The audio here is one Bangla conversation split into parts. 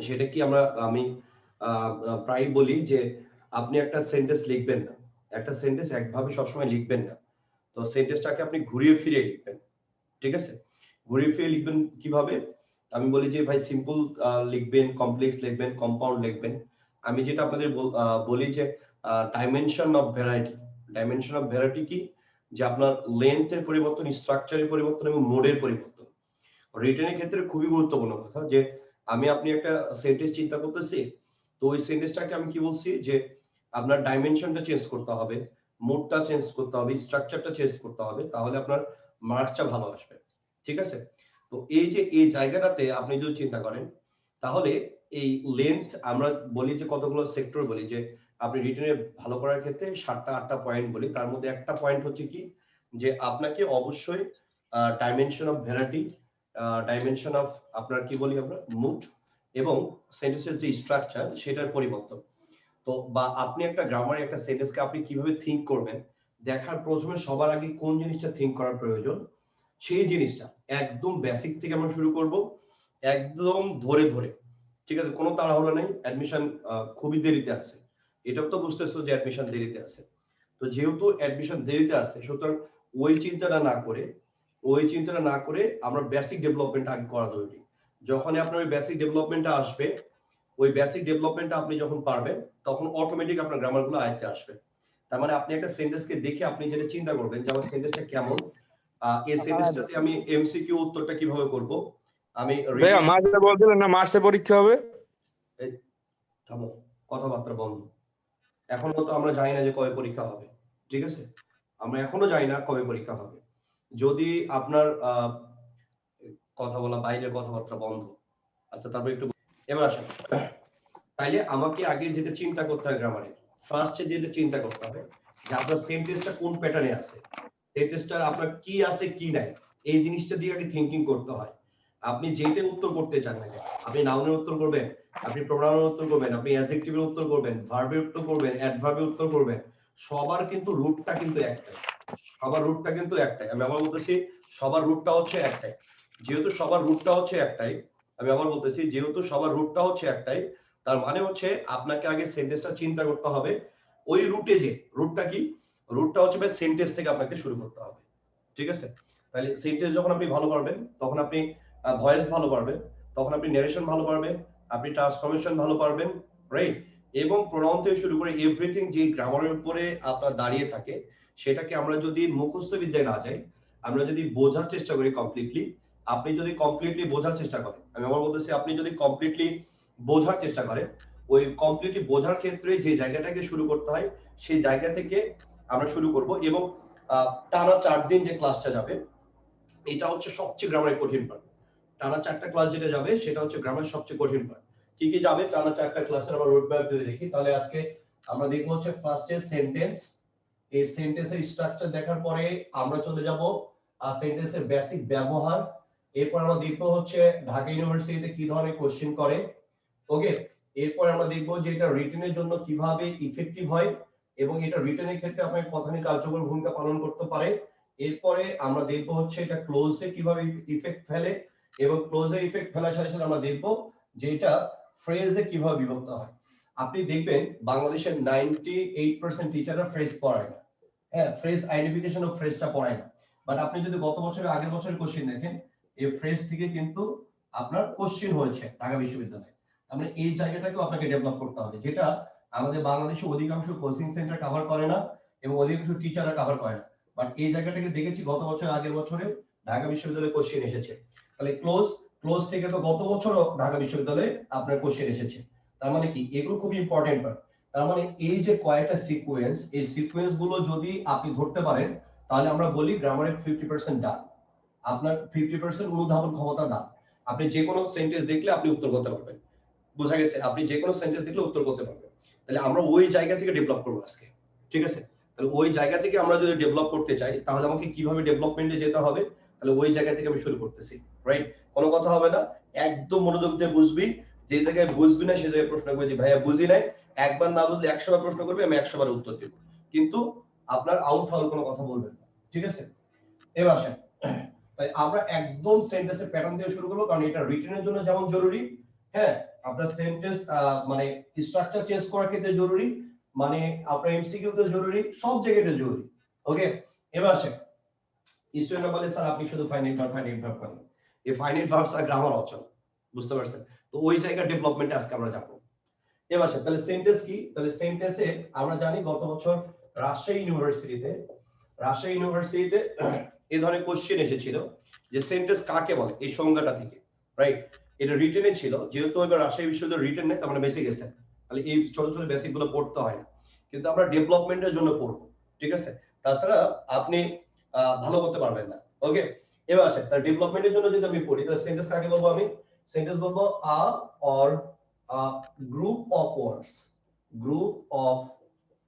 সেটা কি আমি প্রায় বলি যে আপনি একটা সেন্টেন্স লিখবেন না। একটা সেন্টেন্স একভাবে সবসময় লিখবেন না। তো সেন্টেন্সটাকে আপনি ঘুরিয়ে ফিরিয়ে লিখবেন। ঠিক আছে? ঘুরিয়ে ফিরিয়ে লিখবেন কিভাবে? আমি বলি যে ভাই সিম্পল লিখবেন, কমপ্লেক্স লিখবেন, কম্পাউন্ড লিখবেন। আমি যেটা আপনাদের বলি যে dimension of variety. Dimension of variety কি? যে আপনার লেংথ এর পরিবর্তন, স্ট্রাকচার এর পরিবর্তন এবং মোডের পরিবর্তন। রিটেন এর ক্ষেত্রে খুবই গুরুত্বপূর্ণ কথা যে আপনি একটা সেন্টেন্স চিন্তা করতেছি, তো ওই সেন্টেন্সটাকে আমি কি বলছি যে আপনার ডাইমেনশনটা চেঞ্জ করতে হবে, মোডটা চেঞ্জ করতে হবে, স্ট্রাকচারটা চেঞ্জ করতে হবে, তাহলে আপনার মার্কসটা ভালো আসবে। ঠিক আছে? তো এই যে এই জায়গাটাতে আপনি যদি চিন্তা করেন, তাহলে এই লেন্থ আমরা বলি যে কতগুলো সেক্টর বলি যে আপনি রিটেনে ভালো করার ক্ষেত্রে ৭টা ৮টা পয়েন্ট বলি। তার মধ্যে একটা পয়েন্ট হচ্ছে কি যে আপনাকে অবশ্যই dimension of variety, dimension of আপনার কি বলি আমরা মুড এবং সেন্টেন্সের যে স্ট্রাকচার সেটার পরিবর্তন। তো বা আপনি একটা গ্রামারে একটা সেন্টেন্সকে আপনি কিভাবে থিংক করবেন, দেখার প্রথমে সবার আগে কোন জিনিসটা থিংক করার প্রয়োজন, সেই জিনিসটা একদম বেসিক থেকে আমরা শুরু করব, একদম ধরে ধরে। ঠিক আছে? কোনো তাড়াহুড়ো নেই, অ্যাডমিশন খুবই দেরিতে আছে। এটাও তো বুঝতেছো যে অ্যাডমিশন দেরিতে আছে। তো যেহেতু অ্যাডমিশন দেরিতে আছে, সুতরাং ওই চিন্তাটা না করে আমরা বেসিক ডেভেলপমেন্ট আগে করা জরুরি। যখনই আপনার ওই বেসিক ডেভেলপমেন্টটা আসবে, ওই বেসিক ডেভেলপমেন্টটা আপনি যখন পারবেন, তখন অটোমেটিক আপনার গ্রামারগুলো আয়ত্তে আসবে। তার মানে আপনি একটা সেন্টেন্সকে দেখে আপনি যেটা চিন্তা করবেন যে আমার সেন্টেন্সটা কেমন, এই সেন্টেন্সটাতে আমি এমসিকিউ উত্তরটা কিভাবে করব, আমি ভাইয়া রিটেন মাঝে বলছিলেন না মার্চে পরীক্ষা হবে। থামো, কথাবার্তা বন্ধ। এখনো তো আমরা জানি না যে কবে পরীক্ষা হবে। ঠিক আছে? আমরা এখনো জানি না কবে পরীক্ষা হবে। যদি আপনার কথা বলা, বাইরের কথাবার্তা বন্ধ। আচ্ছা, তারপর একটু এবার আসেন। তাইলে আমাকে আগে যেটা চিন্তা করতে হয় গ্রামারে, ফার্স্টে যেটা চিন্তা করতে হবে যে আপনার সেন্টেন্সটা কোন প্যাটার্নে আছে, সেন্টেন্সটার আপনার কি আছে কি নাই, এই জিনিসটা দিয়ে আগে থিংকিং করতে হয়। আপনি যেটা উত্তর করতে চান না কেন, আপনি নাউনের উত্তর করবেন, আপনি প্রোনাউনের উত্তর করবেন, আপনি অ্যাডজেক্টিভের উত্তর করবেন, ভার্বের উত্তর করবেন, অ্যাডভার্বের উত্তর করবেন, সবার কিন্তু রুটটা কিন্তু একটাই। সবার রুটটা কিন্তু একটাই। আমি আবার বলতেছি, সবার রুটটা হচ্ছে একটাই। যেহেতু সবার রুটটা হচ্ছে একটাই, আমি আবার বলতেছি যেহেতু সবার রুটটা হচ্ছে একটাই, তার মানে হচ্ছে আপনাকে আগে সেন্টেন্সটা চিন্তা করতে হবে ওই রুটে যে রুটটা কি, রুটটা হচ্ছে ভাই সেন্টেন্স থেকে আপনাকে শুরু করতে হবে। ঠিক আছে? তাহলে সেন্টেন্স যখন আপনি ভালো পারবেন, তখন আপনি ভয়েস ভালো পারবেন, তখন আপনি ন্যারেশন ভালো পারবেন, আপনি ট্রান্সফরমেশন ভালো পারবেন, রাইট? এবং প্রোনাউন থেকে শুরু করে এভরিথিং যে গ্রামারের উপরে আপনার দাঁড়িয়ে থাকে, সেটাকে আমরা যদি মুখস্থ বিদ্যায় না যাই, আমরা যদি বোঝার চেষ্টা করি কমপ্লিটলি, আপনি যদি কমপ্লিটলি বোঝার চেষ্টা করেন, আমি আবার বলতেছি আপনি যদি কমপ্লিটলি বোঝার চেষ্টা করেন, ওই কমপ্লিটলি বোঝার ক্ষেত্রে যে জায়গাটাকে শুরু করতে হয়, সেই জায়গা থেকে আমরা শুরু করব। এবং টানা 4 দিন যে ক্লাসটা যাবে, এটা হচ্ছে সবচেয়ে গ্রামারের কঠিন পার্ট। টানা 4টা ক্লাস যেটা যাবে, সেটা হচ্ছে গ্রামারের সবচেয়ে কঠিন পার্ট। কি কি যাবে টানা 4টা ক্লাসের আমরা রোড ম্যাপ যদি দেখি, তাহলে আজকে আমরা দেখবো হচ্ছে ফার্স্টে সেন্টেন্স। এই সেন্টেন্সের স্ট্রাকচার দেখার পরে আমরা চলে যাব সেন্টেন্সের বেসিক ব্যবহার। এরপর আমরা দেখবো হচ্ছে ঢাকা ইউনিভার্সিটিতে কি ধরনের কোশ্চেন করে। ওকে, এরপর আমরা দেখবো যে এটা রিটেনের জন্য কিভাবে ইফেক্টিভ হয় এবং এটা রিটেনের ক্ষেত্রে আপনার কথানি কার্যকর ভূমিকা পালন করতে পারে। এরপরে আমরা দেখবো হচ্ছে এটা ক্লোজে কিভাবে ইফেক্ট ফেলে এবং ক্লোজে ইফেক্ট ফেলার সাথে সাথে আমরা দেখবো যে এটা ফ্রেজে কিভাবে বিভক্ত হয়। আপনি দেখবেন বাংলাদেশের 98% টিচাররা ফ্রেজ পড়ায় না। হ্যাঁ, ফ্রেজ আইডেন্টিফিকেশন অফ ফ্রেজটা পড়ায় না। বাট আপনি যদি গত বছরের আগের বছরের কোশ্চেন দেখেন, এই ফ্রেজ থেকে কিন্তু আপনার কোশ্চেন হয়েছে ঢাকা বিশ্ববিদ্যালয়ে। মানে এই জায়গাটাকেও আপনাকে ডেভেলপ করতে হবে, যেটা আমাদের বাংলাদেশে অধিকাংশ কোচিং সেন্টার কভার করে না এবং অধিকাংশ টিচাররা কভার করে না। বাট এই জায়গাটাকে দেখেছি গত বছর আগের বছরে ঢাকা বিশ্ববিদ্যালয়ে কোশ্চেন এসেছে। তাহলে ক্লোজ থেকে তো গত বছরও ঢাকা বিশ্ববিদ্যালয়ে আপনার কোশ্চেন এসেছে। তার মানে কি এগুলো খুব ইম্পর্টেন্ট পার্ট। তার মানে এই যে কয়েকটা সিকোয়েন্স, এই সিকোয়েন্স গুলো যদি আপনি ধরতে পারেন, তাহলে আমরা বলি গ্রামারের 50% ডান। আপনার 50% অনুধাবন ক্ষমতা ডান। আপনি যে কোনো সেন্টেন্স দেখলে আপনি উত্তর করতে পারবেন। বোঝা গেছে? আপনি যে কোনো সেন্টেন্স দেখলে উত্তর করতে পারবেন। তাহলে আমরা ওই জায়গা থেকে ডেভেলপ করব আজকে। ঠিক আছে? তাহলে ওই জায়গা থেকে আমরা যদি ডেভেলপ করতে চাই, তাহলে আমাকে কিভাবে ডেভেলপমেন্টে যেতে হবে, তাহলে ওই জায়গা থেকে আমি শুরু করতেছি। রাইট? কোনো কথা হবে না, একদম মনোযোগ দিয়ে বুঝবি। যে জায়গায় বুঝবি না সেই জায়গায় প্রশ্ন করবি যে ভাইয়া বুঝি নাই। একবার না বুঝলে 100 বার প্রশ্ন করবি, আমি 100 বার উত্তর দেব। কিন্তু আপনার আউট ফাউল কোনো কথা বলবেন না। ঠিক আছে? এবার আসেন, তাই আমরা একদম সেন্টেন্সের প্যাটার্ন দিয়ে শুরু করব, কারণ এটা রিটেনের জন্য যেমন জরুরি, হ্যাঁ, আপনার সেন্টেন্স মানে স্ট্রাকচার চেঞ্জ করার ক্ষেত্রে জরুরি, মানে আপনার এমসিকিউ তে জরুরি, সব জায়গাতে জরুরি। ওকে, এবার আসেন স্টুডেন্টরা বলে স্যার আপনি শুধু ফাইনাইট ভার্ব করেন, এই ফাইনাইট ভার্বস আর গ্রামার অচল, বুঝতে পারছেন? তো ওই জায়গা ডেভেলপমেন্টে আজকে আমরা যাব। এবার আসেন তাহলে সেন্টেন্স কি, তাহলে সেন্টেন্সে আমরা জানি গত বছর রাজশাহী ইউনিভার্সিটিতে এই ধরনের কোশ্চেন এসেছিল যে সেন্টেন্স কাকে বলে, এই সংজ্ঞাটা থেকে, রাইট? এটা রিটেনে ছিল, যেহেতু এবার রাজশাহী বিশ্ববিদ্যালয় রিটেন নেই, তার মানে বেসিক এসে, তাহলে এই ছোট ছোট বেসিক গুলো পড়তে হয় না, কিন্তু আমরা ডেভেলপমেন্টের জন্য পড়বো, ঠিক আছে? তাছাড়া আপনি ভালো করতে পারবেন না। ওকে, এবার আসেন তার ডেভেলপমেন্টের জন্য যদি আমি পড়ি, তাহলে সেন্টেন্স কাকে বলবো? আমি সেন্টেন্স বলবো আ or group of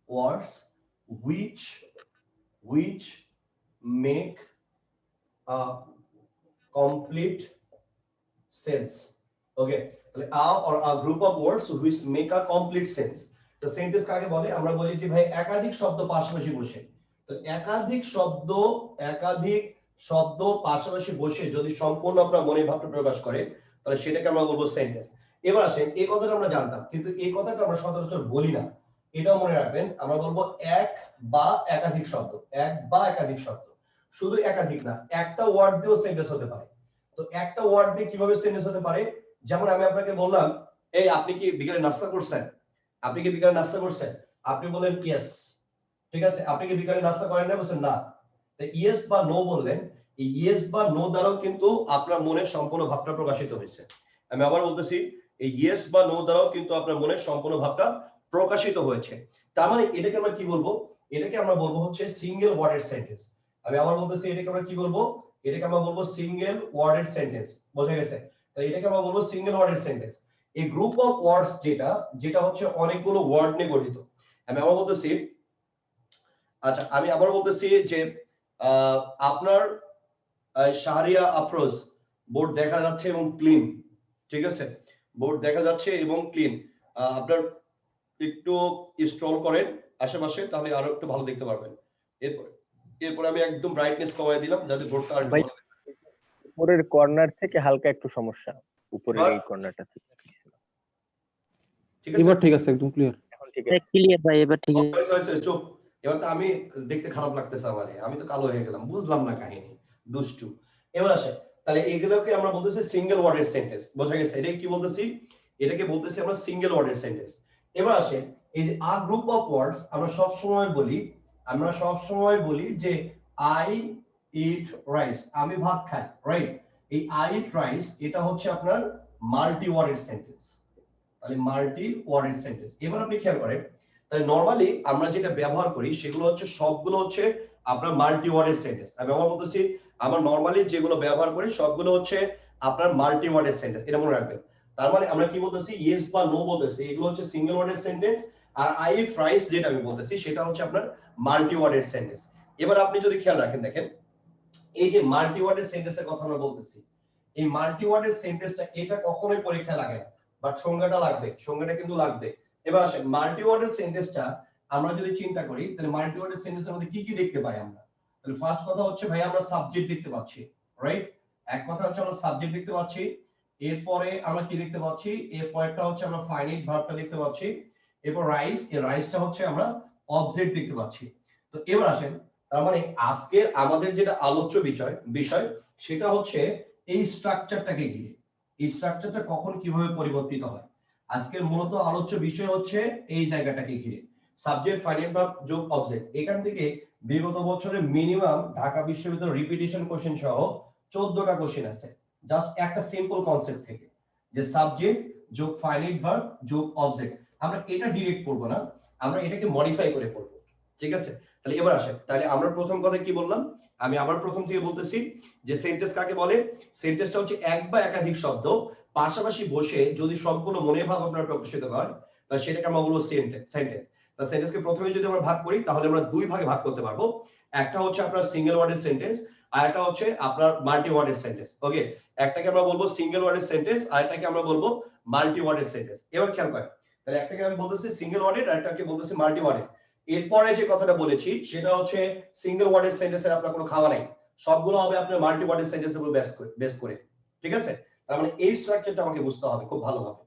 words which make a complete sense. Okay, তাহলে a group of words which make a complete sense. তো সেন্টেন্স কাকে বলে? আমরা বলি যে ভাই একাধিক শব্দ পাশাপাশি বসে, তো একাধিক শব্দ পাশাপাশি বসে যদি সম্পূর্ণ আপনার মনের ভাবটা প্রকাশ করে, তাহলে সেটাকে আমরা বলবো সেন্টেন্স। এবার আসেন, এই কথাটা আমরা জানতাম, কিন্তু এই কথাটা আমরা সচরাচর বলি না, এটাও মনে রাখবেন। আমরা বলবো এক বা একাধিক শব্দ, শুধু একাধিক না, একটা ওয়ার্ড দিয়েও সেন্টেন্স হতে পারে। তো একটা ওয়ার্ড দিয়ে কিভাবে সেন্টেন্স হতে পারে? যেমন আমি আপনাকে বললাম, এই আপনি কি বিকালে নাস্তা করছেন? আপনি বলেন ইয়েস, ঠিক আছে? আপনি কি বিকালে নাস্তা করেন না? বলছেন না। ইয়েস বা নো বললেন, এই ইয়েস বা নো দ্বারাও কিন্তু আপনার মনের সম্পূর্ণ ভাবটা প্রকাশিত হয়েছে। আমি আবার বলতেছি, এই ইয়েস বা নো দ্বারাও কিন্তু আপনার মনের সম্পূর্ণ ভাবটা প্রকাশিত হয়েছে। তার মানে এটাকে আমরা কি বলবো? এটাকে আমরা বলবো হচ্ছে সিঙ্গেল ওয়ার্ডের সেন্টেন্স। আমি আবার বলতেছি, এটাকে আমরা কি বলবো? এটাকে আমরা বলবো সিঙ্গেল ওয়ার্ডের সেন্টেন্স। বোঝা গেছে? তাই এটাকে আমরা বলবো সিঙ্গেল ওয়ার্ডের সেন্টেন্স। এই গ্রুপ অফ ওয়ার্ডস যেটা হচ্ছে অনেকগুলো ওয়ার্ড নিয়ে গঠিত। আমি আবার বলতেছি, আচ্ছা আমি আবার বলতেছি যে আপনার শাহরিয়া আফরোজ বোর্ড দেখা যাচ্ছে এবং ক্লিন, ঠিক আছে? বোর্ড দেখা যাচ্ছে এবং ক্লিন। আপনার একটু স্ক্রল করেন আশেপাশে, তাহলে আরো একটু ভালো দেখতে পারবেন। এরপরে আমি একদম ব্রাইটনেস কমায় দিলাম যাতে বোর্ডটা আর ভালো দেখতে পারেন। উপরের কর্নার থেকে হালকা একটু সমস্যা, উপরের এই কর্নারটা থেকে। ঠিক আছে, এবার ঠিক আছে, একদম ক্লিয়ার। এখন ঠিক আছে, ক্লিয়ার ভাই, এবার ঠিক আছে। হয়েছে, চুপ। এবার তো আমি দেখতে খারাপ লাগতেছে আমারে, আমি তো কালো হয়ে গেলাম, বুঝলাম না কাহিনী, দুষ্টু। এবার আসে, তাহলে এগুলোকে আমরা বলতেছি সিঙ্গেল ওয়ার্ডের সেন্টেন্স। বোঝা গেছে? এটাকে কি বলতেছি? এটাকে বলতেছি আমরা সিঙ্গেল ওয়ার্ডের সেন্টেন্স। এবার আসে, এই যে আ গ্রুপ অফ ওয়ার্ডস, আমরা সব সময় বলি যে আই ইট রাইস, আমি ভাত খাই, রাইট? এই আই ইট রাইস, এটা হচ্ছে আপনার মাল্টি ওয়ার্ডের সেন্টেন্স। তাহলে মাল্টি ওয়ার্ডের সেন্টেন্স। এবার আপনি খেয়াল করেন, তাহলে নরমালি আমরা যেটা ব্যবহার করি সেগুলো হচ্ছে সবগুলো হচ্ছে আপনার মাল্টি ওয়ার্ডের সেন্টেন্স। আমি আবার বলতেছি, আমরা নরমালি যেগুলো ব্যবহার করি সবগুলো হচ্ছে আপনার মাল্টি ওয়ার্ডের সেন্টেন্স, এটা মনে রাখবেন। তার মানে আমরা কি বলতেছি? ইয়েস বা নো বলতেছি, এগুলো হচ্ছে সিঙ্গেল ওয়ার্ডের সেন্টেন্স। আর আই ইট রাইস যেটা আমি বলতেছি সেটা হচ্ছে আপনার মাল্টি ওয়ার্ডের সেন্টেন্স। এবার আপনি যদি খেয়াল রাখেন, দেখেন এই যে মাল্টি ওয়ার্ডের সেন্টেন্সের কথা আমরা বলতেছি, এই মাল্টি ওয়ার্ডের সেন্টেন্সটা এটা কখনোই পরীক্ষায় লাগে না, বাট সংজ্ঞাটা লাগবে, সংজ্ঞাটা কিন্তু লাগবে। এবার আসেন, মাল্টি ওয়ার্ডের সেন্টেন্সটা আমরা যদি চিন্তা করি, তাহলে মাল্টি ওয়ার্ডের সেন্টেন্সের মধ্যে কি কি দেখতে পাই আমরা? তাহলে ফার্স্ট কথা হচ্ছে ভাই আমরা সাবজেক্ট দেখতে পাচ্ছি, রাইট? এক কথা হচ্ছে আমরা সাবজেক্ট দেখতে পাচ্ছি। এরপরে আমরা কি দেখতে পাচ্ছি? এরপরটা হচ্ছে আমরা ফাইনাইট ভার্বটা দেখতে পাচ্ছি। এরপর রাইস, এই রাইসটা হচ্ছে আমরা অবজেক্ট দেখতে পাচ্ছি। তো এবার আসেন, তার মানে আজকে আমাদের যেটা আলোচ্য বিষয় সেটা হচ্ছে এই স্ট্রাকচারটাকে ঘিরে, এই স্ট্রাকচারটা কখন কিভাবে পরিবর্তিত হয়। আজকের মূলত আলোচ্য বিষয় হচ্ছে এই জায়গাটাকে ঘিরে, সাবজেক্ট ফাইনাইট ভার্ব যোগ অবজেক্ট। এখান থেকে বিগত বছরে মিনিমাম ঢাকা বিশ্ববিদ্যালয় রিপিটিশন কোশ্চেন সহ 14টা কোশ্চেন আছে, জাস্ট একটা সিম্পল কনসেপ্ট থেকে, যে সাবজেক্ট যোগ ফাইনাইট ভার্ব যোগ অবজেক্ট। আমরা এটা ডিরেক্ট পড়বো না, আমরা এটাকে মডিফাই করে পড়বো, ঠিক আছে? তাহলে এবার আসেন, তাহলে আমরা প্রথম কথা কি বললাম? আমি আবার প্রথম থেকে বলতেছি যে সেন্টেন্স কাকে বলে? সেন্টেন্সটা হচ্ছে এক বা একাধিক শব্দ পাশাপাশি বসে যদি সম্পূর্ণ মনের ভাব আপনার প্রকাশিত হয়, তাহলে সেটাকে আমরা বলবো সেন্টেন্স। তা সেন্টেন্সকে প্রথমে যদি আমরা ভাগ করি, তাহলে আমরা দুই ভাগে ভাগ করতে পারবো। একটা হচ্ছে আপনার সিঙ্গেল ওয়ার্ডের সেন্টেন্স, আর একটা হচ্ছে আপনার মাল্টি ওয়ার্ডের সেন্টেন্স। ওকে, একটাকে আমরা বলবো সিঙ্গেল ওয়ার্ডের সেন্টেন্স, আর একটাকে আমরা বলবো মাল্টি ওয়ার্ডের সেন্টেন্স। এবার খেয়াল করেন, তাহলে একটাকে আমি বলতেছি সিঙ্গেল ওয়ার্ডের, আর একটাকে বলতেছি মাল্টি ওয়ার্ডের। এরপরে যে কথাটা বলেছি সেটা হচ্ছে সিঙ্গেল ওয়ার্ডের সেন্টেন্সের আপনার কোনো খাওয়া নাই, সবগুলো হবে আপনার মাল্টি ওয়ার্ডের সেন্টেন্সের উপর বেস করে, ঠিক আছে? তার মানে এই স্ট্রাকচারটা আমাকে বুঝতে হবে খুব ভালোভাবে।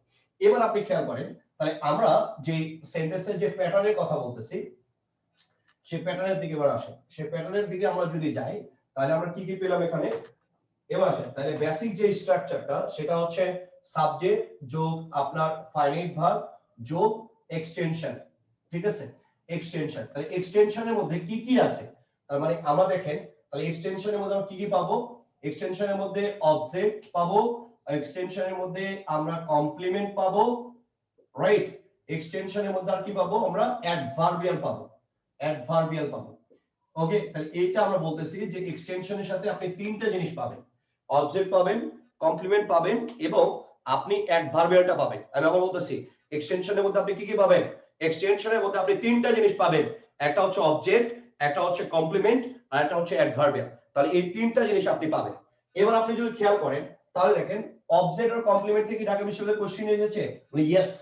এবার আপনি খেয়াল করেন, তাহলে আমরা যে সেন্টেন্সের যে প্যাটার্নের কথা বলতেছি সেই প্যাটার্নের দিকে এবার আসেন। সেই প্যাটার্নের দিকে আমরা যদি যাই তাহলে আমরা কি কি পেলাম এখানে। এবার আসেন, তাহলে বেসিক যে স্ট্রাকচারটা সেটা হচ্ছে সাবজেক্ট যোগ আপনার ফাইনাইট ভার্ব যোগ এক্সটেনশন, ঠিক আছে, এক্সটেনশন। তাহলে এক্সটেনশনের মধ্যে কি কি আছে, তার মানে আমরা দেখেন তাহলে এক্সটেনশনের মধ্যে আমরা কি কি পাবো। এক্সটেনশনের মধ্যে অবজেক্ট পাবো, এক্সটেনশনের মধ্যে আমরা কমপ্লিমেন্ট পাবো, রাইট। এক্সটেনশনের মধ্যে আর কি পাবো, আমরা অ্যাডভার্বিয়াল পাবো, অ্যাডভার্বিয়াল পাবো। ওকে, তাহলে এইটা আমরা বলতেছি যে এক্সটেনশনের সাথে আপনি তিনটা জিনিস পাবেন, অবজেক্ট পাবেন, কমপ্লিমেন্ট পাবেন এবং আপনি অ্যাডভার্বিয়ালটা পাবেন। আমি আবার বলতেছি এক্সটেনশনের মধ্যে আপনি কি কি পাবেন, এক্সটেনশনের মধ্যে আপনি তিনটা জিনিস পাবেন, একটা হচ্ছে অবজেক্ট, একটা হচ্ছে কমপ্লিমেন্ট আর একটা হচ্ছে অ্যাডভার্বিয়াল। তাহলে এই তিনটা জিনিস আপনি পাবেন। এবার আপনি যদি খেয়াল করেন তাহলে দেখেন অবজেক্ট আর কমপ্লিমেন্ট থেকে ঢাকা বিশ্ববিদ্যালয়ে কোশ্চেন এসেছে, ইয়েস,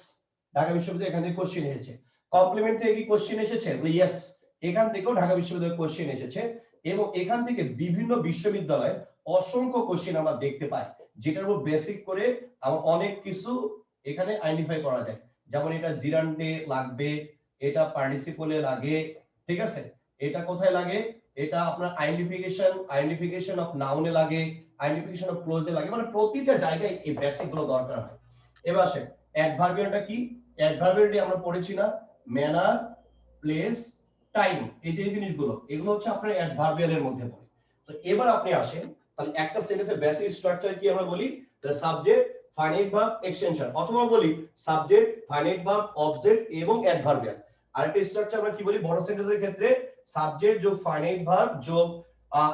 ঢাকা বিশ্ববিদ্যালয়ে এখান থেকে কোশ্চেন এসেছে। কমপ্লিমেন্ট থেকে কি কোশ্চেন এসেছে, ইয়েস, এখান থেকেও ঢাকা বিশ্ববিদ্যালয়ে কোশ্চেন এসেছে এবং এখান থেকে বিভিন্ন বিশ্ববিদ্যালয়ে অসংখ্য কোশ্চেন আমরা দেখতে পাই, যেটার উপর বেসিক করে আমার অনেক কিছু এখানে আইডেন্টিফাই করা যায়। যেমন এটা জিরান্ডে লাগবে, এটা পার্টিসিপলে লাগে, ঠিক আছে, এটা কোথায় লাগে, এটা আপনার আইডেন্টিফিকেশন অফ নাউনে লাগে, আইডেন্টিফিকেশন অফ ক্লোজে লাগে, মানে প্রতিটা জায়গায় এই বেসিক গুলো দরকার হয়। এবার আসেন অ্যাডভার্বিয়ালটা কি, অ্যাডভার্বিয়ালটি আমরা পড়েছি না, ম্যানার, প্লেস, টাইম, এই যে জিনিসগুলো এগুলো হচ্ছে আপনার অ্যাডভার্বিয়ালের মধ্যে পড়ে। তো এবার আপনি আসেন তাহলে একটা সেন্টেন্সের বেসিক স্ট্রাকচার কি আমরা বলি, সাবজেক্ট, ফাইনাইট ভার্ব, এক্সটেনশন, অথবা বলি সাবজেক্ট, ফাইনাইট ভার্ব, অবজেক্ট এবং অ্যাডভার্বিয়াল। আরেকটা স্ট্রাকচার আমরা কি বলি বড় সেন্টেন্সের ক্ষেত্রে, সাবজেক্ট যোগ ফাইনাইট ভার্ব যোগ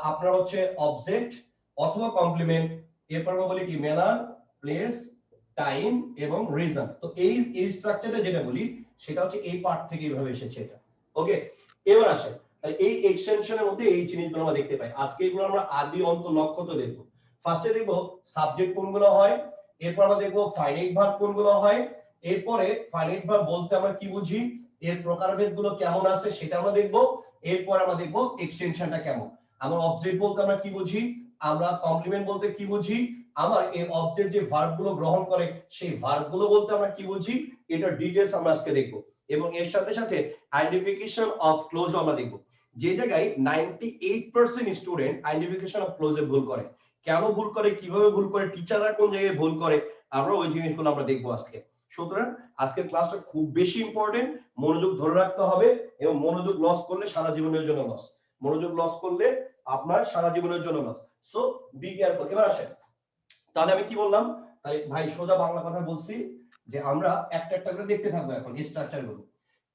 আপনার হচ্ছে অবজেক্ট অথবা কমপ্লিমেন্ট, এরপর আমরা বলি কি ম্যানার, প্লেস, টাইম এবং রিজন। তো এই স্ট্রাকচারটা যেটা বলি সেটা হচ্ছে এই পার্ট থেকে এইভাবে এসেছে এটা। ওকে, এবার আসেন তাহলে এই এক্সটেনশনের মধ্যে এই জিনিসগুলো আমরা দেখতে পাই। আজকে এগুলো আমরা আদি অন্ত নক্ষত্র দেখব। ফার্স্টে দেখব সাবজেক্ট কোনগুলো হয়, এরপর আমরা দেখব ফাইনাইট ভার্ব কোনগুলো হয়, এরপরে ফাইনাইট ভার্ব বলতে আমরা কি বুঝি, এর প্রকারভেদগুলো কেমন আছে সেটা আমরা দেখব, এরপর আমরা দেখব এক্সটেনশনটা কেমন, আমরা অবজেক্ট বলতে আমরা কি বুঝি, আমরা কমপ্লিমেন্ট বলতে কি বুঝি, আমার এই অবজেক্ট যে ভার্ব গুলো গ্রহণ করে সেই ভার্ব গুলো বলতে আমরা কি বুঝি, এটা ডিটেইলস আমরা আজকে দেখব। এবং এর সাথে সাথে আইডেন্টিফিকেশন অফ ক্লোজ আমরা দেখব। যে জায়গায় 98% স্টুডেন্ট আইডেন্টিফিকেশন অফ ক্লোজে ভুল করে, কেন ভুল করে, কিভাবে ভুল করে, টিচাররা কোন জায়গায় ভুল করে, আমরা ওই জিনিসগুলো আমরা দেখব আজকে। সুতরাং আজকের ক্লাসটা খুব বেশি ইম্পর্টেন্ট, মনোযোগ ধরে রাখতে হবে এবং মনোযোগ লস করলে সারা জীবনের জন্য লস, মনোযোগ লস করলে আপনার সারা জীবনের জন্য লস। So be careful. এবার আসেন তাহলে আমি কি বললাম, তাহলে ভাই সোজা বাংলা কথা বলছি যে আমরা একটা একটা করে দেখতে থাকবো এখন এই স্ট্রাকচার গুলো।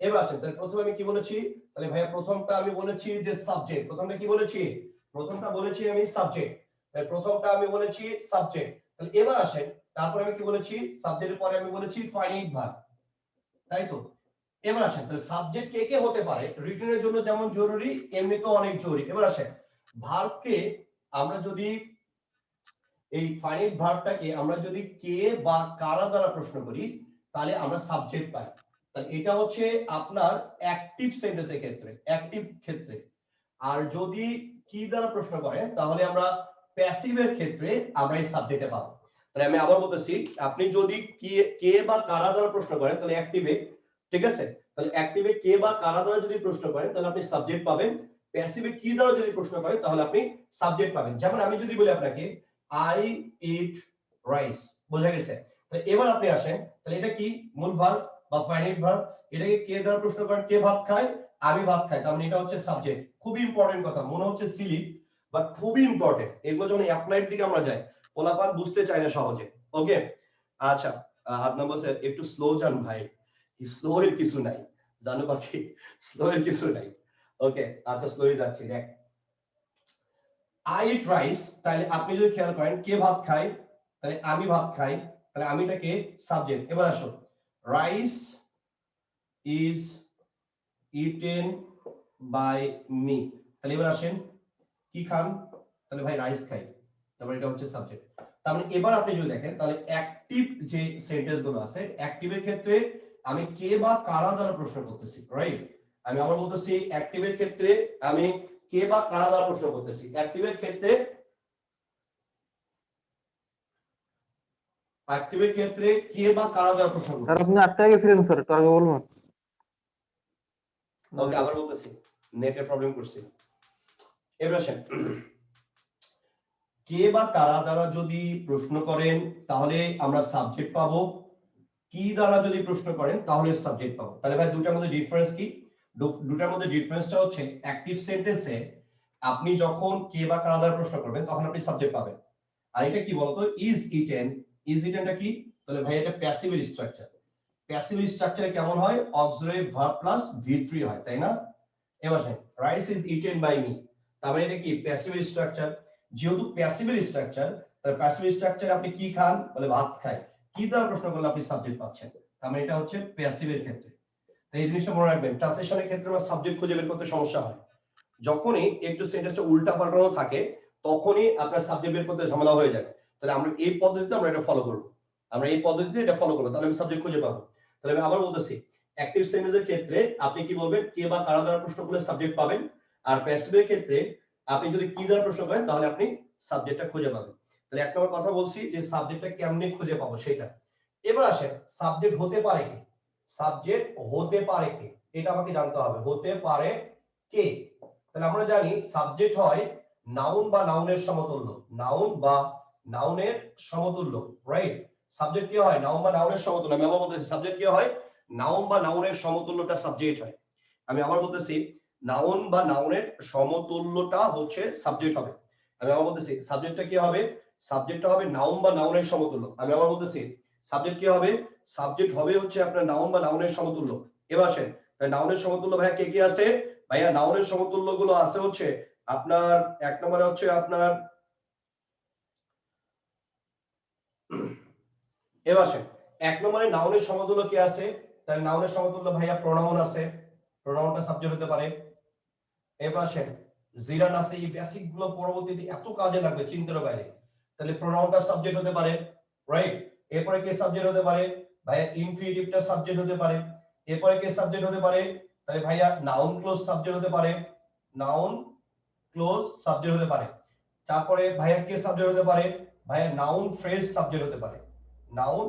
এবার আসেন তাহলে প্রথমে আমি কি বলেছি, তাহলে ভাইয়া প্রথমটা আমি বলেছি যে সাবজেক্ট, প্রথমটা কি বলেছি, প্রথমটা বলেছি আমি সাবজেক্ট, তাহলে প্রথমটা আমি বলেছি সাবজেক্ট। তাহলে এবার আসেন তারপর আমি কি বলেছি, সাবজেক্টের পরে আমি বলেছি ফাইনাইট ভার্ব, তাই তো। এবার আসেন তাহলে সাবজেক্ট কে কে হতে পারে, রিটেনের জন্য যেমন জরুরি এমনিতেও অনেক জরুরি। এবার আসেন ভার্বকে আমরা যদি এই ফাইনাইট ভার্বটাকে আমরা যদি কে বা কারা দ্বারা প্রশ্ন করি তাহলে আমরা সাবজেক্ট পাই। তাহলে এটা হচ্ছে আপনার অ্যাক্টিভ সেন্টেন্সের ক্ষেত্রে, অ্যাক্টিভ ক্ষেত্রে। আর যদি কি দ্বারা প্রশ্ন করেন তাহলে আমরা প্যাসিভের ক্ষেত্রে আমরা এই সাবজেক্টে পাবো। তাহলে আমি আবার বলতেছি, আপনি যদি কে বা কারা দ্বারা প্রশ্ন করেন তাহলে অ্যাক্টিভে, ঠিক আছে, তাহলে অ্যাক্টিভে কে বা কারা দ্বারা যদি প্রশ্ন করেন তাহলে আপনি সাবজেক্ট পাবেন, প্যাসিভে কি দ্বারা যদি প্রশ্ন করেন তাহলে আপনি সাবজেক্ট পাবেন। যেমন আমি যদি বলি আপনাকে I eat rice, বোঝা গেছে। তাহলে এবার আপনি আসেন তাহলে এটা কি মূল ভার্ব বা ফাইনাইট ভার্ব, এটাকে কে দ্বারা প্রশ্ন করেন, কে ভাত খায়, আমি ভাত খাই, তার মানে এটা হচ্ছে সাবজেক্ট। খুবই ইম্পর্টেন্ট কথা, মনে হচ্ছে সিলি বাট খুবই ইম্পর্টেন্ট, এগুলো যখন অ্যাপ্লাইড দিকে আমরা যাই পোলাপান বুঝতে চায় না সহজে। ওকে, আচ্ছা আদনান বলছে একটু স্লো যান ভাই, স্লো এর কিছু নাই জানো বাকি, স্লো এর কিছু নাই। ওকে আচ্ছা স্লো যাচ্ছি। দেখ I eat rice, তাহলে আপনি যদি খেয়াল করেন কে ভাত খায়, তাহলে আমি ভাত খাই, তাহলে আমিটাকে সাবজেক্ট। এবার আসো rice is eaten by me, তাহলে এবার আসেন কি খান, তাহলে ভাই রাইস খাই, তারপর এটা হচ্ছে সাবজেক্ট। তার মানে এবার আপনি যদি দেখেন তাহলে অ্যাক্টিভ যে সেন্টেন্স গুলো আছে অ্যাক্টিভের ক্ষেত্রে আমি কে বা কারা দ্বারা প্রশ্ন করতেছি, রাইট। আমি আবার বলতেছি অ্যাক্টিভের ক্ষেত্রে আমি কে বা কারা দ্বারা প্রশ্ন করতেছি, অ্যাক্টিভের ক্ষেত্রে অ্যাক্টিভের ক্ষেত্রে কে বা কারা দ্বারা প্রশ্ন করবে? স্যার আপনি আটটায় গেছিলেন স্যার, একটু আগে বলুন। ওকে, আবার বলতেছি, নেটের প্রবলেম করছে। এবার আসেন, কে বা কারা দ্বারা যদি প্রশ্ন করেন তাহলে আমরা সাবজেক্ট পাবো, কি দ্বারা যদি প্রশ্ন করেন তাহলে সাবজেক্ট পাবো। তাহলে ভাই দুটার মধ্যে ডিফারেন্স কি? দুটার মধ্যে ডিফারেন্সটা হচ্ছে অ্যাক্টিভ সেন্টেন্সে আপনি যখন কে বা কারা দ্বারা প্রশ্ন করবেন তখন আপনি সাবজেক্ট পাবেন। আর এটা কি বলতো, ইজ ইটেন, ইজ ইটেনটা কি? তাহলে ভাই এটা প্যাসিভ স্ট্রাকচার। প্যাসিভ স্ট্রাকচারে কেমন হয়? অক্সিলারি ভার্ব প্লাস ভি3 হয়, তাই না? এবার আসেন, rice is eaten by me, তার মানে এটা কি প্যাসিভ স্ট্রাকচার। যেহেতু প্যাসিভ স্ট্রাকচার, তার প্যাসিভ স্ট্রাকচারে আপনি কি খান? বলে ভাত খাই। কি দ্বারা প্রশ্ন করলে আপনি সাবজেক্ট পাচ্ছেন, তার মানে এটা হচ্ছে প্যাসিভের ক্ষেত্রে। তো এই জিনিসটা মনে রাখবেন, ট্রান্সলেশনের ক্ষেত্রে আমার সাবজেক্ট খুঁজে বের করতে সমস্যা হয়। যখনই একটু সেন্টেন্সটা উল্টা পাল্টানো থাকে তখনই আপনার সাবজেক্ট বের করতে ঝামেলা হয়ে যায়। তাহলে আমরা এই পদ্ধতিতে আমরা এটা ফলো করব, আমরা এই পদ্ধতিতে এটা ফলো করব, তাহলে আমি সাবজেক্ট খুঁজে পাবো। তাহলে আমি আবার বলতেছি, অ্যাক্টিভ সেন্টেন্সের ক্ষেত্রে আপনি কি বলবেন? কে বা কারা দ্বারা প্রশ্ন করলে সাবজেক্ট পাবেন। আর প্যাসিভের ক্ষেত্রে আপনি যদি কি দ্বারা প্রশ্ন করেন তাহলে আপনি সাবজেক্টটা খুঁজে পাবেন। তাহলে এক নম্বর কথা বলছি যে সাবজেক্টটা কেমনে খুঁজে পাবো সেটা। এবার আসেন, সাবজেক্ট হতে পারে কে? সাবজেক্ট হতে পারে কে, এটা আমাকে জানতে হবে। হতে পারে কে? তাহলে আমরা জানি সাবজেক্ট হয় নাউন বা নাউনের সমতুল্য, নাউন বা নাউনের সমতুল্য, রাইট? সাবজেক্ট কি হয়? নাউন বা নাউনের সমতুল্য। আমি আবার বলতেছি, সাবজেক্ট কি হয়? নাউন বা নাউনের সমতুল্যটা সাবজেক্ট হয়। আমি আবার বলতেছি, নাউন বা নাউনের সমতুল্যটা হচ্ছে সাবজেক্ট হবে। আমি আবার বলতেছি, সাবজেক্টটা কি হবে? সাবজেক্টটা হবে নাউন বা নাউনের সমতুল্য। আমি আবার বলতেছি, সাবজেক্ট কি হবে? সাবজেক্ট হবে হচ্ছে আপনার নাউন বা নাউনের সমতুল্য। এবার আসেন, তাই নাউনের সমতুল্য ভাইয়া কে কি আছে? ভাইয়া নাউনের সমতুল্য গুলো আছে হচ্ছে আপনার, এক নম্বরে হচ্ছে আপনার, এবার আসেন, এক নম্বরে নাউনের সমতুল্য কি আছে? তাই নাউনের সমতুল্য ভাইয়া প্রোনাউন আছে, প্রোনাউনটা সাবজেক্ট হতে পারে। এবার আসেন, জিরান আছে, এই বেসিক গুলো পরবর্তীতে এত কাজে লাগবে চিন্তার বাইরে। তাহলে প্রোনাউনটা সাবজেক্ট হতে পারে, রাইট? এরপরে কে সাবজেক্ট হতে পারে? ভাইয়া ইনফিনিটিভটা সাবজেক্ট হতে পারে। এরপরে কে সাবজেক্ট হতে পারে? তাহলে ভাইয়া নাউন ক্লোজ সাবজেক্ট হতে পারে, নাউন ক্লোজ সাবজেক্ট হতে পারে। তারপরে ভাইয়া কে সাবজেক্ট হতে পারে? ভাইয়া নাউন ফ্রেজ সাবজেক্ট হতে পারে, নাউন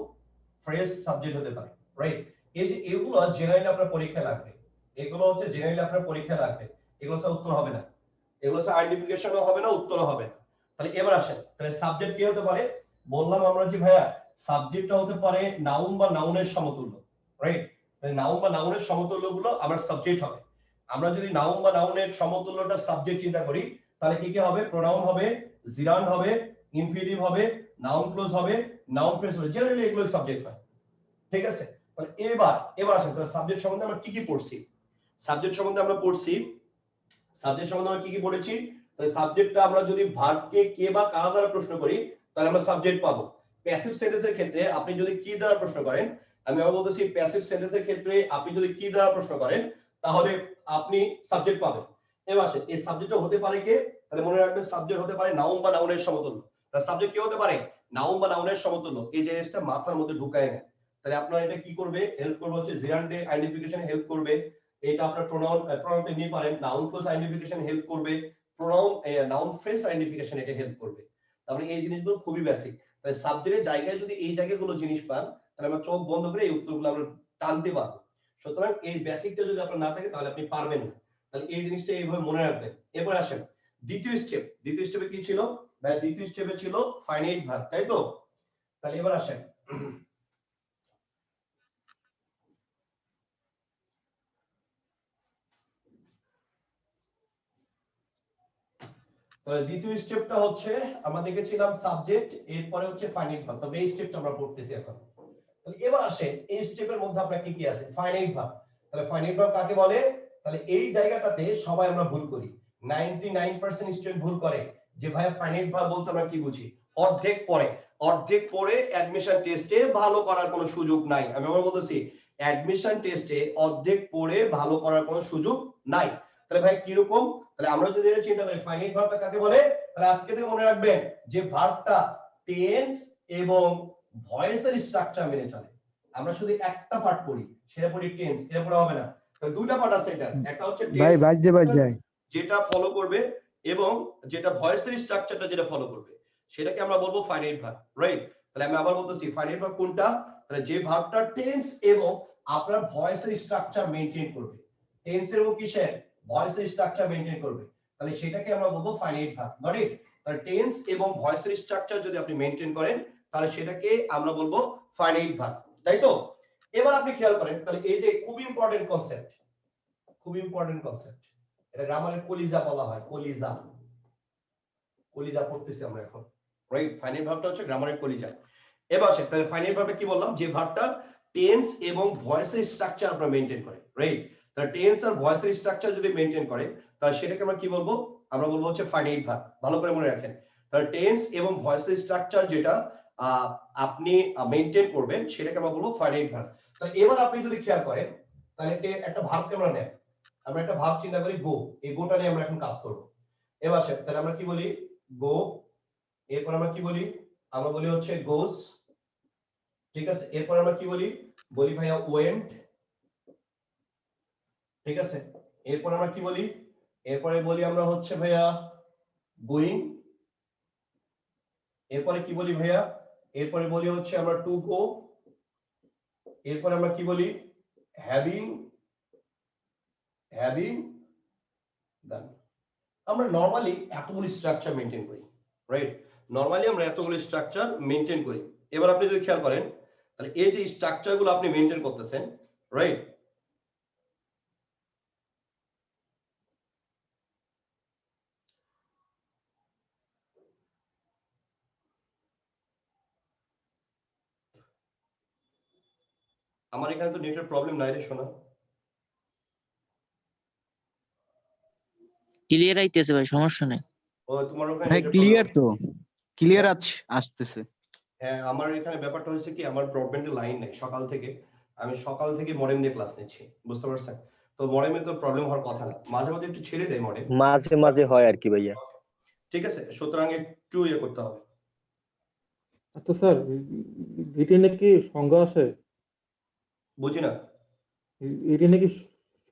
ফ্রেজ সাবজেক্ট হতে পারে, রাইট? এই যে এগুলো জেনারেলি আপনার পরীক্ষায় লাগবে, এগুলো হচ্ছে জেনারেলি আপনার পরীক্ষায় লাগবে। এগুলো স্যার উত্তর হবে না, এগুলো স্যার আইডেন্টিফিকেশনও হবে না, উত্তরও হবে না। তাহলে এবার আসেন, তাহলে সাবজেক্ট কি হতে পারে? বললাম আমরা যে ভাইয়া সাবজেক্টটা হতে পারে নাউন বা নাউনের সমতুল্য, রাইট? তাহলে নাউন বা নাউনের সমতুল্যগুলো আমার সাবজেক্ট হবে। আমরা যদি নাউন বা নাউনের সমতুল্যটা সাবজেক্ট চিন্তা করি তাহলে কি কি হবে? প্রোনাউন হবে, জিরান্ড হবে, ইনফিনিটিভ হবে, নাউন ক্লোজ হবে, নাউন ফ্রেজ হবে, জেনারেলি এগুলো সাবজেক্ট হয়। ঠিক আছে? তাহলে এবার আসেন, তাহলে সাবজেক্ট সম্বন্ধে আমরা কি কি পড়ছি? সাবজেক্ট সম্বন্ধে আমরা পড়ছি, সাবজেক্ট সম্বন্ধে আমরা কি কি পড়েছি? তাহলে সাবজেক্টটা আমরা যদি ভার্বকে কে বা কারা দ্বারা প্রশ্ন করি তাহলে আমরা সাবজেক্ট পাবো। প্যাসিভ সেন্টেন্সের ক্ষেত্রে আপনি যদি কি দ্বারা প্রশ্ন করেন, আমি আবার বলতেছি, প্যাসিভ সেন্টেন্সের ক্ষেত্রে আপনি যদি কি দ্বারা প্রশ্ন করেন তাহলে আপনি সাবজেক্ট পাবেন। এবার আসেন, এই সাবজেক্টটা হতে পারে কে? তাহলে মনে রাখবেন, সাবজেক্ট হতে পারে নাউন বা নাউনের সমতুল্য। তাহলে সাবজেক্ট কি হতে পারে? নাউন বা নাউনের সমতুল্য। এই জিনিসটা মাথার মধ্যে ঢুকায় নেন। তাহলে আপনার এটা কি করবে? হেল্প করবে হচ্ছে জিরান্ডে আইডেন্টিফিকেশন হেল্প করবে। এটা আপনার প্রোনাউনতে নিয়ে পারেন, নাউন ক্লোজ আইডেন্টিফিকেশন হেল্প করবে, প্রোনাউন নাউন ফ্রেজ আইডেন্টিফিকেশন এটা হেল্প করবে। তার মানে এই জিনিসগুলো খুবই বেসিক। তাহলে সাবজেক্টের জায়গায় যদি এই জায়গাগুলো জিনিস পান তাহলে আমরা চোখ বন্ধ করে এই উত্তরগুলো আমরা টানতে পারবো। সুতরাং এই বেসিকটা যদি আপনার না থাকে তাহলে আপনি পারবেন না। তাহলে এই জিনিসটা এইভাবে মনে রাখবেন। এরপর আসেন দ্বিতীয় স্টেপ। দ্বিতীয় স্টেপে কি ছিল ভাই? দ্বিতীয় স্টেপে ছিল ফাইনাইট ভার্ব, তাই তো? তাহলে এবার আসেন, তাহলে দ্বিতীয় স্টেপটা হচ্ছে আমরা দেখেছিলাম সাবজেক্ট, এরপরে হচ্ছে ফাইনাইট ভার্ব। তবে এই স্টেপটা আমরা পড়তেছি এখন। তাহলে এবার আসেন, এই স্টেপের মধ্যে আপনার কি কি আছে? Finite verb. তাহলে ফাইনাইট ভার্ব কাকে বলে? তাহলে এই জায়গাটাতে সবাই আমরা ভুল করি, 99% স্টুডেন্ট ভুল করে যে ভাইয়া ফাইনাইট ভার্ব বলতে আমরা কি বুঝি? অর্ধেক পড়ে, অর্ধেক পড়ে অ্যাডমিশন টেস্টে ভালো করার কোনো সুযোগ নাই। আমি আবার বলতেছি, অ্যাডমিশন টেস্টে অর্ধেক পড়ে ভালো করার কোনো সুযোগ নাই। তাহলে ভাই কিরকম? তাহলে আমরা যদি এটা চিন্তা করি ফাইনাইট ভার্বটা কাকে বলে, তাহলে আজকে থেকে মনে রাখবেন যে ভার্বটা টেন্স এবং ভয়েসের স্ট্রাকচার মেনে চলে। আমরা শুধু একটা পার্ট পড়ি, সেটা পড়ি টেন্স, এটা পড়া হবে না। তো দুইটা পার্ট আছে এটা, একটা হচ্ছে ভাই টেন্স বাজে যেটা ফলো করবে এবং যেটা ভয়েসের স্ট্রাকচারটা যেটা ফলো করবে সেটাকে আমরা বলবো ফাইনাইট ভার্ব, রাইট? তাহলে আমি আবার বলতেছি ফাইনাইট ভার্ব কোনটা, তাহলে যে ভার্বটা টেন্স এবং আপনার ভয়েসের স্ট্রাকচার মেইনটেইন করবে, টেন্স এবং কিসের ভয়েসের স্ট্রাকচার মেইনটেইন করবে, তাহলে সেটাকে আমরা বলবো ফাইনাইট ভার্ব। Got it? তাহলে টেন্স এবং ভয়েসের স্ট্রাকচার যদি আপনি মেইনটেইন করেন তাহলে সেটাকে আমরা বলবো ফাইনাইট ভার্ব, তাই তো? এবার আপনি খেয়াল করেন, তাহলে এই যে খুব ইম্পর্টেন্ট কনসেপ্ট, খুব ইম্পর্টেন্ট কনসেপ্ট, এটা গ্রামারের কলিজা বলা হয়, কলিজা, কলিজা পড়তেছি আমরা এখন, রাইট? ফাইনাইট ভার্বটা হচ্ছে গ্রামারের কলিজা। এবার আসেন, তাহলে ফাইনাইট ভার্বটা কি বললাম, যে ভার্বটা টেন্স এবং ভয়েসের স্ট্রাকচার আপনারা মেইনটেইন করে, রাইট? তাহলে টেন্স আর ভয়েসের স্ট্রাকচার যদি মেইনটেইন করে তাহলে সেটাকে আমরা কি বলবো, আমরা বলবো হচ্ছে ফাইনাইট ভার্ব। ভালো করে মনে রাখেন, তাহলে টেন্স এবং ভয়েসের স্ট্রাকচার যেটা আপনি মেইনটেইন করবেন সেটাকে আমরা বলবো ফাইনাইট ভার্ব। তাহলে এবার আপনি যদি খেয়াল করেন, তাহলে একটা ভার্বকে আমরা নেন, আমরা একটা ভার্ব চিন্তা করি গো, এই গোটা নিয়ে আমরা এখন কাজ করব। এবার আসেন, তাহলে আমরা কি বলি, গো, এরপর আমরা কি বলি, আমরা বলি হচ্ছে গোস, ঠিক আছে? এরপর আমরা কি বলি, বলি ভাইয়া ওয়েন্ট, ঠিক আছে? এরপর আমরা কি বলি, এরপরে বলি আমরা হচ্ছে ভাইয়া গোয়িং, এরপরে কি বলি ভাইয়া, এরপরে বলি হচ্ছে আমরা টু গো, এরপরে আমরা কি বলি হ্যাভিং, হ্যাভিং ডান। আমরা নরমালি এতগুলো স্ট্রাকচার মেইনটেইন করি, রাইট? নরমালি আমরা এতগুলো স্ট্রাকচার মেইনটেইন করি। এবার আপনি যদি খেয়াল করেন, তাহলে এই যে স্ট্রাকচারগুলো আপনি মেইনটেইন করতেছেন, রাইট? আমার এখানে তো নেটের প্রবলেম নাই রে শোনা। ক্লিয়ার আইতেছে ভাই, সমস্যা নাই। ও তোমার ওখানে ভাই নেটের ক্লিয়ার প্রবলেম? তো, ক্লিয়ার আসতেছে। হ্যাঁ, আমার এখানে ব্যাপারটা হয়েছে কি, আমার ব্রডব্যান্ডের লাইন নেই সকাল থেকে, আমি সকাল থেকে মডেম দিয়ে ক্লাস নিচ্ছি, বুঝতে পারছেন? তো মডেমে তো প্রবলেম হওয়ার কথা না, মাঝে মাঝে একটু ছেড়ে দেয় মডেম, মাঝে মাঝে হয় আর কি ভাইয়া। ঠিক আছে? সুতরাং একটু ইয়ে করতে হবে। আচ্ছা স্যার, রিটেনে কি সংজ্ঞা আছে? বুঝি না। রিটেনে কি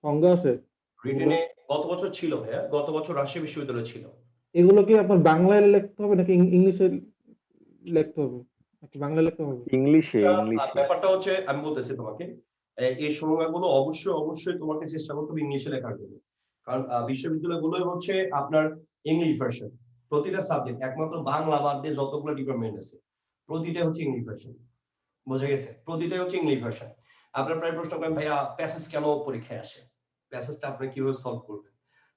সংজ্ঞা আছে? রিটেনে গত বছর ছিল ভাইয়া, গত বছর রাজশাহী বিশ্ববিদ্যালয়ে ছিল। এগুলো কি আপনার বাংলায় লিখতে হবে নাকি ইংলিশে লিখতে হবে, নাকি বাংলায় লিখতে হবে? ইংলিশে, আর ইংলিশে। ব্যাপারটা হচ্ছে আমি বলতেছি তোমাকে, এই সংজ্ঞাগুলো অবশ্যই অবশ্যই তোমাকে চেষ্টা করতে হবে ইংলিশে লেখার জন্য, কারণ বিশ্ববিদ্যালয়গুলোই হচ্ছে আপনার ইংলিশ ভার্সন, প্রতিটা সাবজেক্ট, একমাত্র বাংলা বাদ দিয়ে যতগুলো ডিপার্টমেন্ট আছে প্রতিটা হচ্ছে ইংলিশ ভার্সন, বোঝা গেছে? প্রতিটাই হচ্ছে ইংলিশ ভার্সন। আপনার প্রায় প্রশ্ন করেন ভাইয়া প্যাসেজ কেন পরীক্ষায় আসে, প্যাসেজটা আপনি কিভাবে সলভ করবেন?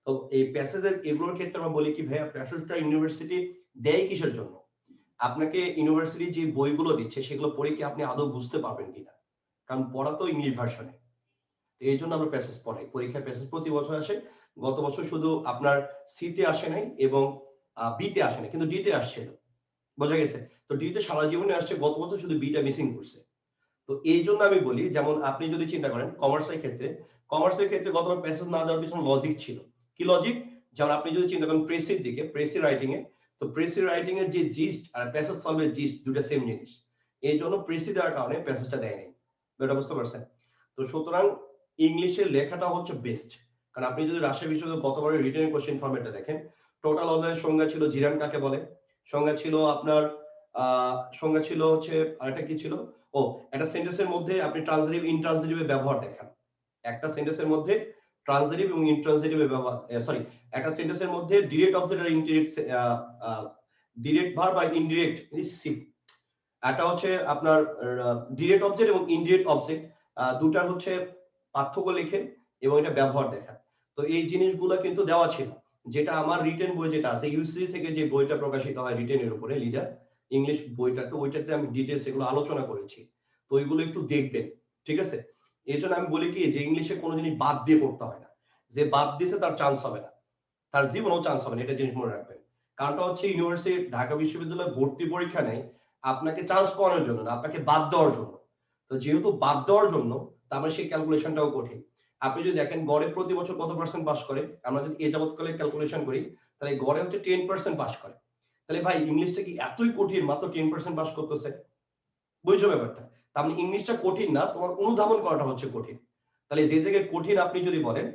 তো এই প্যাসেজের এগুলোর ক্ষেত্রে আমরা বলি কি ভাইয়া, প্যাসেজটা ইউনিভার্সিটি দেয় কিসের জন্য? আপনাকে ইউনিভার্সিটি যে বইগুলো দিচ্ছে সেগুলো পড়ে কি আপনি আদৌ বুঝতে পারবেন কিনা, কারণ পড়া তো ইংলিশ ভার্সনে। তো এই জন্য আমরা প্যাসেজ পড়াই, পরীক্ষায় প্যাসেজ প্রতি বছর আসে। গত বছর শুধু আপনার সিতে আসে নাই এবং বিতে আসে নাই, কিন্তু ডিতে আসছিল, বোঝা গেছে? তো ডিতে সারা জীবনে আসছে, গত বছর শুধু বিটা মিসিং করছে। তো এই জন্য আমি বলি, যেমন আপনি যদি চিন্তা করেন কমার্সের ক্ষেত্রে, কমার্সের ক্ষেত্রে গতবার প্যাসেজ না দেওয়ার পিছনে লজিক ছিল। কি লজিক? যেমন আপনি যদি চিন্তা করেন প্রেসির দিকে, প্রেসি রাইটিং এ, তো প্রেসি রাইটিং এর যে জিস্ট আর প্যাসেজ সলভের জিস্ট দুটো সেম জিনিস, এই জন্য প্রেসি দেওয়ার কারণে প্যাসেজটা দেয় নাই। এটা বুঝতে পারছেন? তো সুতরাং ইংলিশের লেখাটা হচ্ছে বেস্ট, কারণ আপনি যদি রাজশাহী বিশ্ববিদ্যালয়ের গতবারের রিটেন কোশ্চেন ফরম্যাটটা দেখেন, টোটাল অধ্যায়ের সংজ্ঞা ছিল জিরান কাকে বলে, সংজ্ঞা ছিল আপনার সংজ্ঞা ছিল হচ্ছে আরেকটা কি ছিল, ও একটা সেন্টেন্সের মধ্যে আপনি ট্রান্সিটিভ ইনট্রান্সিটিভের ব্যবহার দেখান, একটা সেন্টেন্সের মধ্যে ট্রান্সিটিভ এবং ইনট্রান্সিটিভের ব্যবহার, সরি, একটা সেন্টেন্সের মধ্যে ডিরেক্ট অবজেক্ট আর ইনডিরেক্ট, ডিরেক্ট ভার্ব আর ইনডিরেক্ট, একটা হচ্ছে আপনার ডিরেক্ট অবজেক্ট এবং ইনডিরেক্ট অবজেক্ট, দুটার হচ্ছে পার্থক্য লিখে এবং এটা ব্যবহার দেখান। তো এই জিনিসগুলো কিন্তু দেওয়া ছিল, যেটা আমার রিটেন বই যেটা আছে ইউসিসি থেকে যে বইটা প্রকাশিত হয় রিটেনের উপরে লিডার ইংলিশ বইটা, তো ওইটাতে আমি ডিটেইলস এগুলো আলোচনা করেছি, তো ওইগুলো একটু দেখবেন, ঠিক আছে? এই জন্য আমি বলি কি, যে ইংলিশে কোনো জিনিস বাদ দিয়ে পড়তে হয় না, যে বাদ দিয়েছে তার চান্স হবে না, তার জীবনেও চান্স হবে না, এটা জিনিস মনে রাখবেন। কারণটা হচ্ছে ইউনিভার্সিটি ঢাকা বিশ্ববিদ্যালয়ে ভর্তি পরীক্ষা নেই আপনাকে চান্স পাওয়ানোর জন্য না, আপনাকে বাদ দেওয়ার জন্য। তো যেহেতু বাদ দেওয়ার জন্য, তারপরে সেই ক্যালকুলেশনটাও কঠিন। আপনি যদি দেখেন গড়ে প্রতি বছর কত পার্সেন্ট পাস করে, আমরা যদি এ যাবৎকালে ক্যালকুলেশন করি তাহলে গড়ে হচ্ছে 10% পাস করে। তাহলে ভাই ইংলিশটা কি এতই কঠিন, মাত্র 10% পাস করতেছে? বুঝছো ব্যাপারটা? তার মানে ইংলিশটা কঠিন না, তোমার অনুধাবন করাটা হচ্ছে কঠিন। তাহলে যে জায়গায় কঠিন আপনি যদি বলেন,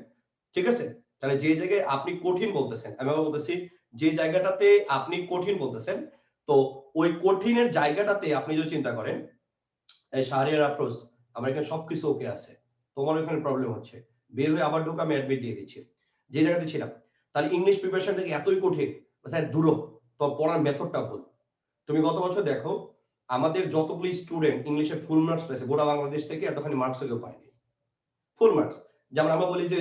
ঠিক আছে, তাহলে যে জায়গায় আপনি কঠিন বলতেছেন, আমি বলতেছি যে জায়গাটাতে আপনি কঠিন বলতেছেন, তো ওই কঠিনের জায়গাটাতে আপনি যদি চিন্তা করেন এই শাহরিয়ার আফরোজ আমার এখানে সবকিছু ওকে আছে, তোমার ওখানে প্রবলেম হচ্ছে, বের হয়ে আবার ঢোকা, আমি অ্যাডমিট দিয়ে দিচ্ছি যে জায়গাতে ছিলাম, তাহলে ইংলিশ প্রিপারেশনটা কি এতই কঠিন? স্যার দূর, তো পড়ার মেথডটা ভুল। তুমি গত বছর দেখো আমাদের যতগুলি স্টুডেন্ট ইংলিশে ফুল মার্কস পেয়েছে গোটা বাংলাদেশ থেকে এতখানি মার্কস কেউ পায়নি ফুল মার্কস। যেমন আমরা বলি যে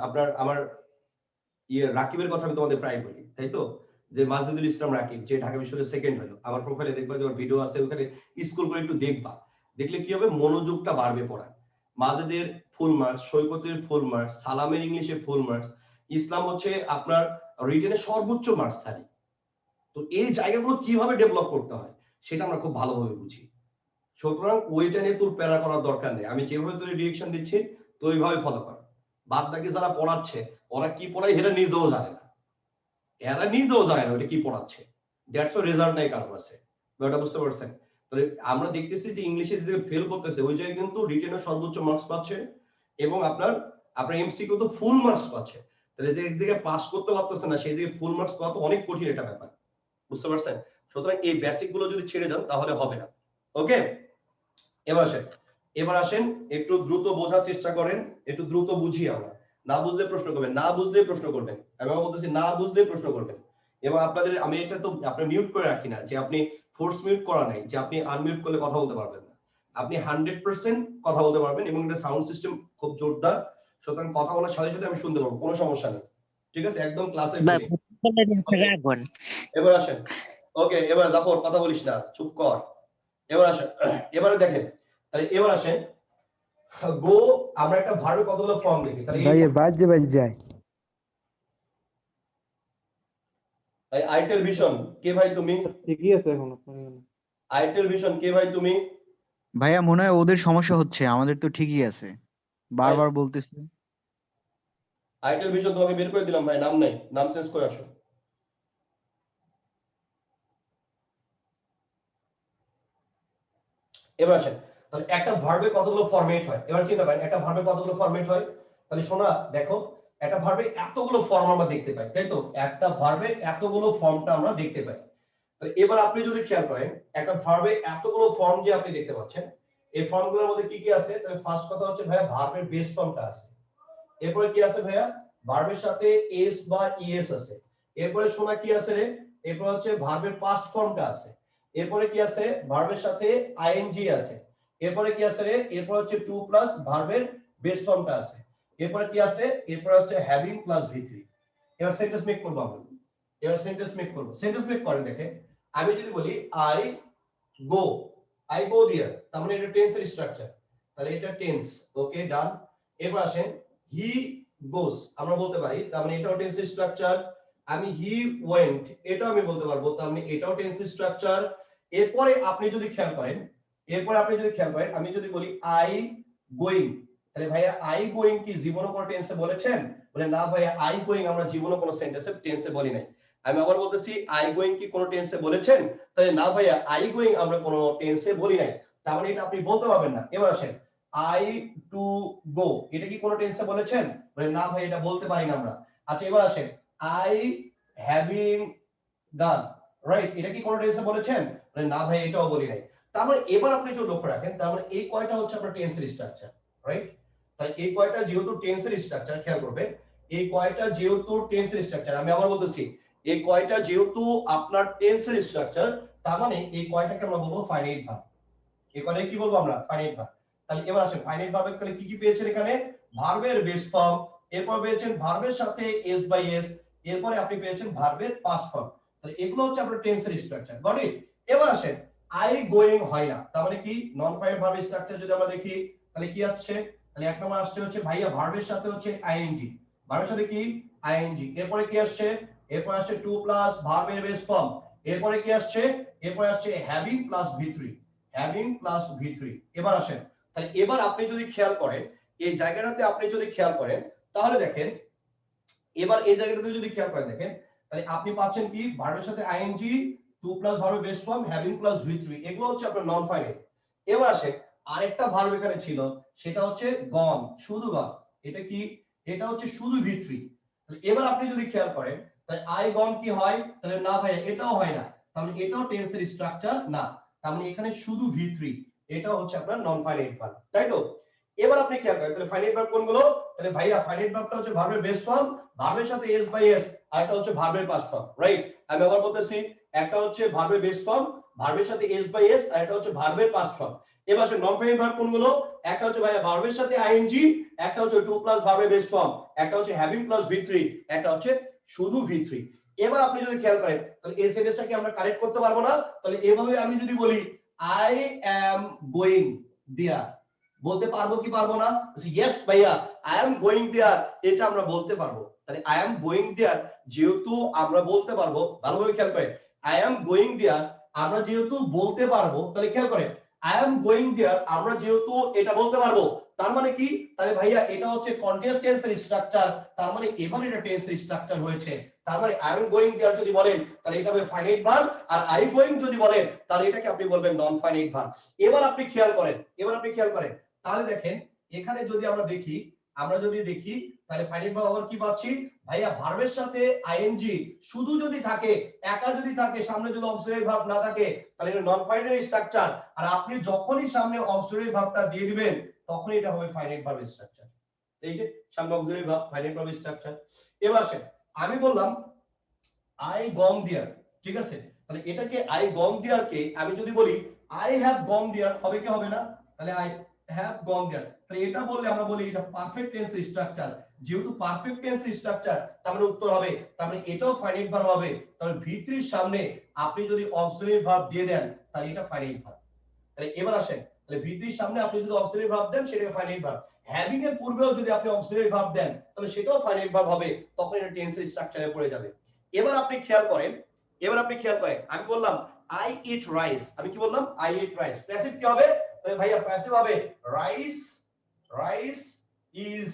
আপনার আমার রাকিবের কথা আমি তোমাদের প্রায় বলি, তাই তো, যে মাজদুল ইসলাম রাকিব যে ঢাকা বিশ্ববিদ্যালয়ের সেকেন্ড হলো, আমার প্রোফাইলে দেখবা যে ওর ভিডিও আছে, ওখানে স্কুল করে একটু দেখবা, দেখলে কি হবে মনোযোগটা বাড়বে পড়ায়। মাজেদের ফুল মার্কস, সৈকতের ফুল মার্কস, সালামের ইংলিশে ফুল মার্কস, ইসলাম হচ্ছে আপনার রিটেনে সর্বোচ্চ মার্কস থাকে। তো এই জায়গাগুলো কিভাবে ডেভেলপ করতে হয় সেটা আমরা খুব ভালোভাবে বুঝি। সুতরাং ওইটা নিয়ে তোর প্যারা করার দরকার নেই, আমি যেভাবে তোর ডিরেকশন দিচ্ছি তো ওইভাবে ফলো কর। বাদ বাকি যারা পড়াচ্ছে ওরা কি পড়ায় এরা নিজেও জানে না, এরা নিজেও জানে না ওটা কি পড়াচ্ছে, দ্যাটস ওয়াই রেজাল্ট নাই কারো কাছে। ব্যাপারটা বুঝতে পারছেন? তাহলে আমরা দেখতেছি যে ইংলিশে যে ফেল করতেছে ওই জায়গায় কিন্তু রিটেনে সর্বোচ্চ মার্কস পাচ্ছে এবং আপনার এমসিকিউ তো ফুল মার্কস পাচ্ছে। তাহলে যে এক জায়গায় পাস করতে পারতেছে না সেই জায়গায় ফুল মার্কস পাওয়া তো অনেক কঠিন একটা ব্যাপার, বুঝতে পারছেন? সুতরাং এই বেসিক গুলো যদি ছেড়ে যান তাহলে হবে না। ওকে, এবার আসেন একটু দ্রুত বোঝার চেষ্টা করেন, একটু দ্রুত বুঝি আমরা। না বুঝলে প্রশ্ন করবেন, না বুঝলে প্রশ্ন করবেন, আমি বলতেছি না বুঝলে প্রশ্ন করবেন। এবং আপনাদের আমি এটা তো আপনি মিউট করে রাখি না যে আপনি ফোর্স মিউট করা নাই যে আপনি আনমিউট করলে কথা বলতে পারবেন না, আপনি 100% কথা বলতে পারবেন এবং এটা সাউন্ড সিস্টেম খুব জোরদার, সুতরাং কথা বলার সাথে সাথে আমি শুনতে পারবো, কোনো সমস্যা নেই, ঠিক আছে? একদম ক্লাসে রাখবেন। এবার আসেন, ওকে, এবার জাফর কথা বলিস না, চুপ কর। এবার আসেন, এবারে দেখেন, তাহলে এবার আসেন গো, আমরা একটা ভার্বে কতগুলো ফর্ম লিখি, তাহলে ভাই বাজে বাজ যায়। তাই আইটেল ভিশন কে ভাই তুমি? ঠিকই আছে এখন আপনার এখানে। আইটেল ভিশন কে ভাই তুমি? ভাইয়া মনে হয় ওদের সমস্যা হচ্ছে, আমাদের তো ঠিকই আছে, বারবার বলতেছে। আইটেল ভিশন তোমাকে বের করে দিলাম ভাই, নাম নাই, নাম চেঞ্জ করে আসো। এবার আসেন, তাহলে একটা ভার্বে কতগুলো ফরম্যাট হয়, এবার চিন্তা করেন একটা ভার্বে কতগুলো ফরম্যাট হয়। তাহলে শোনা দেখো, একটা ভার্বে এতগুলো ফর্ম আমরা দেখতে পাই, তাই তো, একটা ভার্বে এতগুলো ফর্মটা আমরা দেখতে পাই। তাহলে এবার আপনি যদি খেয়াল করেন একটা ভার্বে এতগুলো ফর্ম যে আপনি দেখতে পাচ্ছেন, এই ফর্মগুলোর মধ্যে কি কি আছে? তাহলে ফার্স্ট কথা হচ্ছে ভাইয়া ভার্বের বেস ফর্মটা আছে, এরপরে কি আছে ভাইয়া ভার্বের সাথে এস বা ইএস আছে, এরপরে শোনা কি আছে রে, এরপর হচ্ছে ভার্বের পাস্ট ফর্মটা আছে, এরপরে কি আছে ভার্বের সাথে আইএনজি আছে, এরপরে কি আছে রে, এরপর হচ্ছে টু প্লাস ভার্বের বেস ফর্মটা আছে, এরপরে কি আছে, এরপর হচ্ছে হ্যাভিং প্লাস ভি3। এবার সেন্টেন্স মেক করব আমরা, এবার সেন্টেন্স মেক করব। সেন্টেন্স মেক করেন দেখেন, আমি যদি বলি আই গো দেয়ার, তার মানে এটা টেন্সের স্ট্রাকচার, তাহলে এটা টেন্স, ওকে ডান। এবার আসেন হি গোস, আমরা বলতে পারি, তার মানে এটাও টেন্সের স্ট্রাকচার। আমি হি ওয়েন্ট, এটাও আমি বলতে পারবো, তার মানে এটাও টেন্সের স্ট্রাকচার। এরপরে আপনি যদি খেয়াল করেন, আমি যদি বলি আই গোয়িং, তাহলে ভাইয়া আই গোয়িং কি জীবনে কোনো টেন্সে বলেছেন? বলে না ভাইয়া আই গোয়িং আমরা জীবনে কোনো সেন্টেন্সে টেন্সে বলি নাই। আমি আবার বলতেছি আই গোয়িং কি কোনো টেন্সে বলেছেন? তাহলে না ভাইয়া আই গোয়িং আমরা কোনো টেন্সে বলি নাই, তার মানে এটা আপনি বলতে পারবেন না। এবার আসেন আই টু গো, এটা কি কোনো টেন্সে বলেছেন? বলে না ভাই এটা বলতে পারি না আমরা। আচ্ছা এবার আসেন আই হ্যাভিং ডান, রাইট, এটা কি কোনো টেন্সে বলেছেন? বলে না ভাই এটাও বলি নাই। তার মানে এবার আপনি যদি লক্ষ্য রাখেন, তার মানে এই কয়টা হচ্ছে আপনার টেন্সের স্ট্রাকচার, রাইট? তাহলে এই কয়টা যেহেতু টেন্সের স্ট্রাকচার, খেয়াল করবেন এই কয়টা যেহেতু টেন্সের স্ট্রাকচার, আমি আবার বলতেছি এই কয়টা যেহেতু আপনার টেন্সের স্ট্রাকচার, তার মানে এই কয়টাকে আমরা বলবো ফাইনাইট ভার্ব। এই কয়টাকে কি বলবো আমরা? Finite verb. তাহলে এবার আসেন ফাইনাইট ভার্বের তাহলে কি কি পেয়েছেন এখানে? ভার্বের বেস ফর্ম, এরপর পেয়েছেন ভার্বের সাথে এস বাই এস, এরপরে আপনি পেয়েছেন ভার্বের পাস্ট ফর্ম। তাহলে এগুলো হচ্ছে আপনার টেন্সের স্ট্রাকচার, গট ইট? এবার আসেন আই গোয়িং হয় না, তার মানে কি নন ফাইনাইট ভার্বের স্ট্রাকচার যদি আমরা দেখি তাহলে কি আসছে? তাহলে এক নম্বর আসছে হচ্ছে ভাইয়া ভার্বের সাথে হচ্ছে আইএনজি, ভার্বের সাথে কি আইএনজি, এরপরে কি আসছে? এরপর আসছে টু প্লাস ভার্বের বেস ফর্ম, এরপরে কি আসছে? এরপরে আসছে হ্যাভিং প্লাস ভি3, হ্যাভিং প্লাস ভি3। এবার আসেন, তাহলে এবার আপনি যদি খেয়াল করেন এই জায়গাটাতে, আপনি যদি খেয়াল করেন তাহলে দেখেন, এবার এই জায়গাটাতে যদি খেয়াল করেন দেখেন, তাহলে আপনি পাচ্ছেন কি ভার্বের সাথে আইএনজি, টু প্লাস ভার্বের বেস ফর্ম, হ্যাভিং প্লাস ভি3, এগুলো হচ্ছে আপনার নন ফাইনাইট। এবার আসেন আরেকটা ভার্ব এখানে ছিল, সেটা হচ্ছে গন, শুধু গন, এটা কি? এটা হচ্ছে শুধু ভি3। তাহলে এবার আপনি যদি খেয়াল করেন তাহলে আই গন কি হয়? তাহলে না ভাই এটাও হয় না, তার মানে এটাও টেন্সের স্ট্রাকচার না, তার মানে এখানে শুধু V3, এটা হচ্ছে আপনার নন ফাইনাইট ভার্ব, তাই তো? এবার আপনি খেয়াল করেন তাহলে ফাইনাইট ভার্ব কোনগুলো? তাহলে ভাইয়া ফাইনাইট ভার্বটা হচ্ছে ভার্বের বেস ফর্ম, ভার্বের সাথে s বাই s, আর একটা হচ্ছে ভার্বের পাস্ট ফর্ম, রাইট? আমি আবার বলতেছি, একটা হচ্ছে ভার্বের বেস ফর্ম, ভার্বের সাথে s বাই s, আর একটা হচ্ছে ভার্বের পাস্ট ফর্ম। এবার আসলে নন ফাইনাইট ভার্ব কোনগুলো? একটা হচ্ছে ভাইয়া ভার্বের সাথে ing, একটা হচ্ছে টু প্লাস ভার্বের বেস ফর্ম, একটা হচ্ছে হ্যাভিং প্লাস V3, একটা হচ্ছে শুধু V3। এবার আপনি যদি খেয়াল করেন তাহলে এই সেন্টেন্সটাকে আমরা কারেক্ট করতে পারবো না? তাহলে এভাবে আমি যদি বলি আই অ্যাম গোয়িং দেয়ার, বলতে পারবো কি পারবো না? ইয়েস ভাইয়া, আই অ্যাম গোয়িং দেয়ার, এটা আমরা বলতে পারবো। তাহলে আই অ্যাম গোয়িং দেয়ার যেহেতু আমরা বলতে পারবো, ভালোভাবে খেয়াল করেন, আই অ্যাম গোয়িং দেয়ার আমরা যেহেতু বলতে পারবো, তাহলে খেয়াল করেন আই অ্যাম গোয়িং দেয়ার আমরা যেহেতু এটা বলতে পারবো, তার মানে কি? তাহলে ভাইয়া এটা হচ্ছে কন্টিনিউয়াস টেন্সের স্ট্রাকচার, তার মানে এবার এটা টেন্সের স্ট্রাকচার হয়েছে। তার মানে আই এম গোয়িং দেয়ার যদি বলেন তাহলে এটা হবে ফাইনাইট ভার্ব, আর আই গোয়িং যদি বলেন তাহলে এটাকে আপনি বলবেন নন ফাইনাইট ভার্ব। এবার আপনি খেয়াল করেন, তাহলে দেখেন এখানে যদি আমরা দেখি, তাহলে ফাইনাইট ভার্ব আবার কি পাচ্ছি ভাইয়া? ভার্বের সাথে আইএনজি শুধু যদি থাকে, একা যদি থাকে, সামনে যদি অক্সিলারি ভার্ব না থাকে, তাহলে এটা নন ফাইনাইট স্ট্রাকচার। আর আপনি যখনই সামনে অক্সিলারি ভার্বটা দিয়ে দিবেন তখনই এটা হবে ফাইনাইট ভার্ব স্ট্রাকচার। এই যে সামনে auxiliary verb, finite verb structure. এবার আসেন, আমি বললাম আই গম দেয়ার, ঠিক আছে? তাহলে এটাকে আই গম দেয়ার কে আমি যদি বলি আই হ্যাভ গম দেয়ার, হবে কি হবে না? তাহলে আই হ্যাভ গম দেয়ার, তাহলে এটা বললে আমরা বলি এটা পারফেক্ট টেন্স স্ট্রাকচার। যেহেতু পারফেক্ট টেন্স স্ট্রাকচার, তার মানে উত্তর হবে, তার মানে এটাও ফাইনাইট ভার্ব হবে। তাহলে V3 এর সামনে আপনি যদি অক্সিলারি ভার্ব দিয়ে দেন তাহলে এটা ফাইনাইট ভার্ব। তাহলে এবার আসেন, তাহলে V3 এর সামনে আপনি যদি অক্সিলারি ভার্ব দেন সেটা ফাইনাইট ভার্ব। হ্যাভিং এর পূর্বেও যদি আপনি অক্সিলারি ভার্ব দেন তাহলে সেটাও ফাইনাইট ভার্ব হবে, তখন এটা টেন্সের স্ট্রাকচারে পড়ে যাবে। এবার আপনি খেয়াল করেন, আমি বললাম আই ইট রাইস, আমি কি বললাম? আই ইট রাইস, প্যাসিভ কি হবে? তাহলে ভাইয়া প্যাসিভ হবে rice is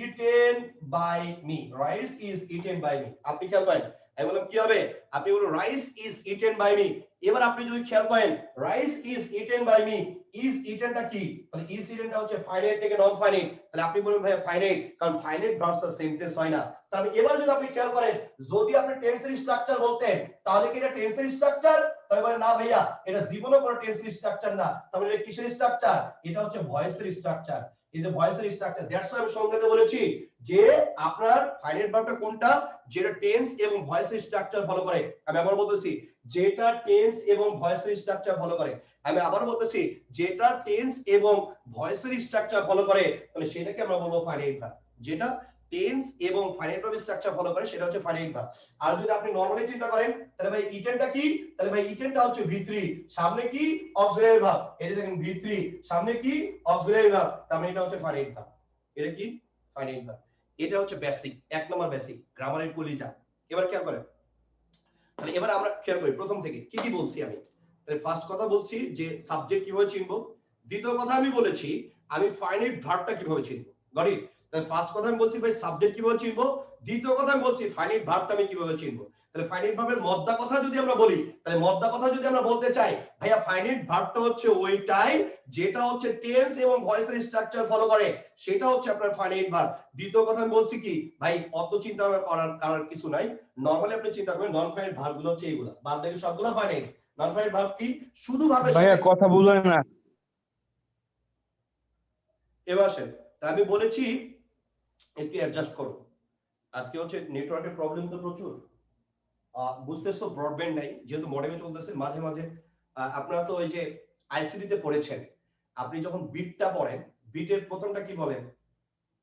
eaten by me, rice is eaten by me. আপনি খেয়াল করেন, আমি বললাম কি হবে? আপনি বলুন rice is eaten by me. এবার আপনি যদি খেয়াল করেন rice is eaten by me, is ইটেনটা কি? তাহলে ইজ ইটেনটা হচ্ছে ফাইনাইট থেকে নন ফাইনাইট, তাহলে আপনি বলবেন ভাইয়া ফাইনাইট, কারণ ফাইনাইট ভার্বস আর সেন্টেন্স হয় না। তাহলে এবার যদি আপনি খেয়াল করেন যদি আপনি টেন্সের স্ট্রাকচার বলতেন তাহলে কি এটা টেন্সের স্ট্রাকচার? তাহলে বলে না ভাইয়া এটা জীবনও কোনো টেন্সের স্ট্রাকচার না, তাহলে এটা কিসের স্ট্রাকচার? এটা হচ্ছে ভয়েসের স্ট্রাকচার। এই যে ভয়েসের স্ট্রাকচার, দ্যাটস ওয়াই আমি সংজ্ঞাতে বলেছি যে আপনার ফাইনাইট ভার্বটা কোনটা? যেটা টেন্স এবং ভয়েসের স্ট্রাকচার ফলো করে। আমি আবার বলতেছি যেটা টেন্স এবং ভয়েসের স্ট্রাকচার ফলো করে, যেটা টেন্স এবং ভয়েসের স্ট্রাকচার ফলো করে, তাহলে সেটাকে আমরা বলবো ফাইনাইট ভার্ব। যেটা টেন্স এবং ফাইনাইট ভার্ব স্ট্রাকচার ফলো করে সেটা হচ্ছে ফাইনাইট ভার্ব। আর যদি আপনি নরমালি চিন্তা করেন তাহলে ভাই ইটেনটা কি? তাহলে ভাই ইটেনটা হচ্ছে V3, সামনে কি? Auxiliary verb. এই যে দেখেন V3 সামনে কি? অক্সিলারি ভার্ব, তার মানে এটা হচ্ছে ফাইনাইট ভার্ব। এটা কি? Finite verb. এটা হচ্ছে বেসিক, এক নম্বর বেসিক গ্রামারের কলিজা। এবার খেয়াল করেন, তাহলে এবার আমরা খেয়াল করি প্রথম থেকে কি কি বলছি আমি। তাহলে ফার্স্ট কথা বলছি যে সাবজেক্ট কিভাবে চিনবো, দ্বিতীয় কথা আমি বলেছি আমি ফাইনাইট ভার্বটা কিভাবে চিনবো, গট ইট? তাহলে ফার্স্ট কথা আমি বলছি ভাই সাবজেক্ট কিভাবে চিনবো, দ্বিতীয় কথা আমি বলছি ফাইনাইট ভার্বটা আমি কিভাবে চিনবো। তাহলে ফাইনাইট ভার্বের মদ্দা কথা যদি আমরা বলি, তাহলে মদ্দা কথা যদি আমরা বলতে চাই ভাইয়া ফাইনাইট ভার্বটা হচ্ছে ওইটাই যেটা হচ্ছে টেন্স এবং ভয়েসের স্ট্রাকচার ফলো করে, সেটা হচ্ছে আপনার ফাইনাইট ভার্ব। দ্বিতীয় কথা আমি বলছি কি ভাই অত চিন্তা করার কিছু নাই, নরমালি আপনি চিন্তা করেন নন ফাইনাইট ভার্ব গুলো হচ্ছে এইগুলা, বাদ বাকি সবগুলো ফাইনাইট। নন ফাইনাইট ভার্ব কি? শুধু ভার্বের ভাইয়া সাথে। কথা বুঝলেন না। এবার আসেন, তা আমি বলেছি একটু অ্যাডজাস্ট করো, আজকে হচ্ছে নেটওয়ার্কের প্রবলেম তো প্রচুর, বুঝতেছো ব্রডব্যান্ড নাই যেহেতু মডেমে চলতেছে, মাঝে মাঝে আপনারা তো ওই যে আইসিডি তে পড়েছেন, আপনি যখন বিটটা পড়েন বিটের প্রথমটা কি বলেন?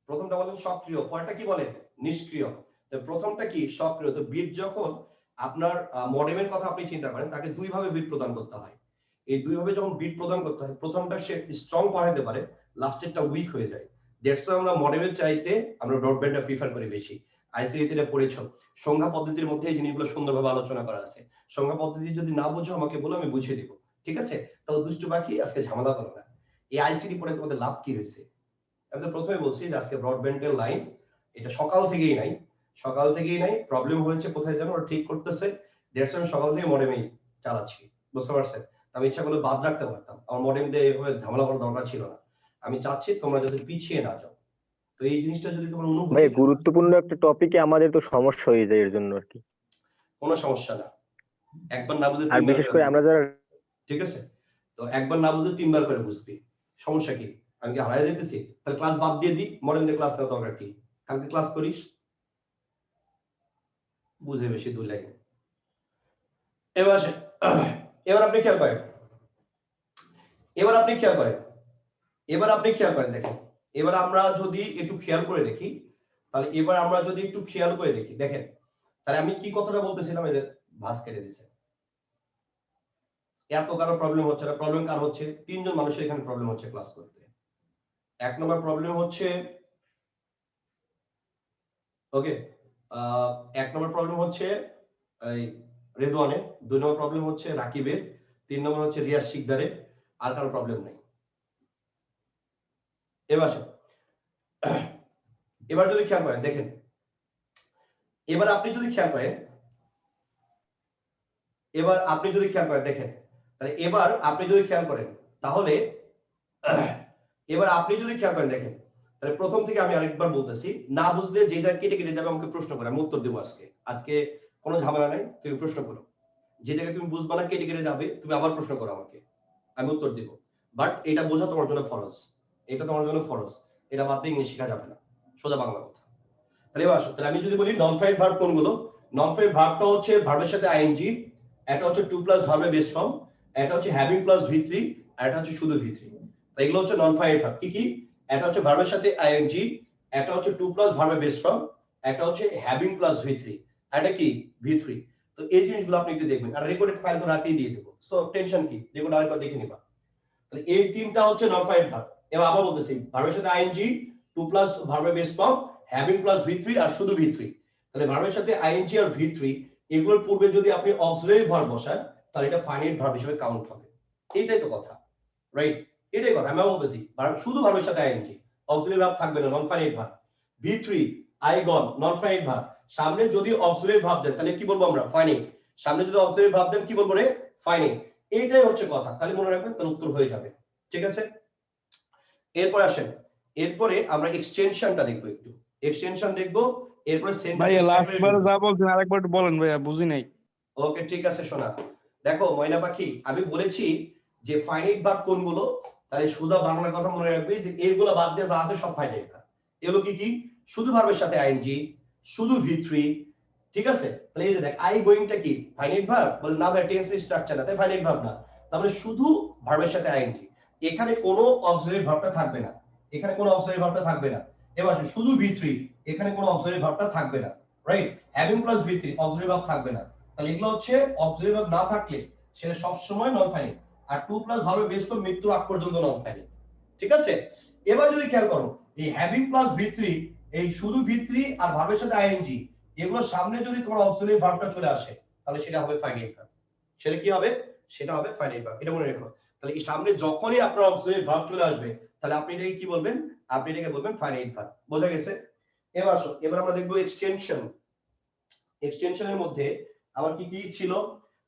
প্রথমটা বলেন সক্রিয়, পরেরটা কি বলেন? নিষ্ক্রিয়। তো প্রথমটা কি? সক্রিয়। তো বিট যখন আপনার মডেমের কথা আপনি চিন্তা করেন তাকে দুই ভাবে বিট প্রদান করতে হয়। এই দুই ভাবে যখন বিট প্রদান করতে হয়, প্রথমটা সে স্ট্রং পাঠাতে পারে, লাস্টেরটা উইক হয়ে যায়। দ্যাটস ওয়াই আমরা মডেমের চাইতে আমরা ব্রডব্যান্ডটা প্রিফার করি বেশি। আইসিডি তে পড়েছো, সংখ্যা পদ্ধতির মধ্যে এই জিনিসগুলো সুন্দরভাবে আলোচনা করা আছে। সংখ্যা পদ্ধতি যদি না বুঝো আমাকে বলো, আমি বুঝিয়ে দেব, ঠিক আছে? তাও দুষ্টু বাকি, আজকে ঝামেলা করো না। এই আইসিডি পড়ে তোমাদের লাভ কি হয়েছে? আমি তো প্রথমে বলছি যে আজকে ব্রডব্যান্ডের লাইন এটা সকাল থেকেই নাই, প্রবলেম হয়েছে কোথায় যেন ওরা ঠিক করতেছে, দ্যাটস আমি সকাল থেকে মডেমেই চালাচ্ছি, বুঝতে পারছেন? আমি ইচ্ছা করলে বাদ রাখতে পারতাম, আমার মডেম দিয়ে এভাবে ঝামেলা করার দরকার ছিল না। আমি চাচ্ছি তোমরা যাতে পিছিয়ে না যাও। তো এই জিনিসটা যদি তোমার ভাই অনুভূতি, গুরুত্বপূর্ণ একটা টপিকে আমাদের তো সমস্যা হয়ে যায় এর জন্য আর কি। কোনো সমস্যা না, একবার না বুঝলে আর তিনবার বিশেষ করে করে বুঝবি, আমরা যারা ঠিক আছে? তো একবার না বুঝলে তিনবার করে বুঝবি, সমস্যা কি? আমি কি হারাই যেতেছি? তাহলে ক্লাস বাদ দিয়ে দিই, মডেল দিয়ে ক্লাস নেওয়া দরকার কি? কালকে ক্লাস করিস, বুঝে বেশি 2 লাইন। এবার আসেন, এবার আপনি খেয়াল করেন, এবার আপনি খেয়াল করেন, এবার আপনি খেয়াল করেন, দেখেন এবার আমরা যদি একটু খেয়াল করে দেখি, তাহলে এবার আমরা যদি একটু খেয়াল করে দেখি, দেখেন তাহলে আমি কি কথাটা বলতেছিলাম, এই যে ভাঁজ কেটে দিছে, এত কারো প্রবলেম হচ্ছে না। প্রবলেম কার হচ্ছে? 3 জন মানুষের এখানে প্রবলেম হচ্ছে ক্লাস করতে। 1 নম্বর প্রবলেম হচ্ছে, ওকে, 1 নম্বর প্রবলেম হচ্ছে এই রেদওয়ানের, 2 নম্বর প্রবলেম হচ্ছে রাকিবের, 3 নম্বর হচ্ছে রিয়াজ শিকদারের, আর কারো প্রবলেম নাই। এবার আসেন, এবার যদি খেয়াল করেন, দেখেন এবার আপনি যদি খেয়াল করেন, এবার আপনি যদি খেয়াল করেন, দেখেন তাহলে এবার আপনি যদি খেয়াল করেন, তাহলে এবার আপনি যদি খেয়াল করেন, দেখেন তাহলে প্রথম থেকে আমি আরেকবার বলতেছি, না বুঝলে যেটা কেটে কেটে যাবে আমাকে প্রশ্ন করে, আমি উত্তর দেবো আজকে। আজকে কোনো ঝামেলা নাই, তুমি প্রশ্ন করো, যে জায়গায় তুমি বুঝবা না কেটে কেটে যাবে, তুমি আবার প্রশ্ন করো আমাকে, আমি উত্তর দিব। বাট এটা বোঝা তোমার জন্য ফরজ, এটা তোমার জন্য ফরজ, এটা বাদ দিয়ে ইংলিশ শেখা যাবে না, সোজা বাংলা কথা। তাহলে এবার আসো, তাহলে আমি যদি বলি নন ফাইভ ভার্ব কোনগুলো, নন ফাইভ ভার্বটা হচ্ছে ভার্বের সাথে আইএনজি, এটা হচ্ছে টু প্লাস ভার্বের বেস ফর্ম, এটা হচ্ছে হ্যাভিং প্লাস ভি3, আর এটা হচ্ছে শুধু ভি3। তাই এগুলো হচ্ছে নন ফাইভ ভার্ব। কি কি? এটা হচ্ছে ভার্বের সাথে আইএনজি, এটা হচ্ছে টু প্লাস ভার্বের বেস ফর্ম, এটা হচ্ছে হ্যাভিং প্লাস ভি3, এটা কি ভি3। তো এই জিনিসগুলো আপনি একটু দেখবেন, আর রেকর্ডেড ফাইল তো রাতেই দিয়ে দেবো, সো টেনশন কি, রেকর্ড আরেকবার দেখে নিবা। তাহলে এই তিনটা হচ্ছে নন ফাইভ ভার্ব। এবার আবার বলতেছি, ভার্বের সাথে আইএনজি, টু প্লাস ভার্বের বেস ফর্ম, হ্যাভিং প্লাস ভি3, আর শুধু ভি3। তাহলে ভার্বের সাথে আইএনজি আর ভি3 এগুলোর পূর্বে যদি আপনি অক্সিলারি ভার্ব বসান, তাহলে এটা ফাইনাইট ভার্ব হিসেবে কাউন্ট হবে। এইটাই তো কথা, রাইট? এটাই কথা আমি বলতেছি, শুধু ভার্বের সাথে আইএনজি, অক্সিলারি ভার্ব থাকবে না, নন ফাইনাইট ভার্ব। ভি3 I gone, non finite verb. সামনে যদি অক্সিলারি ভার্ব দেন তাহলে কি বলবো আমরা? ফাইনাইট। সামনে যদি অক্সিলারি ভার্ব দেন কি বলবো রে? ফাইনাইট। এইটাই হচ্ছে কথা, তাহলে মনে রাখবেন, তাহলে উত্তর হয়ে যাবে, ঠিক আছে? এরপর আসেন, এরপরে আমরা এক্সটেনশনটা দেখবো, একটু এক্সটেনশন দেখবো, এরপরে ভাইয়া লাস্ট সেন্টেন্স। বার যা বলছেন আরেকবার একটু বলেন ভাইয়া, বুঝি নাই। ওকে, ঠিক আছে শোনা। দেখো ময়না পাখি, আমি বলেছি যে ফাইনাইট ভার্ব কোনগুলো, তাই সুদা বাংলা কথা মনে রাখবে যে এইগুলো বাদ দিয়ে যা আছে সব ফাইনাইট ভার্ব। এগুলো কি কি? শুধু ভার্বের সাথে আইএনজি, শুধু ভি3, ঠিক আছে? তাহলে এই যে দেখ, আই গোইংটা কি ফাইনাইট ভার্ব? বল না ভাই, টেন্স স্ট্রাকচার না, তাই ফাইনাইট ভার্ব না। তাহলে শুধু ভার্বের সাথে আইএনজি, এখানে কোনো অক্সিলারি ভার্বটা থাকবে না, এখানে কোনো অক্সিলারি ভার্বটা থাকবে না। এবার শুধু ভি3, এখানে কোনো অক্সিলারি ভার্বটা থাকবে না, রাইট? হ্যাভিং প্লাস ভি3, অক্সিলারি ভার্ব থাকবে না। তাহলে এগুলো হচ্ছে অক্সিলারি ভার্ব না থাকলে সেটা সব সময় নন ফাইনাইট, আর টু প্লাস ভার্বের বেস ফর্ম মৃত্যুর আগ পর্যন্ত নন ফাইনাইট, ঠিক আছে? এবার যদি খেয়াল করো, এই হ্যাভিং প্লাস ভি3, এই শুধু ভি3 আর ভার্বের সাথে আইএনজি, এগুলোর সামনে যদি তোমার অক্সিলারি ভার্বটা চলে আসে, তাহলে সেটা হবে ফাইনাইট ভার্ব। সেটা কি হবে? সেটা হবে ফাইনাইট ভার্ব, এটা মনে রেখো। তাহলে এই সামনে যখনই আপনার অক্সিলারি ভার্ব চলে আসবে, তাহলে আপনি এটাকে কি বলবেন? আপনি এটাকে বলবেন ফাইনাইট ভার্ব। বোঝা গেছে? এবার আসো, এবার আমরা দেখবো এক্সটেনশন। এক্সটেনশনের মধ্যে আমার কি কি ছিল?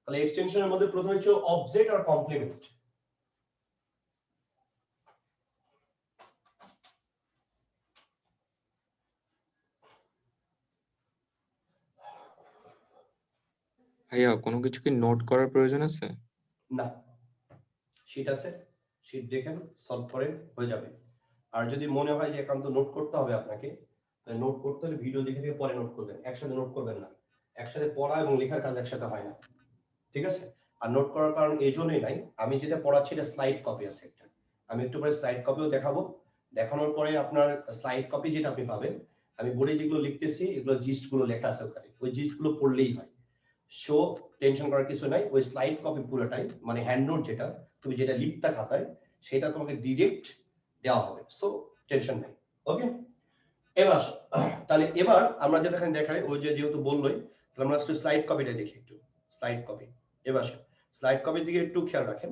তাহলে এক্সটেনশনের মধ্যে প্রথমে ছিল অবজেক্ট আর কমপ্লিমেন্ট। ভাইয়া কোনো কিছু কি নোট করার প্রয়োজন আছে? না, শীট আছে, শীট দেখেন, সলভ করেন, হয়ে যাবে। আর যদি মনে হয় যে একান্ত নোট করতে হবে আপনাকে, তাহলে নোট করতে হলে ভিডিও দেখে দেখে পরে নোট করবেন, একসাথে নোট করবেন না। একসাথে পড়া এবং লেখার কাজ একসাথে হয় না, ঠিক আছে? আর নোট করার কারণ এই জন্যই নাই, আমি যেটা পড়াচ্ছি এটা স্লাইড কপি আছে একটা, আমি একটু পরে স্লাইড কপিও দেখাবো। দেখানোর পরে আপনার স্লাইড কপি যেটা আপনি পাবেন, আমি বোর্ডে যেগুলো লিখতেছি এগুলো জিস্ট গুলো লেখা আছে ওখানে, ওই জিস্ট গুলো পড়লেই হয়। সো টেনশন করার কিছু নাই, ওই স্লাইড কপি পুরোটাই মানে হ্যান্ড নোট, যেটা তুমি যেটা লিখতা খাতায় সেটা তোমাকে ডিরেক্ট দেওয়া হবে, সো টেনশন নাই, ওকে? এবার আসো, তাহলে এবার আমরা যেটা এখানে দেখাই, ওই যে যেহেতু বললোই, তাহলে আমরা একটু স্লাইড কপিটা দেখি, একটু স্লাইড কপি। এবার আসো, স্লাইড কপির দিকে একটু খেয়াল রাখেন,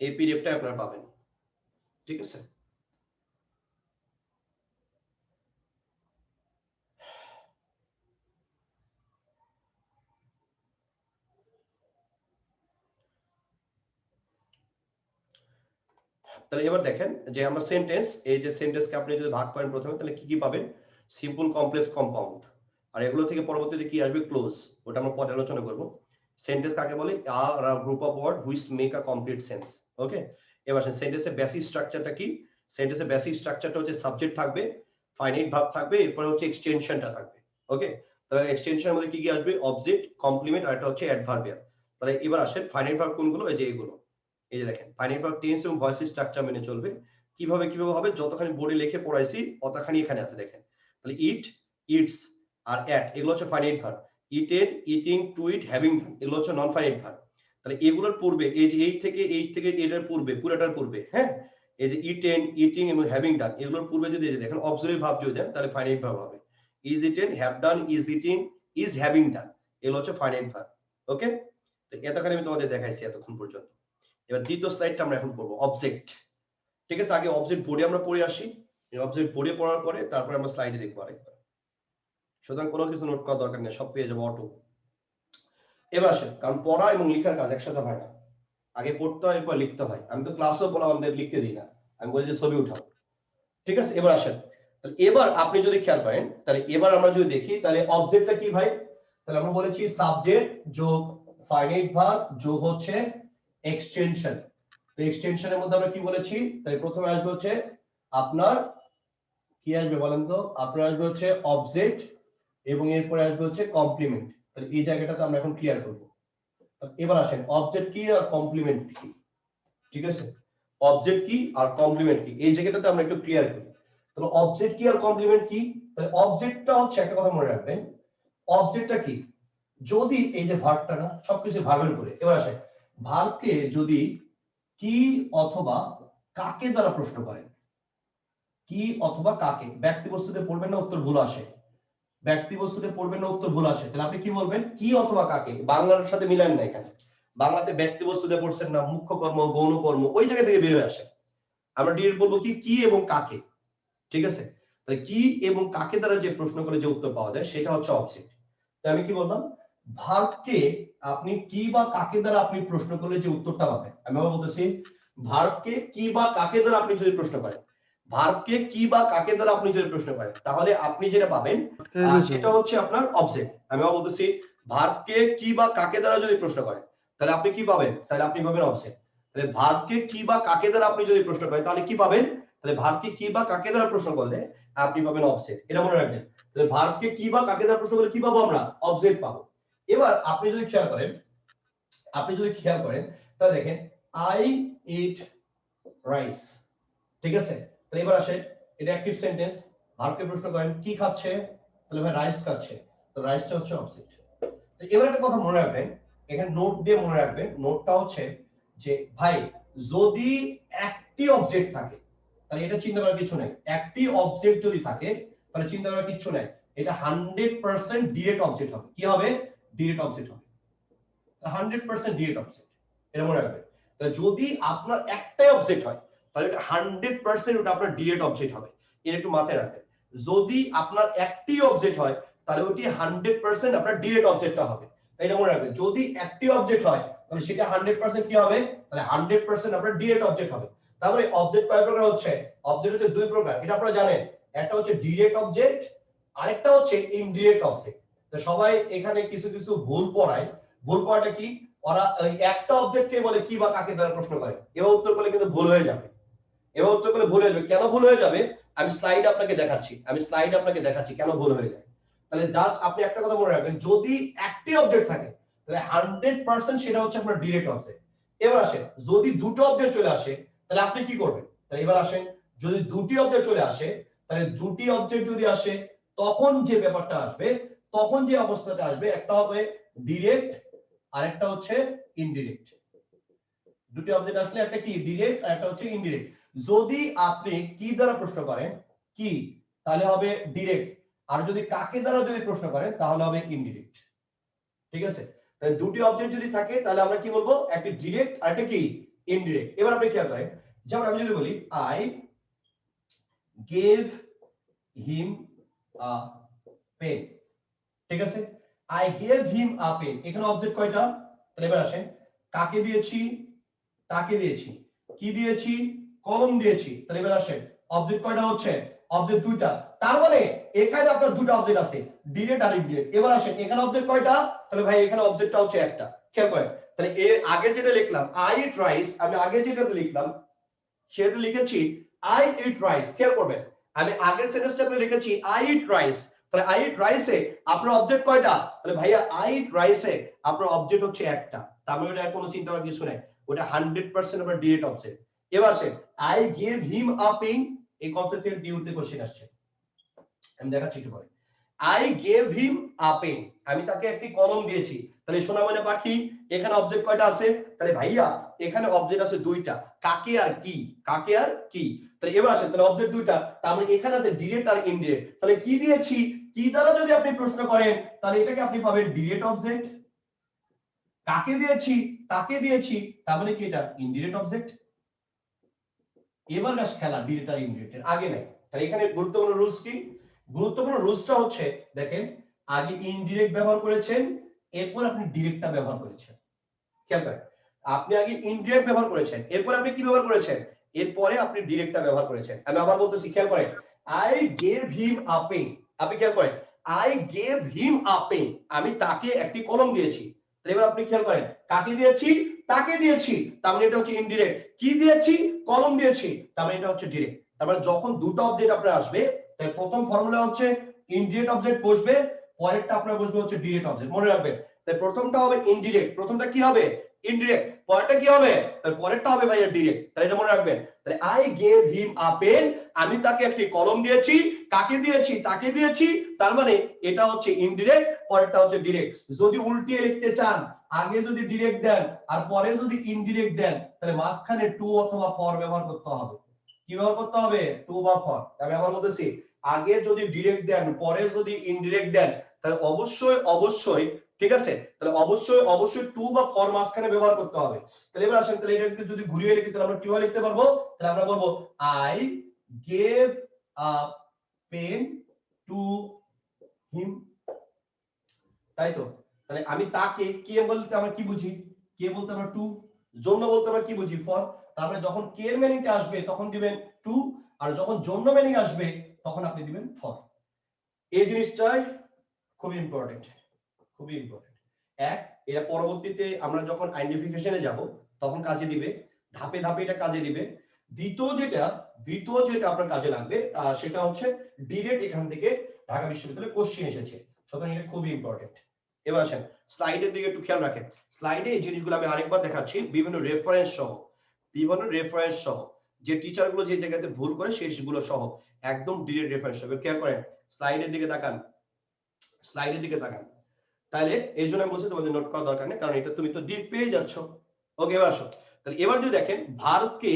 এই পিডিএফটা আপনারা পাবেন, ঠিক আছে? তাহলে এবার দেখেন যে আমরা সেন্টেন্স, এই যে সেন্টেন্সকে আপনি যদি ভাগ করেন প্রথমে, তাহলে কি কি পাবেন? Simple, complex, compound. আর এগুলো থেকে পরবর্তীতে কি আসবে ক্লোজ, ওটা আমরা পরে আলোচনা করব। সেন্টেন্স কাকে বলে, আর group of word which make a complete sense. Okay, এবার সেন্টেন্সের বেসিক স্ট্রাকচারটা কি, সেন্টেন্সের বেসিক স্ট্রাকচারটা হচ্ছে সাবজেক্ট থাকবে, ফাইনাইট ভার্ব থাকবে, এরপরে হচ্ছে এক্সটেনশনটা থাকবে। ওকে, তাহলে এক্সটেনশনের মধ্যে কি কি আসবে, অবজেক্ট, কমপ্লিমেন্ট আর এটা হচ্ছে অ্যাডভার্বিয়াল। তাহলে এবার আসেন ফাইনাইট ভার্ব কোনগুলো, এই যে এগুলো, এই যে দেখেন ফাইনাইট ভার্ব টেন্স এবং ভয়েস স্ট্রাকচার মেনে চলবে। কিভাবে হবে, যতখানি বোর্ডে লিখে পড়াইছি অতখানি এখানে আছে দেখেন। তাহলে ইট, ইটস আর অ্যাট এগুলো হচ্ছে ফাইনাইট ভার্ব। ইটেড, ইটিং, টু ইট, হ্যাভিং ডান এগুলো হচ্ছে নন ফাইনাইট ভার্ব। তাহলে এগুলোর পূর্বে এই যে এই থেকে এটার পূর্বে, পুরোটার পূর্বে, হ্যাঁ, এই যে ইটেন, ইটিং এবং হ্যাভিং ডান এগুলোর পূর্বে যদি দেখেন অক্সিলারি ভার্ব যদি দেন তাহলে ফাইনাইট ভার্ব হবে। Is eaten, have done, is eating, is having ডান এগুলো হচ্ছে ফাইনাইট ভার্ব। ওকে, তো এতখানি আমি তোমাদের দেখাইছি এতক্ষণ পর্যন্ত। এবার দ্বিতীয় স্লাইডটা আমরা এখন পড়বো, অবজেক্ট। ঠিক আছে, আগে অবজেক্ট বোর্ডে আমরা পড়ে আসি, অবজেক্ট বোর্ডে পড়ার পরে তারপরে আমরা স্লাইডে দেখবো আরেকবার। সুতরাং কোনো কিছু নোট করার দরকার নেই, সব পেয়ে যাবো অটো। এবার আসেন, কারণ পড়া এবং লেখার কাজ একসাথে হয় না, আগে পড়তে হয় এরপর লিখতে হয়। আমি তো ক্লাসেও বলা আমাদের লিখতে দিই না, আমি বলি যে ছবি উঠাও। ঠিক আছে, এবার আসেন, তাহলে এবার আপনি যদি খেয়াল করেন, তাহলে এবার আমরা যদি দেখি তাহলে অবজেক্টটা কি ভাই, তাহলে আমরা বলেছি সাবজেক্ট যোগ ফাইনাইট ভার্ব যোগ হচ্ছে এক্সটেনশন। তো এক্সটেনশনের মধ্যে আমরা কি বলেছি, তাহলে প্রথমে আসবে হচ্ছে আপনার কি আসবে বলেন তো, আপনার আসবে হচ্ছে অবজেক্ট এবং এরপরে আসবে হচ্ছে কমপ্লিমেন্ট। তাহলে এই জায়গাটাতে আমরা এখন ক্লিয়ার করব। এবার আসেন অবজেক্ট কি আর কমপ্লিমেন্ট কি, ঠিক আছে, অবজেক্ট কি আর কমপ্লিমেন্ট কি এই জায়গাটাতে আমরা একটু ক্লিয়ার করি। তাহলে অবজেক্ট কি আর কমপ্লিমেন্ট কি, তাহলে অবজেক্টটা হচ্ছে একটা কথা মনে রাখবেন, অবজেক্টটা কি, যদি এই যে ভার্বটা না সবকিছু ভার্বের উপরে। এবার আসে ভার্বকে যদি কি অথবা কাকে দ্বারা প্রশ্ন করেন, কি অথবা কাকে, ব্যক্তি বস্তুতে পড়বেন না উত্তর ভুল আসে, ব্যক্তি বস্তুতে পড়বেন না উত্তর ভুল আসে, তাহলে আপনি কি বলবেন, কি অথবা কাকে, বাংলার সাথে মিলান না, এখানে বাংলাতে ব্যক্তি বস্তুতে পড়ছেন না, মুখ্য কর্ম, গৌণ কর্ম ওই জায়গা থেকে বের হয়ে আসে। আমরা ডিরেক্ট বলবো কি এবং কাকে। ঠিক আছে, তাহলে কি এবং কাকে দ্বারা যে প্রশ্ন করে যে উত্তর পাওয়া যায় সেটা হচ্ছে অবজেক্ট। তাই আমি কি বললাম, ভার্বকে আপনি কি বা কাকে দ্বারা আপনি প্রশ্ন করলে যে উত্তরটা পাবেন, আমি আবার বলতেছি ভার্বকে কি বা কাকে দ্বারা আপনি যদি প্রশ্ন করেন, ভার্বকে কি বা কাকে দ্বারা আপনি যদি প্রশ্ন করেন তাহলে আপনি যেটা পাবেন সেটা হচ্ছে আপনার অবজেক্ট। আমি আবার বলতেছি ভার্বকে কি বা কাকে দ্বারা যদি প্রশ্ন করেন তাহলে আপনি কি পাবেন, তাহলে আপনি পাবেন অবজেক্ট। তাহলে ভার্বকে কি বা কাকে দ্বারা আপনি যদি প্রশ্ন করেন তাহলে কি পাবেন, তাহলে ভার্বকে কি বা কাকে দ্বারা প্রশ্ন করলে আপনি পাবেন অবজেক্ট, এটা মনে রাখবেন। তাহলে ভার্বকে কি বা কাকে দ্বারা প্রশ্ন করলে কি পাবো আমরা, অবজেক্ট পাবো। এবার আপনি যদি খেয়াল করেন, তাহলে দেখেন আই ইট রাইস, ঠিক আছে, তাহলে এবার আসেন এটা অ্যাক্টিভ সেন্টেন্স, ভার্বকে প্রশ্ন করেন কি খাচ্ছে, তাহলে ভাই রাইস খাচ্ছে, তো রাইসটা হচ্ছে অবজেক্ট। তো এবার একটা কথা মনে রাখবেন, এখানে নোট দিয়ে মনে রাখবেন, নোটটা হচ্ছে যে ভাই যদি একটি অবজেক্ট থাকে তাহলে এটা চিন্তা করার কিছু নাই, একটি অবজেক্ট যদি থাকে তাহলে চিন্তা করার কিছু নাই, এটা 100% ডিরেক্ট অবজেক্ট হবে। কি হবে, ডিরেক্ট অবজেক্ট হবে, 100% ডিরেক্ট অবজেক্ট, এটা মনে রাখবেন। তাহলে যদি আপনার একটাই অবজেক্ট হয় তাহলে এটা 100% ওটা আপনার ডিরেক্ট অবজেক্ট হবে, এটা একটু মাথায় রাখবেন। যদি আপনার একটি অবজেক্ট হয় তাহলে ওটি 100% আপনার ডিরেক্ট অবজেক্টটা হবে, এটা মনে রাখবেন। যদি একটি অবজেক্ট হয় তাহলে সেটা 100% কি হবে, তাহলে 100% আপনার ডিরেক্ট অবজেক্ট হবে। তারপরে অবজেক্ট কয় প্রকার হচ্ছে, অবজেক্ট হচ্ছে দুই প্রকার, এটা আপনারা জানেন, একটা হচ্ছে ডিরেক্ট অবজেক্ট, আরেকটা হচ্ছে ইনডিরেক্ট অবজেক্ট। তো সবাই এখানে কিছু কিছু ভুল পড়ায়, ভুল পড়াটা কি, ওরা ওই একটা অবজেক্টকে বলে কি বা কাকে দ্বারা প্রশ্ন করে, এবার উত্তর করলে কিন্তু ভুল হয়ে যাবে, এবার উত্তর করলে ভুল হয়ে যাবে। কেন ভুল হয়ে যাবে আমি স্লাইড আপনাকে দেখাচ্ছি কেন ভুল হয়ে যায়। তাহলে জাস্ট আপনি একটা কথা মনে রাখবেন, যদি একটি অবজেক্ট থাকে তাহলে 100% সেটা হচ্ছে আপনার ডিরেক্ট অবজেক্ট। এবার আসেন যদি দুটো অবজেক্ট চলে আসে তাহলে আপনি কি করবেন, তাহলে এবার আসেন যদি দুটি অবজেক্ট চলে আসে তাহলে দুটি অবজেক্ট যদি আসে তখন যে ব্যাপারটা আসবে, তখন যে অবস্থাটা আসবে, একটা হবে ডিরেক্ট আর একটা হচ্ছে ইনডিরেক্ট। দুটি অবজেক্ট আসলে একটা কি ডিরেক্ট আর একটা হচ্ছে ইনডিরেক্ট। যদি আপনি কি দ্বারা প্রশ্ন করেন কি তাহলে হবে ডিরেক্ট, আর যদি কাকে দ্বারা যদি প্রশ্ন করেন তাহলে হবে ইনডিরেক্ট। ঠিক আছে, তাহলে দুটি অবজেক্ট যদি থাকে তাহলে আমরা কি বলবো, একটা ডিরেক্ট আর একটা কি ইনডিরেক্ট। এবার আপনি খেয়াল করেন, যেমন আমি যদি বলি I gave him a pen, ঠিক আছে, I gave him a pen, এখানে অবজেক্ট কয়টা, তাহলে এবার আসেন কাকে দিয়েছি, তাকে দিয়েছি, কি দিয়েছি, কলম দিয়েছি, তাহলে এবার আসেন অবজেক্ট কয়টা হচ্ছে, অবজেক্ট দুইটা, তার মানে এখানে আপনার দুটো অবজেক্ট আছে, ডিরেক্ট আর ইনডিরেক্ট। এবার আসেন এখানে অবজেক্ট কয়টা, তাহলে ভাই এখানে অবজেক্টটা হচ্ছে একটা। খেয়াল করেন, তাহলে এর আগে যেটা লিখলাম আই ইট রাইস, আমি আগে যেটা লিখলাম সেটা লিখেছি আই ইট রাইস। খেয়াল করবেন আমি আগের সেন্টেন্সটাতে লিখেছি আই ইট রাইস, তাহলে আই ইট রাইসে আপনার অবজেক্ট কয়টা, তাহলে ভাইয়া আই ইট রাইসে আপনার অবজেক্ট হচ্ছে একটা, তার মানে ওটা কোনো চিন্তা করার কিছু নাই, ওটা 100% আপনার ডিরেক্ট অবজেক্ট। এবার আসেন I gave him a pen, এই কনসেপ্ট থেকে ডিউতে কোশ্চেন আসছে, আমি দেখাচ্ছি একটু পরে। I gave him a pen, আমি তাকে একটি কলম দিয়েছি, তাহলে সোনা ময়না পাখি এখানে অবজেক্ট কয়টা আছে, তাহলে ভাইয়া এখানে অবজেক্ট আছে দুইটা, কাকে আর কি, কাকে আর কি। তাহলে এবার আসেন তাহলে অবজেক্ট দুইটা, তার মানে এখানে আছে ডিরেক্ট আর ইনডিরেক্ট, তাহলে কি দিয়েছি কি দ্বারা যদি আপনি প্রশ্ন করেন তাহলে এটাকে আপনি পাবেন ডিরেক্ট অবজেক্ট, কাকে দিয়েছি তাকে দিয়েছি, তার মানে কি এটা ইনডিরেক্ট অবজেক্ট। এবার গাছ খেলা ডিরেক্ট আর ইনডিরেক্টের আগে নাই, তাহলে এখানে গুরুত্বপূর্ণ রুলস কি, গুরুত্বপূর্ণ রুলসটা হচ্ছে দেখেন আগে ইনডিরেক্ট ব্যবহার করেছেন, এরপর আপনি ডিরেক্টটা ব্যবহার করেছেন। খেয়াল করেন আপনি আগে ইনডিরেক্ট ব্যবহার করেছেন, এরপর আপনি কি ব্যবহার করেছেন, এরপরে আপনি ডিরেক্টটা ব্যবহার করেছেন। আমি আবার বলতেছি খেয়াল করেন, I gave him a pen, আপনি খেয়াল করেন I gave him a pen, আমি তাকে একটি কলম দিয়েছি। এবার আপনি খেয়াল করেন কাকে দিয়েছি তাকে দিয়েছি, তার মানে এটা হচ্ছে ইনডিরেক্ট, কি দিয়েছি কলম দিয়েছি, তার মানে এটা হচ্ছে ডিরেক্ট। তারপরে যখন দুটো অবজেক্ট আপনার আসবে তাহলে প্রথম ফর্মুলা হচ্ছে ইনডিরেক্ট অবজেক্ট বসবে, পরেরটা আপনার বসবে হচ্ছে ডিরেক্ট অবজেক্ট, মনে রাখবেন। তাই প্রথমটা হবে ইনডিরেক্ট, প্রথমটা কি হবে ইনডিরেক্ট, পরেরটা কি হবে তাহলে পরেরটা হবে ভাইয়া ডিরেক্ট, তাহলে এটা মনে রাখবেন। তাহলে I gave him a pen, আমি তাকে একটি কলম দিয়েছি, কাকে দিয়েছি তাকে দিয়েছি, তার মানে এটা হচ্ছে ইনডিরেক্ট, পরেরটা হচ্ছে ডিরেক্ট। যদি উল্টিয়ে লিখতে চান আগে যদি ডিরেক্ট দেন আর পরে যদি ইনডিরেক্ট দেন তাহলে মাঝখানে টু অথবা ফর ব্যবহার করতে হবে। কি ব্যবহার করতে হবে, টু বা ফর। আমি আবার বলতেছি আগে যদি ডিরেক্ট দেন পরে যদি ইনডিরেক্ট দেন তাহলে অবশ্যই অবশ্যই ঠিক আছে, তাহলে অবশ্যই অবশ্যই টু বা ফর মাঝখানে ব্যবহার করতে হবে। তাহলে এবার আসেন তাহলে এটাকে যদি ঘুরিয়ে লিখি তাহলে আমরা কিভাবে লিখতে পারবো, তাহলে আমরা বলবো I gave a pen to him, তাই তো। তাহলে আমি তাকে কে বলতে আমরা কি বুঝি, কে বলতে আমরা টু, জন্য বলতে আমরা কি বুঝি ফর, তারপরে যখন কে এর মিনিংটা আসবে তখন দিবেন টু, আর যখন জন্য মিনিং আসবে তখন আপনি দিবেন ফর। এই জিনিসটাই খুবই ইম্পর্টেন্ট, খুবই ইম্পর্টেন্ট। এক, এটা পরবর্তীতে আমরা যখন আইডেন্টিফিকেশনে যাব তখন কাজে দিবে, ধাপে ধাপে এটা কাজে দিবে। দ্বিতীয় যেটা আপনার কাজে লাগবে সেটা হচ্ছে ডিরেক্ট, এখান থেকে ঢাকা বিশ্ববিদ্যালয়ে কোশ্চেন এসেছে, সুতরাং এটা খুবই ইম্পর্টেন্ট। এবার আসেন স্লাইডের দিকে একটু খেয়াল রাখেন, স্লাইডে এই জিনিসগুলো আমি আরেকবার দেখাচ্ছি, বিভিন্ন রেফারেন্স সহ যে টিচারগুলো যে জায়গাতে ভুল করে সেগুলো সহ একদম ডিরেক্ট রেফারেন্স হবে। খেয়াল করেন স্লাইডের দিকে তাকান, তাহলে এই জন্য আমি বলছি তোমাদের নোট করা দরকার নেই, কারণ এটা তুমি তো ডিরেক্ট পেয়ে যাচ্ছ। ওকে এবার আসো, তাহলে এবার যদি দেখেন ভারতকে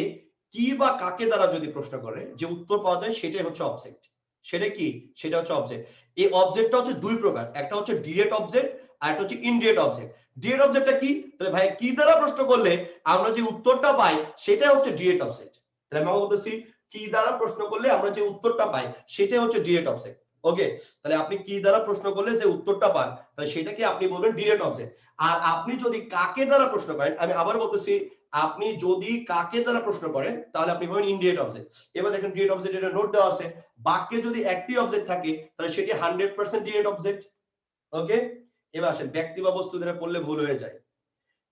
কি বা কাকে দ্বারা যদি প্রশ্ন করে যে উত্তর পাওয়া যায় সেটাই হচ্ছে অবজেক্ট, সেটা কি সেটা হচ্ছে অবজেক্ট। এই অবজেক্টটা হচ্ছে দুই প্রকার, একটা হচ্ছে ডিরেক্ট অবজেক্ট আর একটা হচ্ছে ইনডিরেক্ট অবজেক্ট। ডিরেক্ট অবজেক্টটা কি, তাহলে ভাই কি দ্বারা প্রশ্ন করলে আমরা যে উত্তরটা পাই সেটাই হচ্ছে ডিরেক্ট অবজেক্ট। তাহলে আমি বলতেছি কি দ্বারা প্রশ্ন করলে আমরা যে উত্তরটা পাই সেটাই হচ্ছে ডিরেক্ট অবজেক্ট। ওকে, তাহলে আপনি কি দ্বারা প্রশ্ন করলে যে উত্তরটা পান তাহলে সেটাকে আপনি বলবেন ডিরেক্ট অবজেক্ট। আর আপনি যদি কাকে দ্বারা প্রশ্ন করেন, আমি আবার বলতেছি আপনি যদি কাকে দ্বারা প্রশ্ন করেন তাহলে আপনি বলবেন ইনডিরেক্ট অবজেক্ট। এবার দেখেন ডিরেক্ট অবজেক্ট এটা নোট দেওয়া আছে, বাক্যে যদি একটি অবজেক্ট থাকে তাহলে সেটি 100% ডিরেক্ট অবজেক্ট। ওকে, এবার আসেন ব্যক্তি বা বস্তু দ্বারা পড়লে ভুল হয়ে যায়।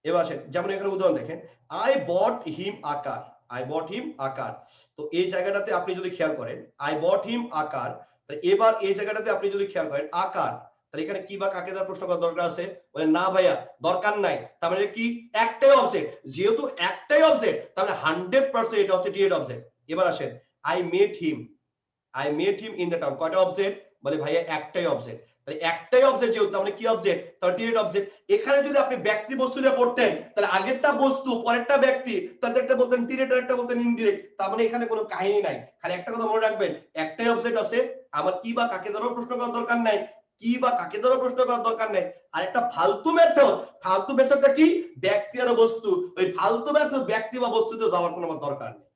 এবার আসেন যেমন এখানে উদাহরণ দেখেন আই বট হিম আকার, তো এই জায়গাটাতে আপনি যদি খেয়াল করেন আই বট হিম আকার, এবার এই জায়গাটাতে আপনি যদি খেয়াল করেন আকার, তাহলে এখানে কি বা কাকে দ্বারা প্রশ্ন করার দরকার আছে, বলে না ভাইয়া দরকার নাই, তার মানে কি একটাই অবজেক্ট, যেহেতু একটাই অবজেক্ট তাহলে 100% এটা হচ্ছে ডিরেক্ট অবজেক্ট। এবার আসেন I met him in the town, কয়টা অবজেক্ট, বলে ভাইয়া একটাই অবজেক্ট, তাহলে একটাই অবজেক্ট যেহেতু তাহলে কি অবজেক্ট, তাহলে ডিরেক্ট অবজেক্ট। এখানে যদি আপনি ব্যক্তি বস্তু দিয়ে পড়তেন তাহলে আগেরটা বস্তু পরেরটা ব্যক্তি, তাহলে একটা বলতেন ডিরেক্ট আর একটা বলতেন ইনডিরেক্ট, তার মানে এখানে কোনো কাহিনী নাই। খালি একটা কথা মনে রাখবেন একটাই অবজেক্ট আছে, আমার কি বা কাকে দ্বারা প্রশ্ন করার দরকার নাই, আর একটা ফালতু মেথডটা কি ব্যক্তি আর বস্তু, ওই ফালতু মেথড ব্যক্তি বা বস্তুতে যাওয়ার কোনো দরকার নেই।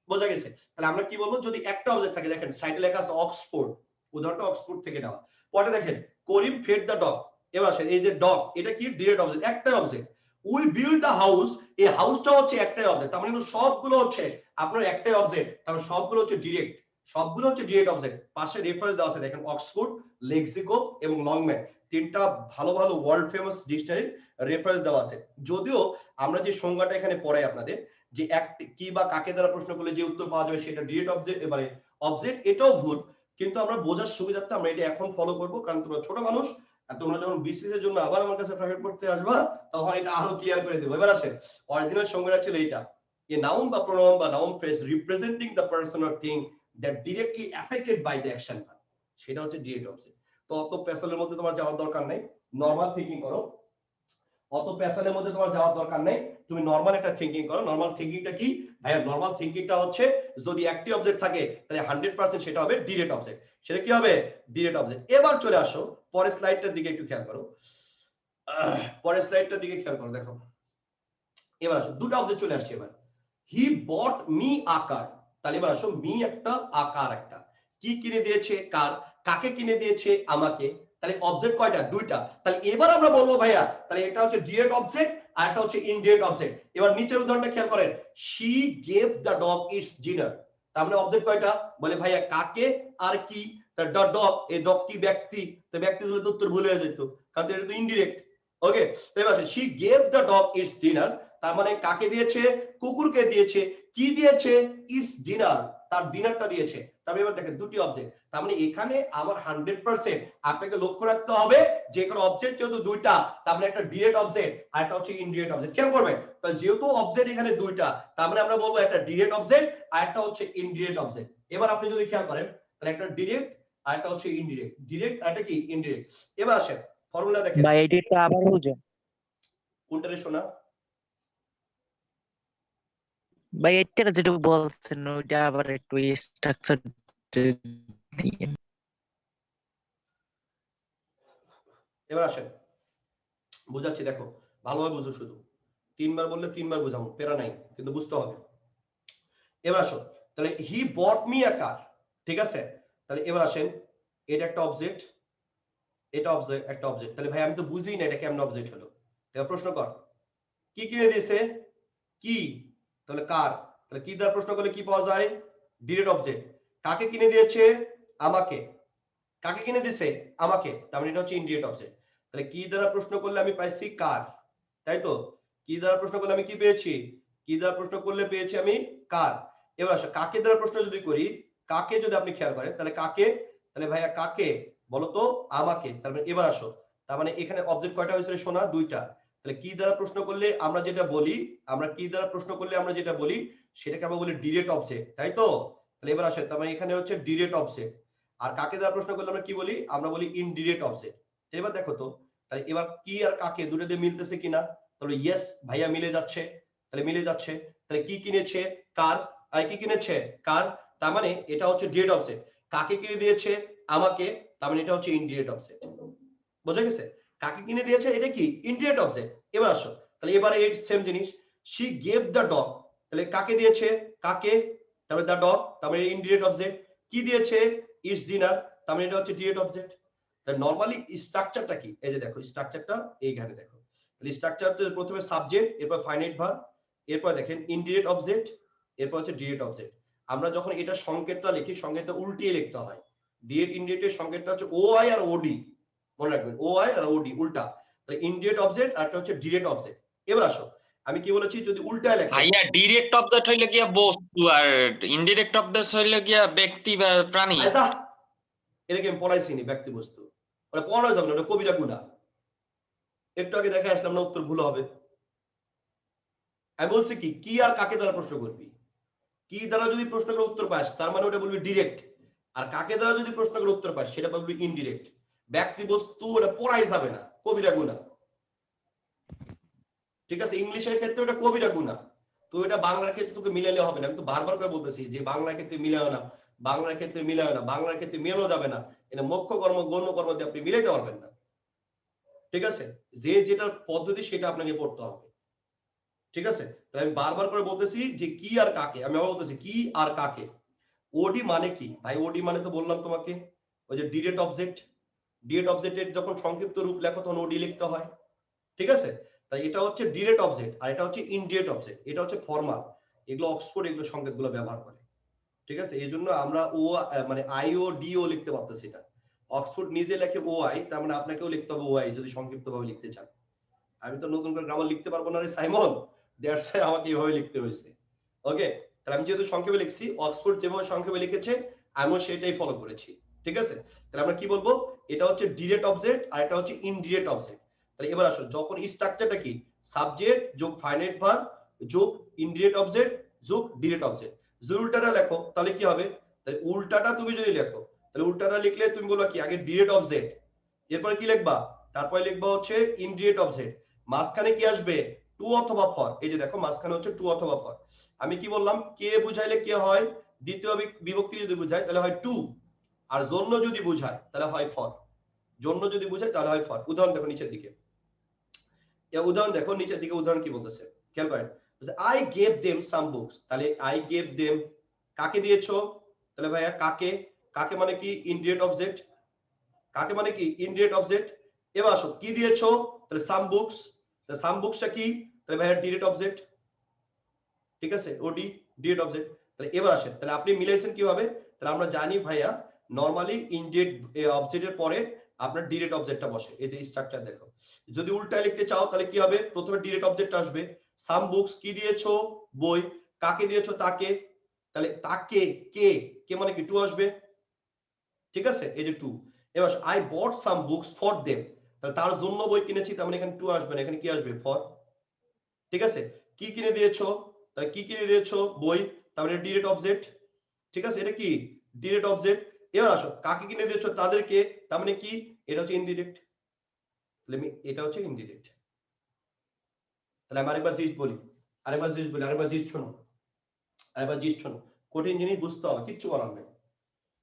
বোঝা গেছে? তাহলে আমরা কি বলবো, যদি একটা অবজেক্ট থাকে, দেখেন সাইডে লেখা আছে অক্সফোর্ড, উদাহরণটা অক্সফোর্ড থেকে নেওয়া। পরে দেখেন করিম ফেড দ্য ডগ, এবার আসেন এই যে ডগ এটা কি ডিরেক্ট অবজেক্ট, একটাই object. We build the house, এই হাউসটা হচ্ছে একটাই অবজেক্ট, তার মানে সবগুলো হচ্ছে আপনার একটাই অবজেক্ট, তার মানে সবগুলো হচ্ছে ডিরেক্ট। সবগুলো হচ্ছে ডিরেক্ট অবজেক্ট। পাশে রেফারেন্স দেওয়া আছে দেখেন, অক্সফোর্ড, লেক্সিকো এবং লংম্যান, তিনটা ভালো ভালো ওয়ার্ল্ড ফেমাস ডিকশনারি রেফারেন্স দেওয়া আছে। যদিও আমরা যে সংজ্ঞাটা এখানে পড়াই আপনাদের, যে কি বা কাকে দ্বারা প্রশ্ন করলে যে উত্তর পাওয়া যাবে সেটা ডিরেক্ট অবজেক্ট, এবারে অবজেক্ট, এটাও ভুল। কিন্তু আমরা বোঝার সুবিধার্থে আমরা এটা এখন ফলো করব, কারণ তোমরা ছোট মানুষ, আর তোমরা যখন বিসিএস এর জন্য আবার আমার কাছে প্রাইভেট পড়তে আসবা তখন এটা আরো ক্লিয়ার করে দেবো। এবার আসেন, অরিজিনাল সংজ্ঞাটা ছিল এইটা, a noun বা pronoun বা noun phrase representing the person or thing that directly affected by the action verb, সেটা হচ্ছে ডিরেক্ট অবজেক্ট। তো অত প্যাসেলের মধ্যে তোমার যাওয়ার দরকার নেই, নরমাল থিংকিং করো। অত প্যাসেলের মধ্যে তোমার যাওয়ার দরকার নেই, তুমি নরমাল একটা থিংকিং করো। নরমাল থিংকিংটা কি ভাইয়া? নরমাল থিংকিংটা হচ্ছে যদি একটি অবজেক্ট থাকে তাহলে 100% সেটা হবে ডিরেক্ট অবজেক্ট। সেটা কি হবে? Direct object. এবার চলে আসো পরের স্লাইডটার দিকে একটু খেয়াল করো, পরের স্লাইডটার দিকে খেয়াল করো, দেখো এবার আসো দুটো অবজেক্ট চলে আসছে। এবার হি বট মি আ কার, তাহলে এবার আসো মি একটা, আকার একটা, কি কিনে দিয়েছে? কার। কাকে কিনে দিয়েছে? আমাকে। তাহলে অবজেক্ট কয়টা? দুইটা। তাহলে এবার আমরা বলবো ভাইয়া তাহলে এটা হচ্ছে ডিরেক্ট অবজেক্ট আর এটা হচ্ছে ইনডিরেক্ট অবজেক্ট। এবার নিচের উদাহরণটা খেয়াল করেন, she gave the dog it's dinner, তার মানে অবজেক্ট কয়টা? বলে ভাইয়া কাকে আর কি, তার ডগ, এই ডগ কি ব্যক্তি, তো ব্যক্তি হলে তো উত্তর ভুল হয়ে যেত, কারণ এটা তো ইনডিরেক্ট। ওকে, তো এবার she gave the dog it's dinner, তার মানে কাকে দিয়েছে? কুকুরকে দিয়েছে। কি দিয়েছে? ইটস ডিনার, তার ডিনারটা দিয়েছে। তবে এবার দেখেন দুটি অবজেক্ট, তার মানে এখানে আমার 100% আপনাকে লক্ষ্য রাখতে হবে যে এখানে অবজেক্ট যেহেতু দুইটা, তার মানে একটা ডিরেক্ট অবজেক্ট আর একটা হচ্ছে ইনডিরেক্ট অবজেক্ট। খেয়াল করবেন, তো যেহেতু অবজেক্ট এখানে দুইটা, তার মানে আমরা বলবো একটা ডিরেক্ট অবজেক্ট আর একটা হচ্ছে ইনডিরেক্ট অবজেক্ট। এবার আপনি যদি খেয়াল করেন তাহলে একটা ডিরেক্ট আর একটা হচ্ছে ইনডিরেক্ট, ডিরেক্ট আর একটা কি ইনডিরেক্ট। এবার আসেন ফর্মুলা দেখেন, ভাই এটা একটু আবার বুঝো। কোনটা রে শোনা? ভাই এটা যেটা বলছেন ওইটা আবার একটু স্ট্রাকচার দিয়ে। এবার আসেন বুঝাচ্ছি, দেখো ভালোভাবে বুঝো, শুধু তিনবার বললে তিনবার বুঝাবো, পেরা নাই, কিন্তু বুঝতে হবে। এবার আসো, তাহলে হি বট মি আ কার, ঠিক আছে? তাহলে এবার আসেন, এটা একটা অবজেক্ট, এটা অবজেক্ট, একটা অবজেক্ট। তাহলে ভাই আমি তো বুঝি না এটা কেমন অবজেক্ট হলো। এবার প্রশ্ন কর, কি কিনে দিয়েছে? কি, তাহলে কার। তাহলে কি দ্বারা প্রশ্ন করলে কি পাওয়া যায়? Direct object. কাকে কিনে দিয়েছে? আমাকে। কাকে কিনে দিয়েছে? আমাকে, তার মানে এটা হচ্ছে ইনডিরেক্ট অবজেক্ট। তাহলে কি দ্বারা প্রশ্ন করলে আমি পাইছি কার, তাই তো? কি দ্বারা প্রশ্ন করলে আমি কি পেয়েছি? কি দ্বারা প্রশ্ন করলে পেয়েছি আমি কার। এবার আসো কাকে দ্বারা প্রশ্ন যদি করি, কাকে যদি আপনি খেয়াল করেন তাহলে কাকে, তাহলে ভাইয়া কাকে বলতো? আমাকে। তার মানে এবার আসো, তার মানে এখানে অবজেক্ট কয়টা হয়েছে সোনা? দুইটা। তাহলে কি দ্বারা প্রশ্ন করলে আমরা যেটা বলি, আমরা কি দ্বারা প্রশ্ন করলে আমরা যেটা বলি সেটাকে আমরা বলি ডিরেক্ট অবজেক্ট, তাই তো? তাহলে এবার আসো, তার মানে এখানে হচ্ছে ডিরেক্ট অবজেক্ট। আর কাকে দ্বারা প্রশ্ন করলে আমরা কি বলি? আমরা বলি ইনডিরেক্ট অবজেক্ট। এবার দেখো তো, তাহলে এবার কি আর কাকে দুটো দিয়ে মিলতেছে কিনা? তাহলে ইয়েস ভাইয়া মিলে যাচ্ছে, তাহলে মিলে যাচ্ছে। তাহলে কি কিনেছে? কার। আর কি কিনেছে? কার, তার মানে এটা হচ্ছে ডিরেক্ট অবজেক্ট। কাকে কিনে দিয়েছে? আমাকে, তার মানে এটা হচ্ছে ইনডিরেক্ট অবজেক্ট। বোঝা গেছে? কাকে কিনে দিয়েছে এটা কি ইনডিরেক্ট অবজেক্ট। এবার আসো, তাহলে এবারে এই সেম জিনিস, শি গেভ দ্য ডগ, তাহলে কাকে দিয়েছে? কাকে, তারপরে দ্য ডগ, তার মানে ইনডিরেক্ট অবজেক্ট। কি দিয়েছে? ইটস ডিনার, তার মানে এটা হচ্ছে ডিরেক্ট অবজেক্ট। তাহলে নরমালি স্ট্রাকচারটা কি? এই যে দেখো স্ট্রাকচারটা এইখানে দেখো, তাহলে স্ট্রাকচার তো প্রথমে সাবজেক্ট, এরপর ফাইনাইট ভার্ব, এরপর দেখেন ইনডিরেক্ট অবজেক্ট, এরপর হচ্ছে ডিরেক্ট অবজেক্ট। আমরা যখন এটা সংকেতটা লিখি, সংকেতটা উল্টিয়ে লিখতে হয়। ডিরেক্ট ইনডিরেক্টের সংকেতটা হচ্ছে ও আই আর ওডি, মনে রাখবেন ও আই আর ওডি উল্টা। তাহলে ইনডিরেক্ট অবজেক্ট আর একটা হচ্ছে ডিরেক্ট অবজেক্ট। এবার আসো, আমি কি বলেছি যদি উল্টায় লেখো, ভাইয়া ডিরেক্ট অবজেক্ট হইলে গিয়া বস্তু আর ইনডিরেক্ট অবজেক্ট হইলে গিয়া ব্যক্তি বা প্রাণী। আচ্ছা এটাকে আমি পড়াইছিনি ব্যক্তি বস্তু, ওটা পড়ানো যাবে না, ওটা কবিরা গুণা। একটু আগে দেখে আসলাম না, উত্তর ভুল হবে। আমি বলছি কি, কি আর কাকে দ্বারা প্রশ্ন করবি, কি দ্বারা যদি প্রশ্ন করে উত্তর পাস তার মানে ওটা বলবি ডিরেক্ট, আর কাকে দ্বারা যদি প্রশ্ন করে উত্তর পাস সেটা বলবি ইনডিরেক্ট। ব্যক্তি বস্তু ওটা পড়াই যাবে না, কবিরা গুণা। ঠিক আছে, ইংলিশের ক্ষেত্রে ওটা কবিরা গুণা, তো এটা বাংলার ক্ষেত্রে তোকে মিলাইলে হবে না। আমি তো বারবার করে বলতেছি যে বাংলার ক্ষেত্রে মিলায় না, বাংলার ক্ষেত্রে মিলায় না, বাংলার ক্ষেত্রে মেলানো যাবে না। এটা মুখ্য কর্ম গৌণ কর্ম দিয়ে আপনি মিলাইতে পারবেন না। ঠিক আছে, যে যেটা পদ্ধতি সেটা আপনাকে পড়তে হবে। ঠিক আছে, তাহলে আমি বারবার করে বলতেছি যে কি আর কাকে, আমি আবার বলতেছি কি আর কাকে। ওডি মানে কি ভাই? ওডি মানে তো বললাম তোমাকে ওই যে ডিরেক্ট অবজেক্ট। ডিরেক্ট অবজেক্টের যখন সংক্ষিপ্ত রূপ লেখো তখন ওডি লিখতে হয়। ঠিক আছে, তাই এটা হচ্ছে ডিরেক্ট অবজেক্ট আর এটা হচ্ছে ইনডিরেক্ট অবজেক্ট, এটা হচ্ছে ফর্মাল। এগুলো অক্সফোর্ড এগুলো সংকেতগুলো ব্যবহার করে। ঠিক ঠিক আছে? এই জন্য আমরা ও মানে আই ও ডি ও লিখতে পারতেছি না। অক্সফোর্ড নিজে লেখে ও আই, তার মানে আপনাকেও লিখতে হবে ও আই যদি সংক্ষিপ্ত ভাবে লিখতে চান। আমি তো নতুন করে গ্রামার লিখতে পারবো না রে সাইমন, দ্যাটস ওয়াই আমাকে এইভাবে লিখতে হয়েছে। ওকে, তাহলে আমি যেহেতু সংক্ষেপে লিখছি, অক্সফোর্ড যেভাবে সংক্ষেপে লিখেছে আমিও সেটাই ফলো করেছি। ঠিক আছে, তাহলে আমরা কি বলবো, এটা হচ্ছে ডিরেক্ট অবজেক্ট আর এটা হচ্ছে ইনডিরেক্ট অবজেক্ট। তাহলে এবার আসো, যখন স্ট্রাকচারটা কি, সাবজেক্ট যোগ ফাইনাইট ভার্ব যোগ ইনডিরেক্ট অবজেক্ট যোগ ডিরেক্ট অবজেক্ট, যদি উল্টাটা লেখো তাহলে কি হবে, তাহলে উল্টাটা তুমি যদি লেখো তাহলে উল্টাটা লিখলে তুমি বলবা কি, আগে ডিরেক্ট অবজেক্ট, এরপরে কি লিখবা, তারপরে লিখবা হচ্ছে ইনডিরেক্ট অবজেক্ট, মাঝখানে কি আসবে, টু অথবা ফর। এই যে দেখো মাঝখানে হচ্ছে টু অথবা ফর। আমি কি বললাম, কে বুঝাইলে কে হয়, দ্বিতীয় বিভক্তি যদি বুঝায় তাহলে হয় টু, আর জন্য যদি বুঝায় তাহলে হয় ফর। জন্য যদি বুঝায় তাহলে হয় ফর। উদাহরণ দেখো নিচের দিকে, উদাহরণ দেখো নিচের দিকে, উদাহরণ কি বলতেছে খেয়াল করেন, I gave them some books. তাহলে আই গেভ দেম কাকে দিয়েছো, তাহলে ভাইয়া কাকে, কাকে মানে কি ইনডিরেক্ট অবজেক্ট, কাকে মানে কি ইনডিরেক্ট অবজেক্ট। এবার আসো কি দিয়েছো, তাহলে সাম বুকস, তাহলে সাম বুকসটা কি, তাহলে ভাইয়া ডিরেক্ট অবজেক্ট। ঠিক আছে, ওডি ডিরেক্ট অবজেক্ট। তাহলে এবার আসেন, তাহলে আপনি মিলাইছেন কিভাবে, তাহলে আমরা জানি ভাইয়া নরমালি ইনডিরেক্ট অবজেক্টের পরে আপনার ডিরেক্ট অবজেক্টটা বসে। এই যে স্ট্রাকচার দেখো, যদি উল্টায় লিখতে চাও তাহলে কি হবে, প্রথমে ডিরেক্ট অবজেক্ট আসবে, সাম বুকস কি দিয়েছো, বই, কাকে দিয়েছো, তাকে, তাহলে তাকে কে, কে মানে কি টু আসবে। ঠিক আছে, এই যে টু। এবার I bought some books for them, তাহলে তার জন্য বই কিনেছি, তার মানে এখানে টু আসবে না, এখানে কি আসবে, ফর। ঠিক আছে, কি কিনে দিয়েছো, তাহলে কি কিনে দিয়েছো, বই, তার মানে ডিরেক্ট অবজেক্ট। ঠিক আছে, এটা কি ডিরেক্ট অবজেক্ট। এবার আসো কাকে কিনে দিয়েছো, তাদেরকে, তার মানে কি, এটা হচ্ছে ইনডিরেক্ট। তাহলে এটা হচ্ছে ইনডিরেক্ট। তাহলে আমি আরেকবার জিনিস বলি, আরেকবার জিনিস শোনো, কঠিন জিনিস বুঝতে হবে, কিচ্ছু করার নেই,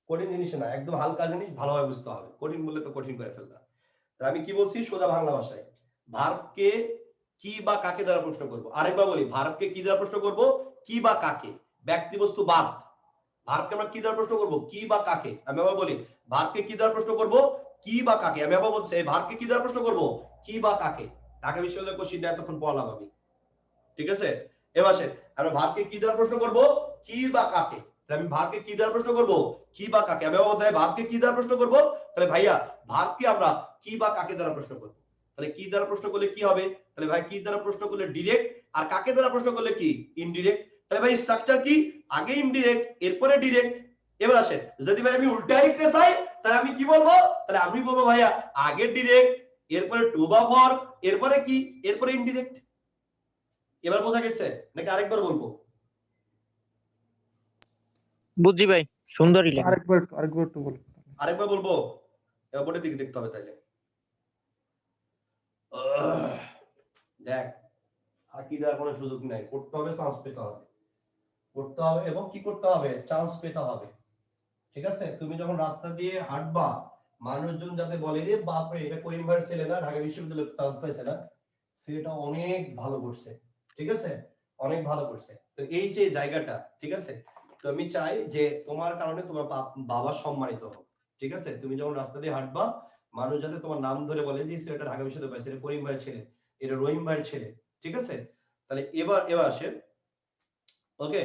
কঠিন জিনিস না, একদম হালকা জিনিস ভালোভাবে বুঝতে হবে, কঠিন বললে তো কঠিন করে ফেললাম। তাহলে আমি কি বলছি সোজা বাংলা ভাষায়, ভার্বকে কি বা কাকে দ্বারা প্রশ্ন করব। আরেকবার বলি, ভার্বকে কি দ্বারা প্রশ্ন করব, কি বা কাকে, ব্যক্তি বস্তু বাদ। ভার্বকে আমরা কি দ্বারা প্রশ্ন করব, কি বা কাকে। আমি আবার বলি, ভার্বকে কি দ্বারা প্রশ্ন করব, কি বা কাকে। আমি আবার বলছি, এই ভার্বকে কি দ্বারা প্রশ্ন করব, কি বা কাকে। ঢাকা বিশ্ববিদ্যালয়ের কোশ্চেনটা এতক্ষণ পড়লাম আমি। ঠিক আছে, এবার আসে, আমরা ভার্বকে কি দ্বারা প্রশ্ন করব, কি বা কাকে। আমি ভার্বকে কি দ্বারা প্রশ্ন করব, কি বা কাকে। আমি আবার বলছি, ভার্বকে কি দ্বারা প্রশ্ন করব, তাহলে ভাইয়া ভার্বকে আমরা কি বা কাকে দ্বারা প্রশ্ন করব। তাহলে কি দ্বারা প্রশ্ন করলে কি হবে, তাহলে ভাই কি দ্বারা প্রশ্ন করলে ডিরেক্ট, আর কাকে দ্বারা প্রশ্ন করলে কি ইনডিরেক্ট। তাহলে ভাই স্ট্রাকচার কি, আগে ইনডিরেক্ট এরপরে ডিরেক্ট। এবার আসেন, যদি ভাই আমি উল্টায় লিখতে চাই তাহলে আমি কি বলবো, তাহলে আমি বলবো ভাইয়া আগে ডিরেক্ট, এরপরে টু বা ফর, এরপরে কি, এরপরে ইনডিরেক্ট। এবার বোঝা গেছে নাকি আরেকবার বলবো, বুঝছি ভাই, সুন্দরই লেখা। আরেকবার একটু বলুন। আরেকবার বলবো, এবার বোর্ডের দিকে দেখতে হবে তাইলে। দেখ, ফাঁকি দেওয়ার কোনো সুযোগ নাই, করতে হবে, চান্স পেতে হবে, করতে হবে এবং কি করতে হবে, চান্স পেতে হবে। ঠিক আছে, তুমি যখন রাস্তা দিয়ে হাঁটবা, মানুষজন যাতে বলে রে বাপরে এটা করিম ভাইয়ের ছেলে না, ঢাকা বিশ্ববিদ্যালয়ে চান্স পাইছে না, সেটা অনেক ভালো করছে। ঠিক আছে, অনেক ভালো করছে। তো এই যে জায়গাটা, ঠিক আছে, তো আমি চাই যে তোমার কারণে তোমার বাবা সম্মানিত হোক। ঠিক আছে, তুমি যখন রাস্তা দিয়ে হাঁটবা, মানুষ যাতে তোমার নাম ধরে বলে যে ছেলেটা ঢাকা বিশ্ববিদ্যালয়ে পাইছে, এটা করিম ভাইয়ের ছেলে, এটা রহিম ভাইয়ের ছেলে। ঠিক আছে, তাহলে এবার আসেন, ওকে,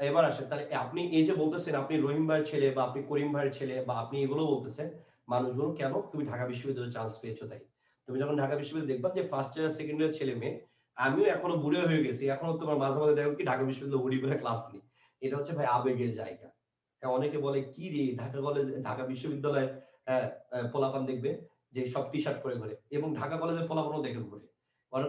এবার আসেন, তাহলে আপনি এই যে বলতেছেন আপনি রহিম ভাইয়ের ছেলে বা আপনি করিম ভাইয়ের ছেলে বা আপনি এগুলো বলতেছেন, মানুষগুলো কেন, তুমি ঢাকা বিশ্ববিদ্যালয়ে চান্স পেয়েছো তাই। তুমি যখন ঢাকা বিশ্ববিদ্যালয়ে দেখবা যে ফার্স্ট ইয়ার সেকেন্ড ইয়ার ছেলে মেয়ে, আমিও এখনো বুড়ো হয়ে গেছি, এখনো তোমার মাঝে মাঝে দেখো কি ঢাকা বিশ্ববিদ্যালয়ে উড়ি করে ক্লাস নিই। এটা হচ্ছে ভাই আবেগের জায়গা। হ্যাঁ, অনেকে বলে কি রে ঢাকা কলেজ, ঢাকা বিশ্ববিদ্যালয়ে পোলাপান দেখবে যে সব টি শার্ট পরে ঘুরে, এবং ঢাকা কলেজের পোলাপানও দেখে ঘুরে,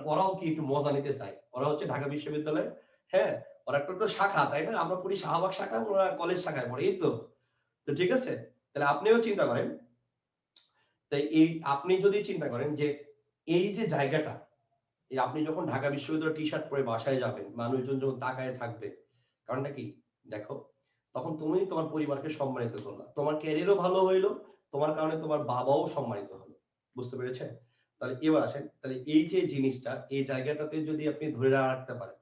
ওরাও কি একটু মজা নিতে চায়, ওরা হচ্ছে ঢাকা বিশ্ববিদ্যালয়ে, হ্যাঁ, ওরা একটা তো শাখা, তাই না, আমরা পড়ি শাহবাগ শাখা, ওরা কলেজ শাখায় পড়ে, এই তো। তো ঠিক আছে, তাহলে আপনিও চিন্তা করেন, তাই এই আপনি যদি চিন্তা করেন যে এই যে জায়গাটা, এই আপনি যখন ঢাকা বিশ্ববিদ্যালয়ের টি শার্ট পরে বাসায় যাবেন, মানুষজন যখন তাকায় থাকবে, কারণটা কি, দেখো, তখন তুমি তোমার পরিবারকে সম্মানিত করলা, তোমার ক্যারিয়ারও ভালো হইলো, তোমার কারণে তোমার বাবাও সম্মানিত হলো। বুঝতে পেরেছেন? তাহলে এবার আসেন, তাহলে এই যে জিনিসটা, এই জায়গাটাতে যদি আপনি ধরে রাখতে পারেন,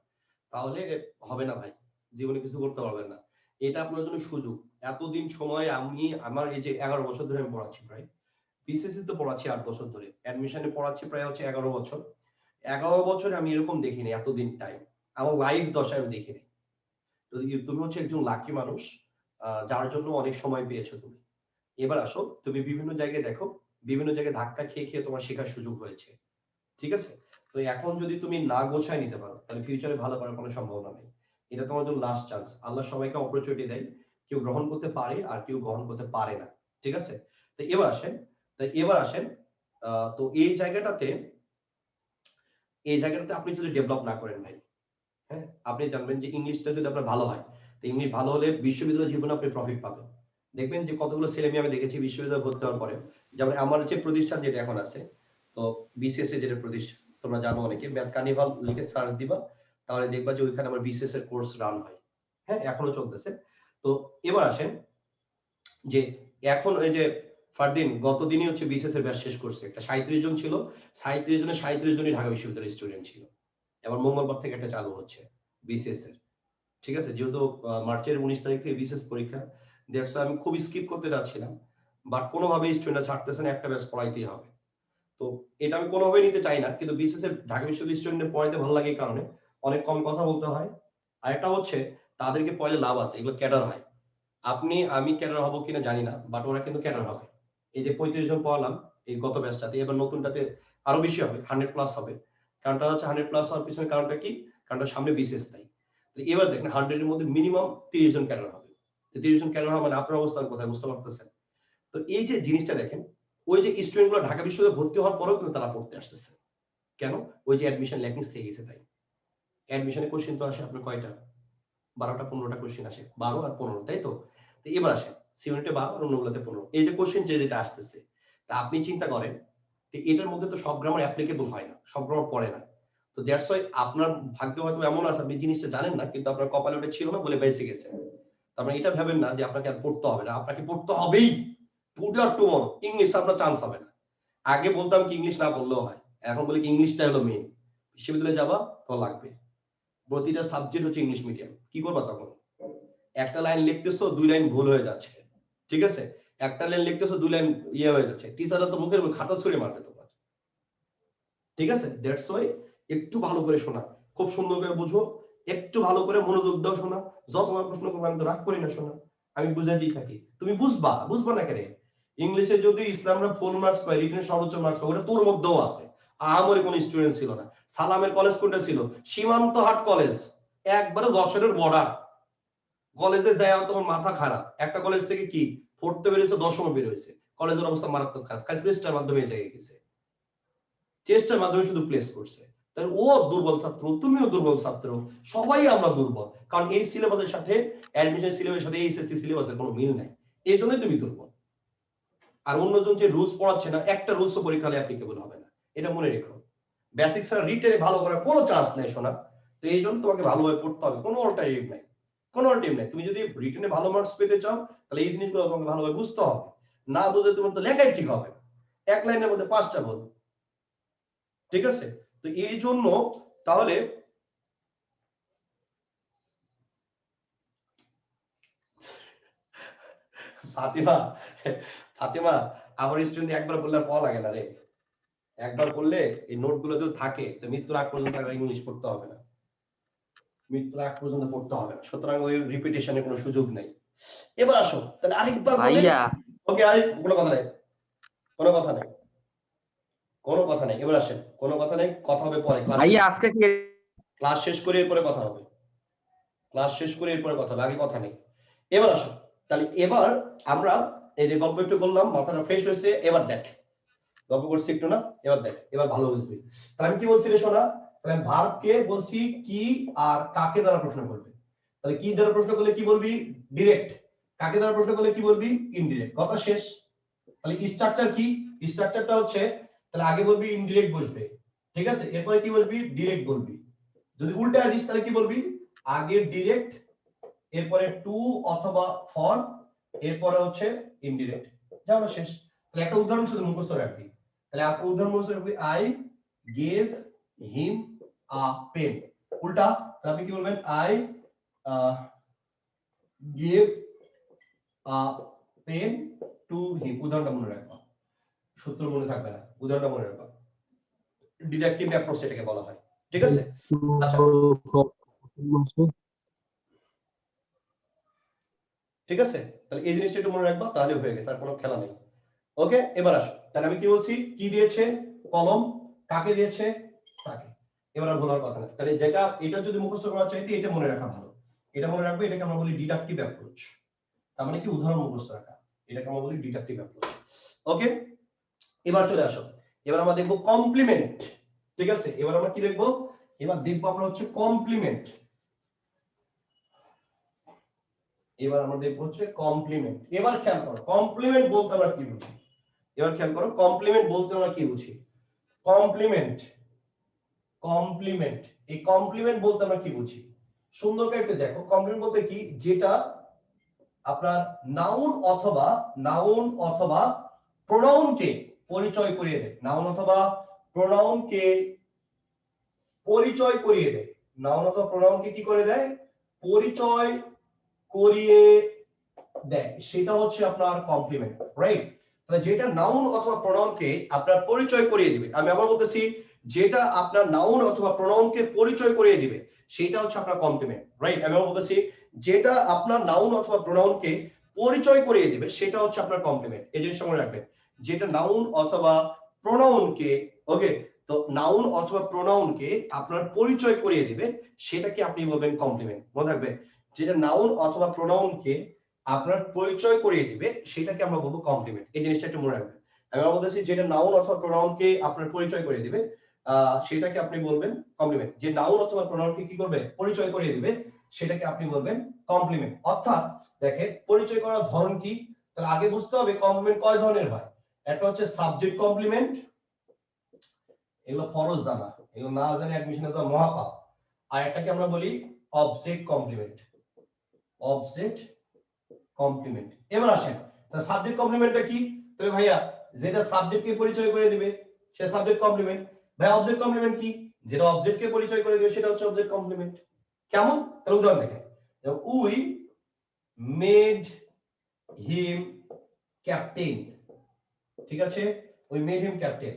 তাহলে হবে না ভাই, জীবনে কিছু করতে পারবেন না। এটা আপনার জন্য সুযোগ। এতদিন সময় আমি আমার এই যে 11 বছর ধরে আমি পড়াচ্ছি, প্রায় বিসিএসসি তো পড়াচ্ছি 8 বছর ধরে, অ্যাডমিশনে পড়াচ্ছি প্রায় হচ্ছে 11 বছর। 11 বছরে আমি এরকম দেখিনি এতদিন টাইম, আমার লাইফ দশায় আমি দেখিনি। যদি তুমি হচ্ছে একজন লাকি মানুষ, যার জন্য অনেক সময় পেয়েছো তুমি। এবার আসো, তুমি বিভিন্ন জায়গায় দেখো, বিভিন্ন জায়গায় ধাক্কা খেয়ে খেয়ে তোমার শেখার সুযোগ হয়েছে, ঠিক আছে? তো এখন যদি তুমি না গোছায় নিতে পারো তাহলে ফিউচারে ভালো করার কোনো সম্ভাবনা নেই। এটা তোমার জন্য লাস্ট চান্স। আল্লাহ সবাইকে অপরচুনিটি দেয়, কেউ গ্রহণ করতে পারে আর কেউ গ্রহণ করতে পারে না, ঠিক আছে? তো এবার আসেন তো এই জায়গাটাতে আপনি যদি ডেভেলপ না করেন ভাই, হ্যাঁ, আপনি জানবেন যে ইংলিশটা যদি আপনার ভালো হয়, তো ইংলিশ ভালো হলে বিশ্ববিদ্যালয় জীবনে আপনি প্রফিট পাবেন। দেখবেন যে কতগুলো ছেলে মেয়ে আমি দেখেছি বিশ্ববিদ্যালয়ে ভর্তি হওয়ার পরে, যেমন আমার যে প্রতিষ্ঠান যেটা এখন আছে, তো বিসিএস এর যেটা প্রতিষ্ঠান তোমরা জানো অনেকে, ম্যাথ কার্নিভাল লিখে সার্চ দিবা, তাহলে দেখবা যে ওইখানে আমার বিসিএস এর কোর্স রান হয়, হ্যাঁ, এখনো চলতেছে। তো এবার আসেন যে এখন এই যে ফারদিন গতদিনই হচ্ছে বিসিএস এর ব্যাচ শেষ করছে, একটা 37 জন ছিল, 37 জনের 37 জনই ঢাকা বিশ্ববিদ্যালয়ের স্টুডেন্ট ছিল। এবার মঙ্গলবার থেকে একটা চালু হচ্ছে বিসিএস এর, ঠিক আছে? যেহেতু মার্চের 19 তারিখ থেকে বিসিএস পরীক্ষা, দ্যাটস আমি খুব স্কিপ করতে যাচ্ছিলাম, বাট কোনোভাবেই স্টুডেন্টরা ছাড়তেছে না, একটা ব্যাচ পড়াইতেই হবে। তো এটা আমি কোনোভাবেই নিতে চাই না, কিন্তু বিসিএস এর ঢাকা বিশ্ববিদ্যালয়ের স্টুডেন্টদের পড়াইতে ভালো লাগে এই কারণে অনেক কম কথা বলতে হয়, আর একটা হচ্ছে তাদেরকে পড়াইলে লাভ আছে, এগুলো ক্যাডার হয়। আমি ক্যাডার হবো কিনা জানি না, বাট ওরা কিন্তু ক্যাডার হবে। এই যে 35 জন পড়ালাম এই গত ব্যাচটাতে, এবার নতুনটাতে আরো বেশি হবে, 100+ হবে। কারণটা হচ্ছে 100+ হওয়ার পিছনে কারণটা কি? কারণটা সামনে বিসিএস তাই। এবার দেখেন 100 এর মধ্যে মিনিমাম 30 জন ক্যাডার হবে। 30 জন ক্যাডার হওয়া মানে আপনার অবস্থান কোথায় বুঝতে পারতেছেন? তো এই যে জিনিসটা দেখেন, ওই যে স্টুডেন্ট গুলো ঢাকা বিশ্ববিদ্যালয়ে ভর্তি হওয়ার পরেও কিন্তু তারা পড়তে আসতেছে, কেন? ওই যে অ্যাডমিশন ল্যাকিংস থেকে গেছে তাই। অ্যাডমিশনে কোশ্চেন তো আসে আপনার কয়টা? 12টা 15টা কোশ্চেন আসে, 12 আর 15, তাই তো? তো এবার আসেন সিউনিটে 12 আর অন্যগুলোতে 15, এই যে কোশ্চেন যেটা আসতেছে, তা আপনি চিন্তা করেন যে এটার মধ্যে তো সব গ্রামার অ্যাপ্লিকেবল হয় না, সব গ্রামার পড়ে না। তো দ্যাটস ওয়াই আপনার ভাগ্য হয়তো এমন আছে আপনি জিনিসটা জানেন না, কিন্তু আপনার কপালে ওটা ছিল না বলে বেঁচে গেছে। তার মানে এটা ভাবেন না যে আপনাকে আর পড়তে হবে না, আপনাকে পড়তে হবেই। টুডে আর টুমরো ইংলিশ আপনার চান্স হবে না। আগে বলতাম কি ইংলিশ না পড়লেও হয়, এখন বলি কি ইংলিশটা হলো মেইন। বিশ্ববিদ্যালয়ে যাবা তো লাগবে, প্রতিটা সাবজেক্ট হচ্ছে ইংলিশ মিডিয়াম, কি করবা তখন? একটা লাইন লিখতেছো 2 লাইন ভুল হয়ে যাচ্ছে, ঠিক আছে? একটা লাইন লিখতেছো 2 লাইন ইয়ে হয়ে যাচ্ছে, টিচাররা তো মুখের উপর খাতা ছুঁড়ে মারবে তোমার, ঠিক আছে? দ্যাটস ওয়াই একটু ভালো করে শোনা, খুব সুন্দর করে বুঝো, একটু ভালো করে মনোযোগ দাও শোনা। যত তোমার প্রশ্ন করবে আমি তো রাগ করি না শোনা, আমি বুঝাই দিয়ে থাকি, তুমি বুঝবা না কেন? ইংলিশে যদি ইসলামরা ফুল মার্কস পায়, রিটেনে সর্বোচ্চ মার্কস পায়, ওটা তোর মধ্যেও আছে। আমারই কোন স্টুডেন্ট ছিল না। সালামের কলেজ কোনটা ছিল? সীমান্ত হাট কলেজ, একবারে যশোরের বর্ডার। কলেজে যায় তোমার মাথা খারাপ, একটা কলেজ থেকে কি 4th বেরিয়েছে 10ম বের হয়েছে, কলেজের অবস্থা মারাত্মক খারাপ, খালি চেষ্টার মাধ্যমে এই জায়গায় গেছে, চেষ্টার মাধ্যমে শুধু প্লেস করছে। তাই ও দুর্বল ছাত্র, তুমিও দুর্বল ছাত্র, সবাই আমরা দুর্বল, কারণ এই সিলেবাসের সাথে অ্যাডমিশন সিলেবাসের সাথে এইচএসসি সিলেবাসের কোনো মিল নাই, এই জন্যই তুমি দুর্বল। আর অন্যজন যে রুলস পড়াচ্ছে না, একটা রুলসও পরীক্ষায় অ্যাপ্লিকেবল হবে না, এটা মনে রেখো। বেসিক্স আর রিটেনে ভালো করার কোনো চান্স নেই শোনা। তো এই জন্য তোমাকে ভালোভাবে পড়তে হবে, কোনো অল্টারনেটিভ নাই, কোনো অল্টারনেটিভ নাই। তুমি যদি রিটেনে ভালো মার্কস পেতে চাও তাহলে এই জিনিসগুলো তোমাকে ভালোভাবে বুঝতে হবে, না বুঝলে তোমার তো লেখাই ঠিক হবে না, এক লাইনের মধ্যে 5টা ভুল, ঠিক আছে? তো এই জন্য তাহলে ফাতিমা ফাতিমা আমার স্টুডেন্ট একবার বললে আর পড়া লাগে না রে, একবার পড়লে এই নোটগুলো যদি থাকে তো মৃত্যুর আগ পর্যন্ত ইংলিশ পড়তে হবে না, মৃত্যুর আগ পর্যন্ত পড়তে হবে না, সুতরাং ওই রিপিটিশনের কোনো সুযোগ নাই। এবার আসো তাহলে আরেকবার বলে, ভাইয়া ওকে আর কোনো কথা নাই, কোনো কথা নাই, কোনো কথা নাই। এবার আসেন, কোনো কথা নাই, কথা হবে পরে, ভাইয়া আজকে কি ক্লাস শেষ করে এরপরে কথা হবে, ক্লাস শেষ করে এরপরে কথা হবে, আগে কথা নেই। এবার আসো তাহলে, এবার আমরা এই যে গল্প একটু বললাম, মাথাটা ফ্রেশ হয়েছে, এবার দেখ গল্প করছি একটু না, এবার দেখ, এবার ভালো বুঝবি। তাহলে আমি কি বলছি রে শোনা, তাহলে ভার্বকে বলছি কি আর কাকে দ্বারা প্রশ্ন করবে, তাহলে কি দ্বারা প্রশ্ন করলে কি বলবি? ডিরেক্ট। কাকে দ্বারা প্রশ্ন করলে কি বলবি? ইনডিরেক্ট। কথা শেষ। তাহলে স্ট্রাকচার কি? স্ট্রাকচারটা হচ্ছে, তাহলে আগে বলবি ইনডিরেক্ট বসবে, ঠিক আছে? এরপরে কি বলবি? ডিরেক্ট বলবি। যদি উল্টা আসিস তাহলে কি বলবি? আগে ডিরেক্ট, এরপরে টু অথবা ফর, এরপরে হচ্ছে ইনডিরেক্ট। যাও শেষ। তাহলে একটা উদাহরণ শুধু মুখস্থ রাখবি। তাহলে আপনি উদাহরণ মুখস্থ রাখবি, I gave him a pen. উল্টা তাহলে আপনি কি বলবেন? I gave a pen to him. উদাহরণটা মনে রাখবা, সূত্র মনে থাকবে না, উদাহরণটা মনে রাখবা। ডিডাকটিভ অ্যাপ্রোচ এটাকে বলা হয়, ঠিক আছে? আচ্ছা ঠিক আছে, তাহলে এই জিনিসটা একটু মনে রাখবা, তাহলে হয়ে গেছে, আর কোনো খেলা নেই। ওকে, এবার আসো, তাহলে আমি কি বলছি, কি দিয়েছে, কলম, কাকে দিয়েছে, তাকে। এবার আর বলার কথা না, তাহলে যেটা এটা যদি মুখস্থ করা চাইতে এটা মনে রাখা ভালো, এটা মনে রাখবে, এটাকে আমরা বলি ডিডাকটিভ অ্যাপ্রোচ। তার মানে কি, উদাহরণ মুখস্থ রাখা, এটাকে আমরা বলি ডিডাকটিভ অ্যাপ্রোচ। ওকে, এবার চলে আসো, এবার আমরা দেখবো কমপ্লিমেন্ট। ঠিক আছে, এবার আমরা কি দেখবো, এবার দেখবো আমরা হচ্ছে কমপ্লিমেন্ট। এবার আমরা দেখবো হচ্ছে কমপ্লিমেন্ট। এবার খেয়াল করো কমপ্লিমেন্ট বলতে আমরা কি বুঝি, এবার খেয়াল করো কমপ্লিমেন্ট বলতে আমরা কি বুঝি। কমপ্লিমেন্ট, কমপ্লিমেন্ট, এই কমপ্লিমেন্ট বলতে আমরা কি বুঝি, সুন্দর করে একটু দেখো। কমপ্লিমেন্ট বলতে কি, যেটা আপনার নাউন অথবা প্রোনাউনকে পরিচয় করিয়ে দেয়, নাউন অথবা প্রোনাউনকে পরিচয় করিয়ে দেয়, নাউন অথবা প্রোনাউনকে কি করে দেয়, পরিচয় করিয়ে দেয়, সেটা হচ্ছে আপনার কমপ্লিমেন্ট, রাইট। তাহলে যেটা নাউন অথবা প্রোনাউনকে আপনার পরিচয় করিয়ে দিবে, আমি আবার বলতেছি, যেটা আপনার নাউন অথবা প্রোনাউনকে পরিচয় করিয়ে দিবে সেটা হচ্ছে আপনার কমপ্লিমেন্ট, রাইট। আমি আবার বলতেছি, যেটা আপনার নাউন অথবা প্রোনাউনকে পরিচয় করিয়ে দিবে সেটা হচ্ছে আপনার কমপ্লিমেন্ট। এই জিনিসটা মনে রাখবেন, যেটা নাউন অথবা প্রোনাউনকে, ওকে, তো নাউন অথবা প্রোনাউনকে আপনার পরিচয় করিয়ে দিবে সেটাকে আপনি বলবেন কমপ্লিমেন্ট, মনে রাখবে, যেটা নাউন অথবা প্রোনাউনকে আপনার পরিচয় করিয়ে দিবে সেটাকে আমরা বলবো কমপ্লিমেন্ট। এই জিনিসটা একটু মনে রাখবেন। আমি বলতেছি, যেটা নাউন অথবা প্রোনাউনকে আপনার পরিচয় করিয়ে দিবে সেটাকে আপনি বলবেন কমপ্লিমেন্ট। যে নাউন অথবা প্রোনাউনকে কি করবে, পরিচয় করিয়ে দিবে, সেটাকে আপনি বলবেন কমপ্লিমেন্ট। অর্থাৎ দেখেন পরিচয় করার ধরন কি, তাহলে আগে বুঝতে হবে কমপ্লিমেন্ট কয় ধরনের হয়। একটা হচ্ছে সাবজেক্ট কমপ্লিমেন্ট, এগুলো ফরজ জানা, এগুলো না জানে অ্যাডমিশনে যাওয়া মহাপাপ। আর একটাকে আমরা বলি অবজেক্ট কমপ্লিমেন্ট, অবজেক্ট কমপ্লিমেন্ট। এবার আসেন, তাহলে সাবজেক্ট কমপ্লিমেন্টটা কি, তাহলে ভাইয়া যেটা সাবজেক্টকে পরিচয় করে দিবে সে সাবজেক্ট কমপ্লিমেন্ট। ভাই অবজেক্ট কমপ্লিমেন্ট কি, যেটা অবজেক্টকে পরিচয় করে দিবে সেটা হচ্ছে অবজেক্ট কমপ্লিমেন্ট। কেমন, তাহলে উদাহরণ দেখেন, উই মেড হিম ক্যাপ্টেন, ঠিক আছে, উই মেড হিম ক্যাপ্টেন,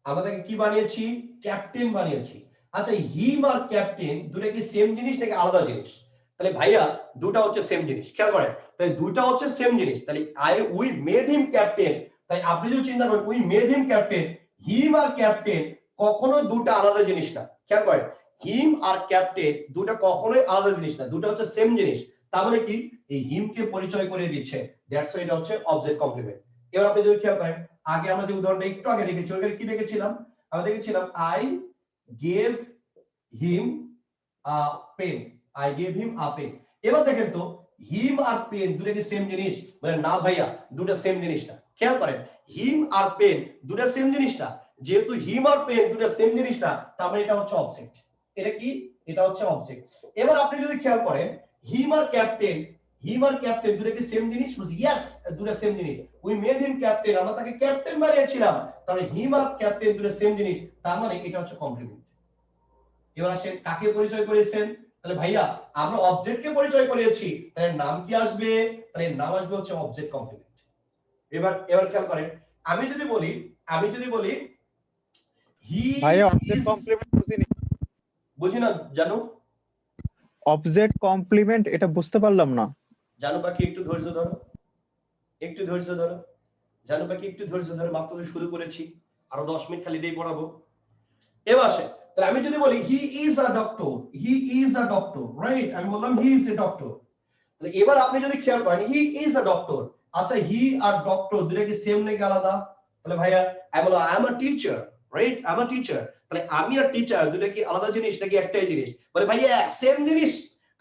আমরা তাকে কি বানিয়েছি, ক্যাপ্টেন বানিয়েছি। আচ্ছা, হিম আর ক্যাপ্টেন দুটো কি সেম জিনিস নাকি আলাদা জিনিস, তাহলে ভাইয়া দুটো হচ্ছে সেম জিনিস, খেয়াল করেন, তাহলে দুটো হচ্ছে সেম জিনিস, তাহলে উই মেড হিম ক্যাপ্টেন, তাই আপনি যদি চিন্তা করেন we made him captain, him আর ক্যাপ্টেন কখনো দুটো আলাদা জিনিস না, খেয়াল করেন, হিম আর ক্যাপ্টেন দুটো কখনোই আলাদা জিনিস না, দুটো হচ্ছে সেম জিনিস। তার মানে কি, এই হিমকে পরিচয় করে দিচ্ছে, দ্যাটস ওয়াই এটা হচ্ছে অবজেক্ট কমপ্লিমেন্ট। এবার আপনি যদি খেয়াল করেন, আগে আমরা যে উদাহরণটা একটু আগে দেখেছি ওখানে কি দেখেছিলাম, আমরা দেখেছিলাম I gave him a pen, I gave him a pen. এবার দেখেন তো হিম আর পেন দুটো কি সেম জিনিস, মানে না ভাইয়া দুটো সেম জিনিস না। খেয়াল করেন, হিম আর পেন দুটো সেম জিনিস না, যেহেতু হিম আর পেন দুটো সেম জিনিস না, তার মানে এটা হচ্ছে অবজেক্ট। এটা কি, এটা হচ্ছে অবজেক্ট। এবার আপনি যদি খেয়াল করেন, হিম আর ক্যাপ্টেন, হিম আর ক্যাপ্টেন দুটো কি সেম জিনিস, ইয়েস দুটো সেম জিনিস, উই মেড হিম ক্যাপ্টেন, আমরা তাকে ক্যাপ্টেন বানিয়েছিলাম, তাহলে হিম আর ক্যাপ্টেন দুটো সেম জিনিস, তার মানে এটা হচ্ছে কমপ্লিমেন্ট। এবার আসেন কাকে পরিচয় করিয়েছেন, তাহলে ভাইয়া আমরা অবজেক্টকে পরিচয় করিয়েছি, তাহলে নাম কি আসবে, তাহলে নাম আসবে হচ্ছে অবজেক্ট কমপ্লিমেন্ট। এবার খেয়াল করেন, আমি যদি বলি হি, ভাইয়া অবজেক্ট কমপ্লিমেন্ট বুঝিনি। বুঝি না জানো, অবজেক্ট কমপ্লিমেন্ট এটা বুঝতে পারলাম না। জানো পাখি একটু ধৈর্য ধরো, একটু ধৈর্য ধরো, জানো পাখি একটু ধৈর্য ধরো, মাত্র তো শুরু করেছি, আরো 10 মিনিট খালি দিয়ে পড়াবো। এবার আসে, তাহলে আমি যদি বলি হি is a doctor, he is a doctor, right, আমি বললাম হি ইজ এ ডক্টর। তাহলে এবার আপনি যদি খেয়াল করেন হি ইজ আ ডক্টর, আচ্ছা হি আর ডক্টর দুটো কি সেম নাকি আলাদা, তাহলে ভাইয়া আমি বললাম I am a teacher, right, I am a teacher, তাহলে আমি আর টিচার দুটো কি আলাদা জিনিস নাকি একটাই জিনিস, বলে ভাইয়া সেম জিনিস,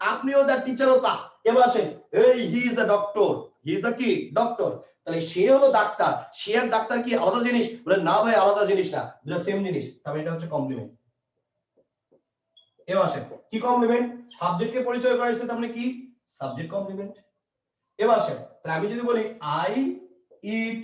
আপনিও তার টিচারও তা। এবার আসেন, এই হি is a doctor, he is আ কি ডক্টর, তাহলে সে হলো ডাক্তার, সে আর ডাক্তার কি আলাদা জিনিস, বলে না ভাই আলাদা জিনিস না, দুটো সেম জিনিস, তবে এটা হচ্ছে কমপ্লিমেন্ট। এবার আসেন কি কমপ্লিমেন্ট, সাবজেক্টকে পরিচয় করাইছে, তার মানে কি সাবজেক্ট কমপ্লিমেন্ট। এবার আসেন, তাহলে আমি যদি বলি আই ইট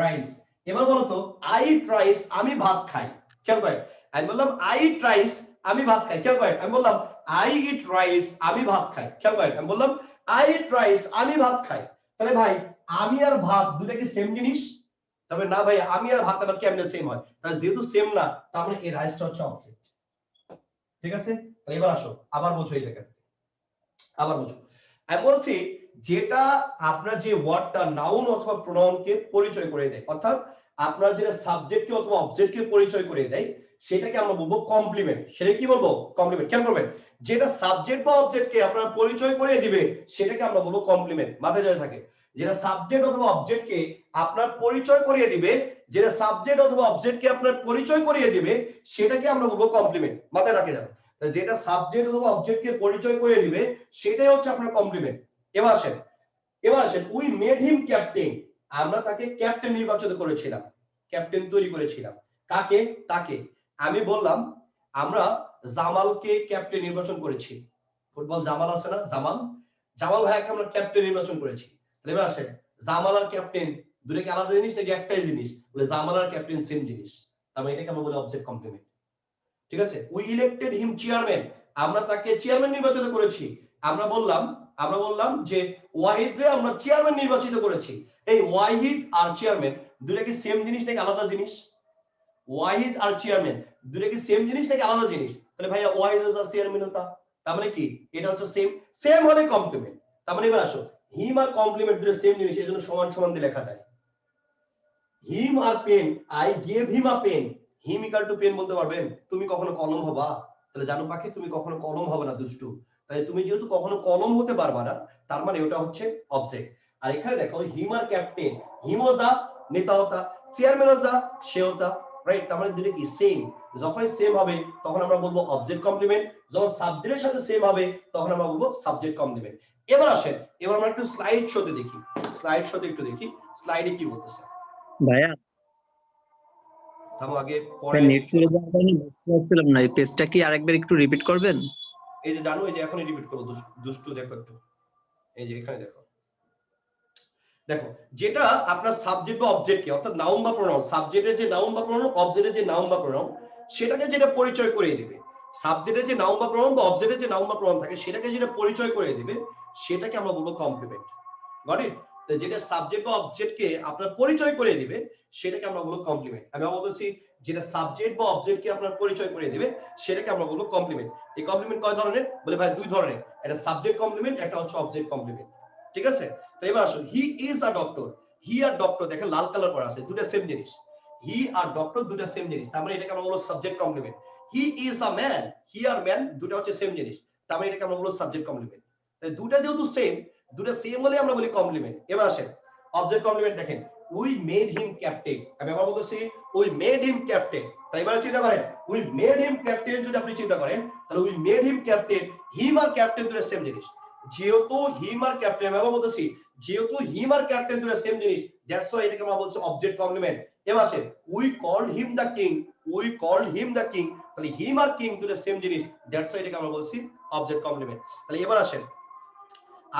রাইস, এবার বলো তো আই ইট রাইস আমি ভাত খাই, খেয়াল করেন, আমি বললাম আই ইট রাইস আমি ভাত খাই, খেয়াল করেন, আমি বললাম আই ইট রাইস আমি ভাত খাই, খেয়াল করেন, আমি বললাম আই ইট রাইস আমি ভাত খাই, তাহলে ভাই আমি আর ভাত দুটো কি সেম জিনিস, তবে না ভাই আমি আর ভাত আবার কেমনে সেম হয়, তাহলে যেহেতু সেম না তার মানে এই রাইসটা হচ্ছে অবজেক্ট, ঠিক আছে। তাহলে এবার আসো আবার বোঝো এই জায়গাটা, আবার বোঝো, আমি বলছি যেটা আপনার যে ওয়ার্ডটা নাউন অথবা প্রোনাউনকে পরিচয় করে দেয়, অর্থাৎ আপনার যেটা সাবজেক্টকে অথবা অবজেক্টকে পরিচয় করে দেয় সেটাকে আমরা বলবো কমপ্লিমেন্ট। সেটা কি বলবো? কমপ্লিমেন্ট। খেয়াল করবেন, যেটা সাবজেক্ট বা অবজেক্টকে আপনার পরিচয় করে দিবে সেটাকে আমরা বলবো কমপ্লিমেন্ট। মাথায় যায় থাকে, যেটা সাবজেক্ট অথবা অবজেক্টকে আপনার পরিচয় করিয়ে দিবে, যেটা সাবজেক্ট অথবা অবজেক্টকে আপনার পরিচয় করিয়ে দিবে সেটাকে আমরা বলবো কমপ্লিমেন্ট। মাথায় রাখে যাবে, যেটা সাবজেক্ট অথবা অবজেক্টকে পরিচয় করিয়ে দিবে সেটাই হচ্ছে আপনার কমপ্লিমেন্ট। এবার আসেন উই মেড হিম ক্যাপ্টেন। আমরা তাকে ক্যাপ্টেন নির্বাচিত করেছিলাম, ক্যাপ্টেন তৈরি করেছিলাম। কাকে? তাকে। আমি বললাম আমরা জামালকে ক্যাপ্টেন নির্বাচন করেছি। ফুটবল জামাল আছে না, জামাল ভাইকে আমরা ক্যাপ্টেন নির্বাচন করেছি। এবার আসেন, জামাল আর ক্যাপ্টেন দুটো কি আলাদা জিনিস নাকি একটাই জিনিস? বলে জামাল আর ক্যাপ্টেন সেম জিনিস, তার মানে এটাকে আমরা বলি অবজেক্ট কমপ্লিমেন্ট। ঠিক আছে। We elected him chairman. আমরা তাকে চেয়ারম্যান নির্বাচিত করেছি। আমরা বললাম যে ওয়াহিদকে আমরা চেয়ারম্যান নির্বাচিত করেছি। এই ওয়াহিদ আর চেয়ারম্যান দুটো কি সেম জিনিস নাকি আলাদা জিনিস? ওয়াহিদ আর চেয়ারম্যান দুটো কি সেম জিনিস নাকি আলাদা জিনিস? তাহলে ভাইয়া ওয়াহিদ আর চেয়ারম্যান হতা, তার মানে কি এটা হচ্ছে সেম হলে কমপ্লিমেন্ট। তার মানে এবার আসো, হিম আর কমপ্লিমেন্ট দুটো সেম জিনিস, এজন্য সমান সমান দিয়ে লেখা যায়। হিম আর pen, I gave him a pen. Him equal to pen বলতে পারবেন? তুমি কখনো কলম হবা? তাহলে জানো পাখি, তুমি কখনো কলম হবে না দুষ্টু। তাহলে তুমি যেহেতু কখনো কলম হতে পারবা না, তার মানে ওটা হচ্ছে অবজেক্ট। আর এখানে দেখো হিম আর ক্যাপ্টেন, হিম ও দা নেতা হতা, চেয়ারম্যান ও দা সে হতা, রাইট? তার মানে দুটো কি সেম। যখন সেম হবে তখন আমরা বলবো অবজেক্ট কমপ্লিমেন্ট, যখন সাবজেক্টের সাথে সেম হবে তখন আমরা বলবো সাবজেক্ট কমপ্লিমেন্ট। এবার আসেন, এবার আমরা একটু স্লাইড শোতে দেখি, স্লাইডে কি বলতেছে। ভাইয়া আগে পরে নেট চলে যাওয়ার কারণে বুঝতে পারছিলাম না, এই পেজটা কি আরেকবার একটু রিপিট করবেন? এই যে জানো, এই যে এখনই রিপিট করবো। দুষ্টু দেখো একটু, এই যে এখানে দেখো, যেটা আপনার সাবজেক্ট বা অবজেক্টকে, অর্থাৎ নাউন বা প্রোনাউন, সাবজেক্টের যে নাউন বা প্রোনাউন, অবজেক্টের যে নাউন বা প্রোনাউন, সেটাকে যেটা পরিচয় করিয়ে দিবে, সাবজেক্টের যে নাউন বা প্রোনাউন বা অবজেক্টের যে নাউন বা প্রোনাউন থাকে সেটাকে যেটা পরিচয় করিয়ে দিবে সেটাকে আমরা বলবো কমপ্লিমেন্ট। Got it? যেটা সাবজেক্ট বা অবজেক্টকে আপনার পরিচয় করিয়ে দিবে সেটাকে আমরা বলবো কমপ্লিমেন্ট। আমি বলতেছি, যেটা সাবজেক্ট বা অবজেক্টকে আপনার পরিচয় করিয়ে দিবে সেটাকে আমরা বলবো কমপ্লিমেন্ট। এই কমপ্লিমেন্ট কয় ধরনের? বলে ভাই দুই ধরনের, একটা সাবজেক্ট কমপ্লিমেন্ট, একটা হচ্ছে অবজেক্ট কমপ্লিমেন্ট। ঠিক আছে। তো এবার আসুন, he is a doctor. He আর ডক্টর দেখেন লাল কালার করা আছে, দুটো সেম জিনিস। হি আর ডক্টর দুটো সেম জিনিস, তার মানে এটাকে আমরা বলবো subject complement. He is a man, he আর ম্যান দুটো হচ্ছে সেম জিনিস, তার মানে এটাকে আমরা বলবো সাবজেক্ট কমপ্লিমেন্ট। তাই দুটো যেহেতু সেম, দুটো সেম হলে আমরা বলি কমপ্লিমেন্ট। এবার আসেন অবজেক্ট কমপ্লিমেন্ট দেখেন, উই মেড হিম ক্যাপ্টেন। আমি আবার বলতেছি উই মেড হিম ক্যাপ্টেন। তাই এবারে চিন্তা করেন, উই মেড হিম ক্যাপ্টেন যদি আপনি চিন্তা করেন তাহলে we made him captain, him আর ক্যাপ্টেন দুটো সেম জিনিস। যেহেতু হিম আর ক্যাপ্টেন, আমি আবার বলতেছি যেহেতু হিম আর ক্যাপ্টেন দুটো সেম জিনিস, দ্যাটস হোয়াই এটাকে আমরা বলছি অবজেক্ট কমপ্লিমেন্ট। এবার আসেন we called him the king, তাহলে হিম আর কিং দুটো সেম জিনিস, দ্যাটস হোয়াই এটাকে আমরা বলছি অবজেক্ট কমপ্লিমেন্ট। তাহলে এবার আসেন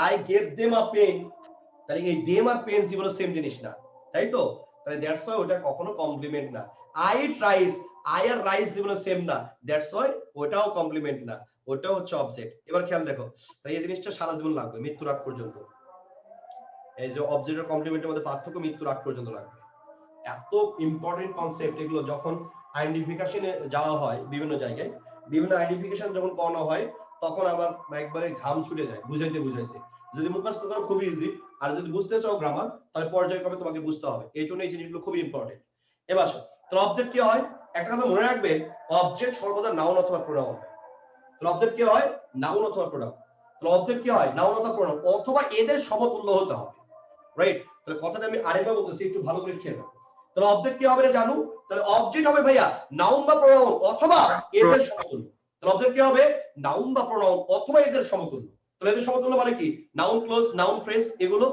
I gave them a pen, তাহলে এই দেম আর পেন জীবনে সেম জিনিস না, তাই তো? তাহলে দ্যাটস হোয়াই ওটা কখনো কমপ্লিমেন্ট না। আই ইট রাইস, আই আর রাইস জীবনে সেম না, দ্যাটস হোয়াই ওটাও কমপ্লিমেন্ট না, ওটাও হচ্ছে অবজেক্ট। এবার খেয়াল দেখো, তাই এই জিনিসটা সারা জীবন লাগবে, মৃত্যুর আগ পর্যন্ত। এই যে অবজেক্ট আর কমপ্লিমেন্টের মধ্যে পার্থক্য মৃত্যুর আগ পর্যন্ত লাগবে। এত ইম্পর্টেন্ট কনসেপ্ট এগুলো। যখন আইডেন্টিফিকেশনে যাওয়া হয় বিভিন্ন জায়গায়, বিভিন্ন আইডেন্টিফিকেশন যখন করানো হয় তখন আবার একবারে ঘাম ছুটে যায় বুঝাইতে। যদি মুখস্থ করো খুবই ইজি, আর যদি বুঝতে চাও গ্রামার তাহলে পর্যায়ক্রমে তোমাকে বুঝতে হবে। এই জন্য এই জিনিসগুলো খুবই ইম্পর্টেন্ট। এবার আসো, তাহলে অবজেক্ট কি হয়? একটা কথা মনে রাখবেন, অবজেক্ট সর্বদা নাউন অথবা প্রোনাউন হয়। তাহলে অবজেক্ট কি হয়? নাউন অথবা প্রোনাউন। তাহলে অবজেক্ট কি হয়? নাউন অথবা প্রোনাউন, অথবা এদের সমতুল্য হতে হবে, রাইট? তাহলে কথাটা আমি আরেকবার বলতেছি, একটু ভালো করে খেয়াল রাখো। তাহলে অবজেক্ট কি হবে রে জানু? তাহলে অবজেক্ট হবে ভাইয়া নাউন বা প্রোনাউন অথবা এদের সমতুল্য। তাহলে অবজেক্ট কি হবে? নাউন বা প্রোনাউন অথবা এদের সমতুল্য। তাহলে এদের সমতুল্য মানে কি? নাউন ক্লোজ, নাউন ফ্রেজ, এগুলো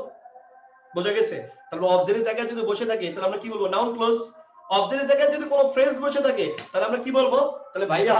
বোঝা গেছে? তাহলে অবজেক্টের জায়গায় যদি বসে থাকে তাহলে আমরা কি বলবো? Noun clause. অবজেক্টের জায়গায় যদি কোনো ফ্রেজ বসে থাকে তাহলে আমরা কি বলবো? তাহলে ভাইয়া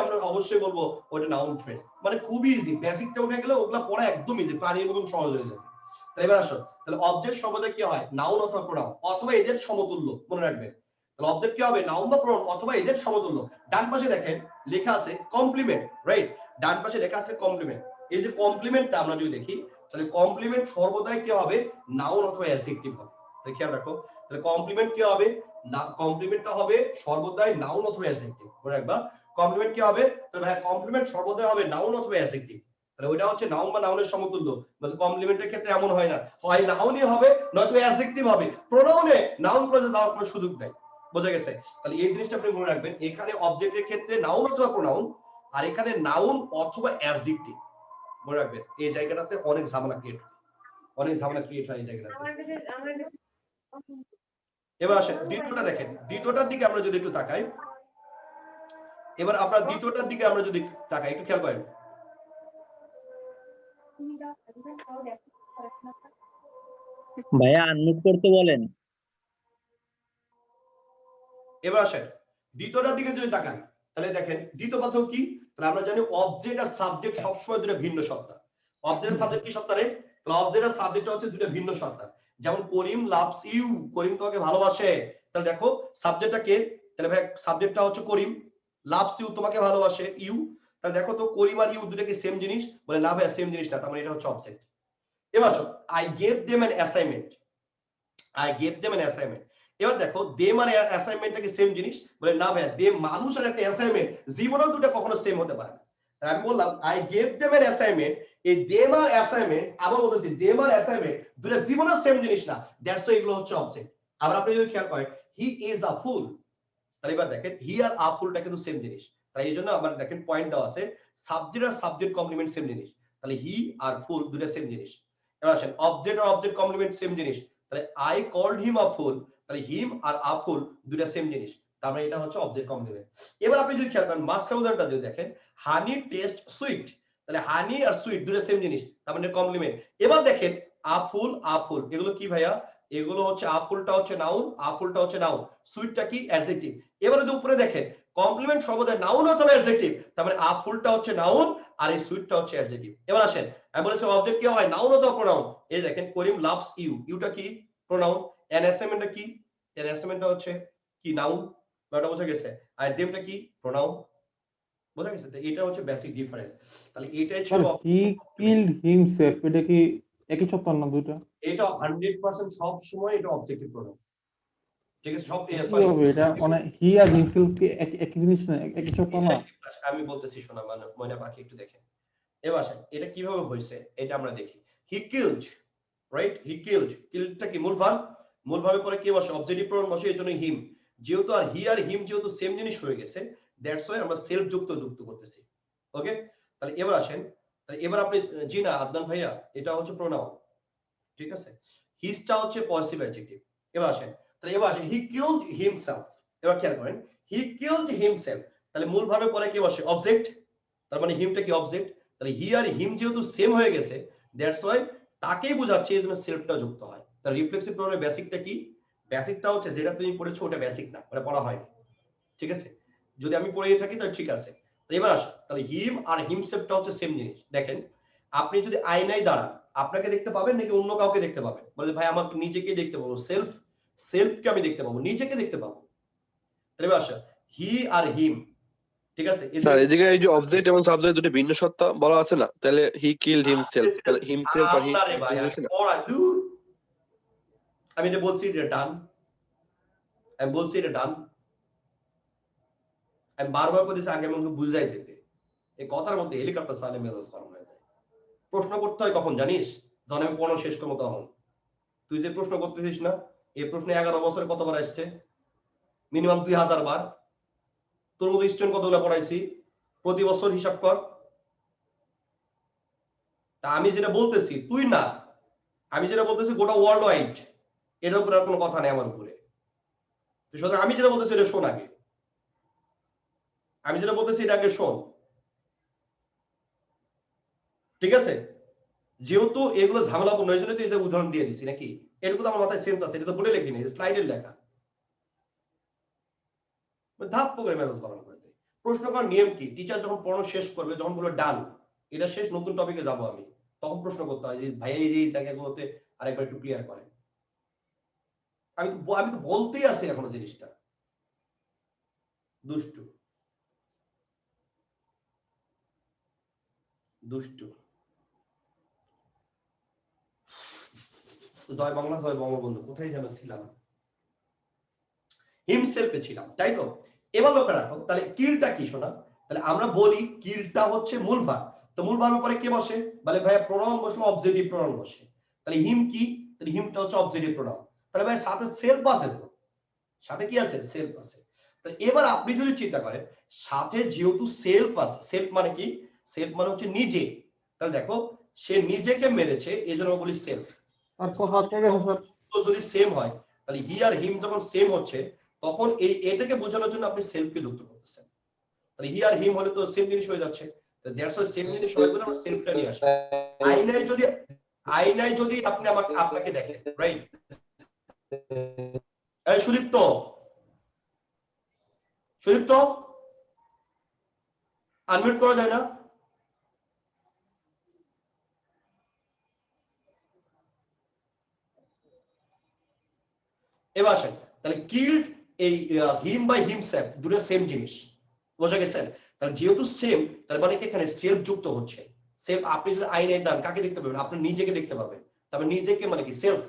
আমরা অবশ্যই বলবো ওটা নাউন ফ্রেজ। মানে খুবই ইজি, বেসিকটা উঠে গেলে ওগুলা পড়া একদম ইজি, পানির মতন সহজ হয়ে যাবে। তাহলে এবার আসো, তাহলে অবজেক্ট সর্বদা কি হয়? নাউন অথবা প্রোনাউন অথবা এদের সমতুল্য, মনে রাখবেন। তাহলে অবজেক্ট কি হবে? নাউন বা প্রোনাউন অথবা এদের সমতুল্য। ডান পাশে দেখেন লেখা আছে কমপ্লিমেন্ট, রাইট? ডান পাশে লেখা আছে কমপ্লিমেন্ট। এই যে কমপ্লিমেন্টটা আমরা যদি দেখি তাহলে কমপ্লিমেন্ট সর্বদাই কি হবে? নাউন অথবা অ্যাডজেক্টিভ হবে। তাহলে খেয়াল রাখো, তাহলে কমপ্লিমেন্ট কি হবে? না, কমপ্লিমেন্টটা হবে সর্বদাই নাউন অথবা অ্যাডজেক্টিভ। মনে রাখবা কমপ্লিমেন্ট কি হবে? তাহলে ভাই কমপ্লিমেন্ট সর্বদাই হবে নাউন অথবা অ্যাডজেক্টিভ। তাহলে ওইটা হচ্ছে নাউন বা নাউনের সমতুল্য। বাস কমপ্লিমেন্টের ক্ষেত্রে এমন হয় না, হয় নাউনই হবে নয়তো অ্যাডজেক্টিভ হবে। প্রোনাউনে নাউন ক্লজে দেওয়ার কোনো সুযোগ নাই। বোঝা গেছে? তাহলে এই জিনিসটা আপনি মনে রাখবেন, এখানে অবজেক্টের ক্ষেত্রে নাউন অথবা প্রোনাউন, আর এখানে নাউন অথবা অ্যাডজেক্টিভ। মনে রাখবেন এই জায়গাটাতে অনেক ঝামেলা ক্রিয়েট হয়, অনেক ঝামেলা ক্রিয়েট হয় এই জায়গাটাতে। এবার আসেন দ্বিতীয়টা দেখেন, দ্বিতীয়টার দিকে আমরা যদি একটু তাকাই, এবার আপনার দ্বিতীয়টার দিকে আমরা যদি তাকাই, একটু খেয়াল করেন। ভাইয়া আনমিউট করতে বলেন। এবার আসেন দ্বিতীয়টার দিকে যদি তাকান, তাহলে দেখেন দ্বিতীয় পার্থক্য কি? তাহলে আমরা জানি অবজেক্ট আর সাবজেক্ট সবসময় দুটো ভিন্ন সত্তা। অবজেক্ট আর সাবজেক্ট কি সত্তা রে? অবজেক্ট আর সাবজেক্ট হচ্ছে দুটো ভিন্ন সত্তা। যেমন করিম লাভস ইউ, করিম তোমাকে ভালোবাসে। তাহলে দেখো সাবজেক্টটা কে? তাহলে ভাই সাবজেক্টটা হচ্ছে করিম, লাভস ইউ তোমাকে ভালোবাসে ইউ। তাহলে দেখো তো করিম আর ইউ দুটো কি সেম জিনিস? বলে না ভাই সেম জিনিস না, তার মানে এটা হচ্ছে অবজেক্ট। এবার আসো I gave them an assignment, I gave them an assignment. এবার দেখো দেম আর অ্যাসাইনমেন্টটা কি সেম জিনিস? বলে না ভাই দেম মানুষ আর একটা অ্যাসাইনমেন্ট জীবনেও দুটো কখনো সেম হতে পারে না। আমি বললাম I gave them an assignment, এই দেম আর অ্যাসাইনমেন্ট, আবার বলতেছি দেম আর অ্যাসাইনমেন্ট দুটো জীবনেও সেম জিনিস না, দ্যাটস ওয়াই এগুলো হচ্ছে অবজেক্ট। আবার আপনি যদি খেয়াল করেন হি ইজ আ ফুল, তাহলে এবার দেখেন হি আর আ ফুলটা কিন্তু সেম জিনিস। তাই এই জন্য আমার দেখেন পয়েন্ট দেওয়া আছে সাবজেক্ট আর সাবজেক্ট কমপ্লিমেন্ট সেম জিনিস, তাহলে হি আর ফুল দুটো সেম জিনিস। এবার আসেন অবজেক্ট আর অবজেক্ট কমপ্লিমেন্ট সেম জিনিস, তাহলে আই কল্ড হিম আ ফুল, তাহলে হিম আর আ ফুল দুটো সেম জিনিস, তার মানে এটা হচ্ছে অবজেক্ট কমপ্লিমেন্ট। এবার আপনি যদি খেয়াল করেন মাঝখানে উদাহরণটা যদি দেখেন হানি টেস্ট সুইট, তাহলে হানি আর সুইট দুটো সেম জিনিস, তার মানে কমপ্লিমেন্ট। এবার দেখেন আ ফুল এগুলো কি ভাইয়া? এগুলো হচ্ছে আ ফুলটা হচ্ছে নাউন, আ ফুলটা হচ্ছে নাউন, সুইটটা কি? অ্যাডজেক্টিভ। এবার যদি উপরে দেখেন কমপ্লিমেন্ট সর্বদা নাউন অথবা অ্যাডজেক্টিভ, তার মানে আ ফুলটা হচ্ছে নাউন আর এই সুইটটা হচ্ছে অ্যাডজেক্টিভ। এবার আসেন আমি বলেছি অবজেক্ট কি হয়? নাউন অথবা প্রোনাউন। এই দেখেন করিম লাভস ইউ, ইউটা কি? প্রোনাউন। অ্যান অ্যাসাইনমেন্টটা কি? অ্যান অ্যাসাইনমেন্টটা হচ্ছে কি? নাউন। ব্যাপারটা বোঝা গেছে? আর দেমটা কি? প্রোনাউন। বোঝা গেছে? তো এটা হচ্ছে বেসিক ডিফারেন্স। তাহলে এটাই ছিল স্যার হি কিলড হিমসেলফ, এটা কি একই সত্তা না দুইটা? এটা 100% সব সময় এটা অবজেক্টিভ প্রোনাউন। ঠিক আছে? সব সরি কিভাবে এটা মানে হি আর হিমসেলফ কি একই জিনিস না, একই সত্তা না? আমি বলতেছি শোনা মানে ময়না পাখি একটু দেখেন। এবার আসেন এটা কিভাবে হয়েছে এটা আমরা দেখি। হি কিলড, রাইট? হি কিলড, কিলডটা কি? মূল ভার্ব, মূল ভার্বের পরে কি বসে? অবজেক্টিভ প্রোনাউন বসে, এজন্য হিম। যেহেতু আর হি আর হিম যেহেতু সেম জিনিস হয়ে গেছে, দ্যাটস ওয়াই আমরা সেলফ যুক্ত করতেছি। ওকে, তাহলে এবার আসেন, তাহলে এবার আপনি জি না আদনান ভাইয়া, এটা হচ্ছে প্রোনাউন, ঠিক আছে? হিজটা হচ্ছে পজিটিভ অ্যাডজেক্টিভ। এবার আসেন, তাহলে এবার আসেন হি কিলড হিমসেলফ। এবার খেয়াল করেন হি কিলড হিমসেলফ, তাহলে মূল ভার্বের পরে কি বসে? অবজেক্ট, তার মানে হিমটা কি? অবজেক্ট। তাহলে হি আর হিম যেহেতু সেম হয়ে গেছে, দ্যাটস ওয়াই তাকেই বোঝাচ্ছে, এজন্য সেলফটা যুক্ত হয়। তার রিফ্লেক্সিভ প্রোনাউনের বেসিকটা কি? বেসিকটা হচ্ছে যেটা তুমি পড়েছো ওটা বেসিক না, ওটা পড়া হয়নি, ঠিক আছে? যদি আমি পড়ে থাকি তাহলে ঠিক আছে। এবার আসো, তাহলে হিম আর হিমসেলফটা হচ্ছে সেম জিনিস। দেখেন আপনি যদি আয়নায় দাঁড়ান আপনাকে দেখতে পাবেন নাকি অন্য কাউকে দেখতে পাবেন? বলে ভাই আমাকে নিজেকেই দেখতে পাবো, সেলফ, সেলফকে আমি দেখতে পাবো, নিজেকে দেখতে পাবো। তাহলে এবার আসো হি আর হিম, ঠিক আছে? স্যার এই জায়গায় এই যে অবজেক্ট এবং সাবজেক্ট দুটো ভিন্ন সত্তা বলা আছে না, তাহলে হি কিলড হিমসেলফ, তাহলে হিমসেলফ আর হি আল্লাহ রে ভাই, আমি এটা বলছি এটা ডান, আমি বলছি এটা ডান, আমি বারবার বলতেছি আগে আমাকে বুঝাই দিতে। এই কথার মধ্যে হেলিকপ্টার সালে মেজাজ গরম হয়ে যায়। প্রশ্ন করতে হয় কখন জানিস? যখন আমি পড়ানো শেষ করবো তখন। তুই যে প্রশ্ন করতেছিস না, এই প্রশ্ন 11 বছরে কতবার আসছে? মিনিমাম 2000 বার। তোর মতো স্টুডেন্ট কতগুলো পড়াইছি প্রতি বছর হিসাব কর। তা আমি যেটা বলতেছি তুই না, আমি যেটা বলতেছি গোটা ওয়ার্ল্ড ওয়াইড, এটার উপরে আর কোনো কথা নেই আমার উপরে। তুই সুতরাং আমি যেটা বলতেছি এটা শোন আগে, আমি যেটা বলতেছি এটা আগে শোন, ঠিক আছে? যেহেতু এগুলো ঝামেলাপূর্ণ এই জন্য তুই এটা উদাহরণ দিয়ে দিছি নাকি? এটুকু তো আমার মাথায় সেন্স আছে, এটা তো বলে লিখিনি, স্লাইডের লেখা। ধাপ করে মেজাজ গরম করে দেয়। প্রশ্ন করার নিয়ম কি? টিচার যখন পড়ানো শেষ করবে, যখন বলবে ডান, এটা শেষ, নতুন টপিকে যাব আমি, তখন প্রশ্ন করতে হয় যে ভাই এই যে জায়গাগুলোতে আরেকবার একটু ক্লিয়ার করেন। আমি তো বলতেই আছি এখনো জিনিসটা। দুষ্টু দুষ্টু। জয় বাংলা, জয় বঙ্গবন্ধু। কোথায় যেন ছিলাম, হিমসেলফে ছিলাম, তাই তো? এবার লক্ষ্য রাখো, তাহলে কিলটা কি শোনা? তাহলে আমরা বলি কিলটা হচ্ছে মূল ভার্ব, তো মূল ভার্বের পরে কে বসে? বলে ভাইয়া প্রোনাউন বসলে অবজেক্টিভ প্রোনাউন বসে। তাহলে হিম কি? তাহলে হিমটা হচ্ছে অবজেক্টিভ প্রোনাউন। তাহলে ভাই সাথে সেলফ আছে, তো সাথে কি আছে? সেলফ আছে। তাহলে এবার আপনি যদি চিন্তা করেন সাথে যেহেতু সেলফ আছে, সেলফ মানে কি? সেলফ মানে হচ্ছে নিজে। তাহলে দেখো সে নিজেকে মেরেছে, এজন্য বলি সেলফ। আর কথা আটকে গেছে স্যার। তো যদি সেম হয় তাহলে হি আর হিম যখন সেম হচ্ছে তখন এটাকে বোঝানোর জন্য আপনি সেলফকে যুক্ত করতেছেন। তাহলে হি আর হিম হলে তো সেম জিনিস হয়ে যাচ্ছে। তো দ্যাটস ওয়াই সেম জিনিস হওয়ার জন্য আমরা সেলফটা নিয়ে আসি। আয়নায় যদি আপনি আপনাকে দেখেন, রাইট? এই সুদীপ্ত আনমিউট করা যায় না? এবার আসেন, তাহলে কিল্ড এই হিম বাই হিমসেলফ দুটো সেম জিনিস, বোঝা গেছে? তাহলে যেহেতু সেম তার মানে কি এখানে সেলফ যুক্ত হচ্ছে। সেলফ আপনি যদি আয়নায় দান কাকে দেখতে পাবেন? আপনি নিজেকে দেখতে পাবেন। তারপর নিজেকে মানে কি? সেলফ।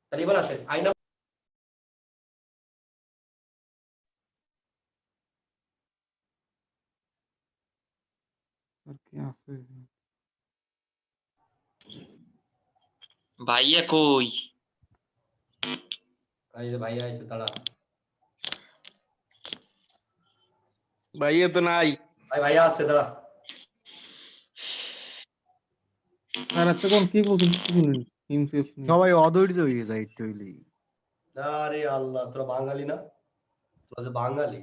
তাহলে এবার আসেন আয়না আর কি আছে? ভাইয়া কই? এই যে ভাইয়া আছে তারা, ভাইয়া তো নাই। ভাইয়া আছে তারা। স্যার এতক্ষণ কি বলছেন কিছু শুনিনি। হিমসেলফ নিয়ে। সবাই অধৈর্য হয়ে যায় একটু হইলেই। আরে আল্লাহ, তোরা বাঙালি না? তোরা যে বাঙালি,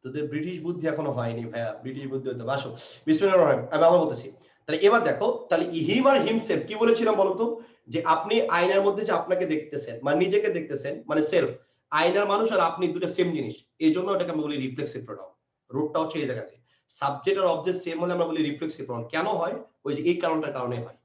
তোদের ব্রিটিশ বুদ্ধি এখনো হয়নি ভাইয়া। ব্রিটিশ বুদ্ধি হতে বাসো। বিসমিল্লাহির রহমানির রহিম। আমি আবার বলতেছি, তাহলে এবার দেখো, তাহলে হিম আর হিমসেলফ কি বলেছিলাম বলতো? যে আপনি আয়নার মধ্যে যে আপনাকে দেখতেছেন মানে নিজেকে দেখতেছেন মানে সেলফ। আয়নার মানুষ আর আপনি দুটো সেম জিনিস, এই জন্য এটাকে আমি বলি রিফ্লেক্সিভ প্রোনাউন। রুটটা হচ্ছে এই জায়গাতে। সাবজেক্ট আর অবজেক্ট সেম হলে আমরা বলি রিফ্লেক্সিভ প্রোনাউন। কেন হয়? ওই যে এই কারণটার কারণে হয়।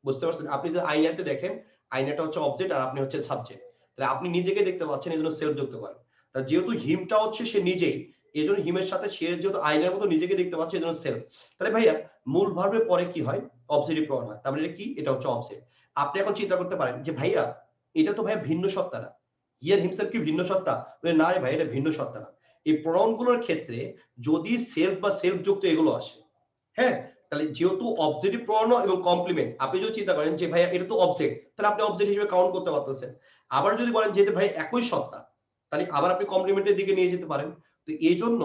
বুঝতে পারছেন? আপনি যে আয়নাতে দেখেন, আয়নাটা হচ্ছে অবজেক্ট আর আপনি হচ্ছে সাবজেক্ট। তাহলে আপনি নিজেকে দেখতে পাচ্ছেন, এই জন্য সেলফ যুক্ত করেন। তা যেহেতু হিমটা হচ্ছে সে নিজেই, এই জন্য হিমের সাথে সে যেহেতু আয়নার মতো নিজেকে দেখতে পাচ্ছে, এই জন্য সেলফ। তাহলে ভাইয়া মূল ভার্বের পরে কি হয়? অবজেক্টিভ প্রোনাউন হয়। তার মানে এটা কি? এটা হচ্ছে অবজেক্ট। আপনি এখন চিন্তা করতে পারেন যে ভাইয়া এটা তো ভাইয়া ভিন্ন সত্তা না, হি আর হিমসেলফ কি ভিন্ন সত্তা? না রে ভাই, এটা ভিন্ন সত্তা না। এই প্রোনাউন গুলোর ক্ষেত্রে যদি সেলফ বা সেলফ যুক্ত এগুলো আসে, হ্যাঁ, তাহলে যেহেতু অবজেক্টিভ প্রোনাউন এবং কমপ্লিমেন্ট, আপনি যদি চিন্তা করেন যে ভাইয়া এটা তো অবজেক্ট, তাহলে আপনি অবজেক্ট হিসেবে কাউন্ট করতে পারতেছেন। আবার যদি বলেন যে এটা ভাই একই সত্তা, তাহলে আবার আপনি কমপ্লিমেন্টের দিকে নিয়ে যেতে পারেন। তো এই জন্য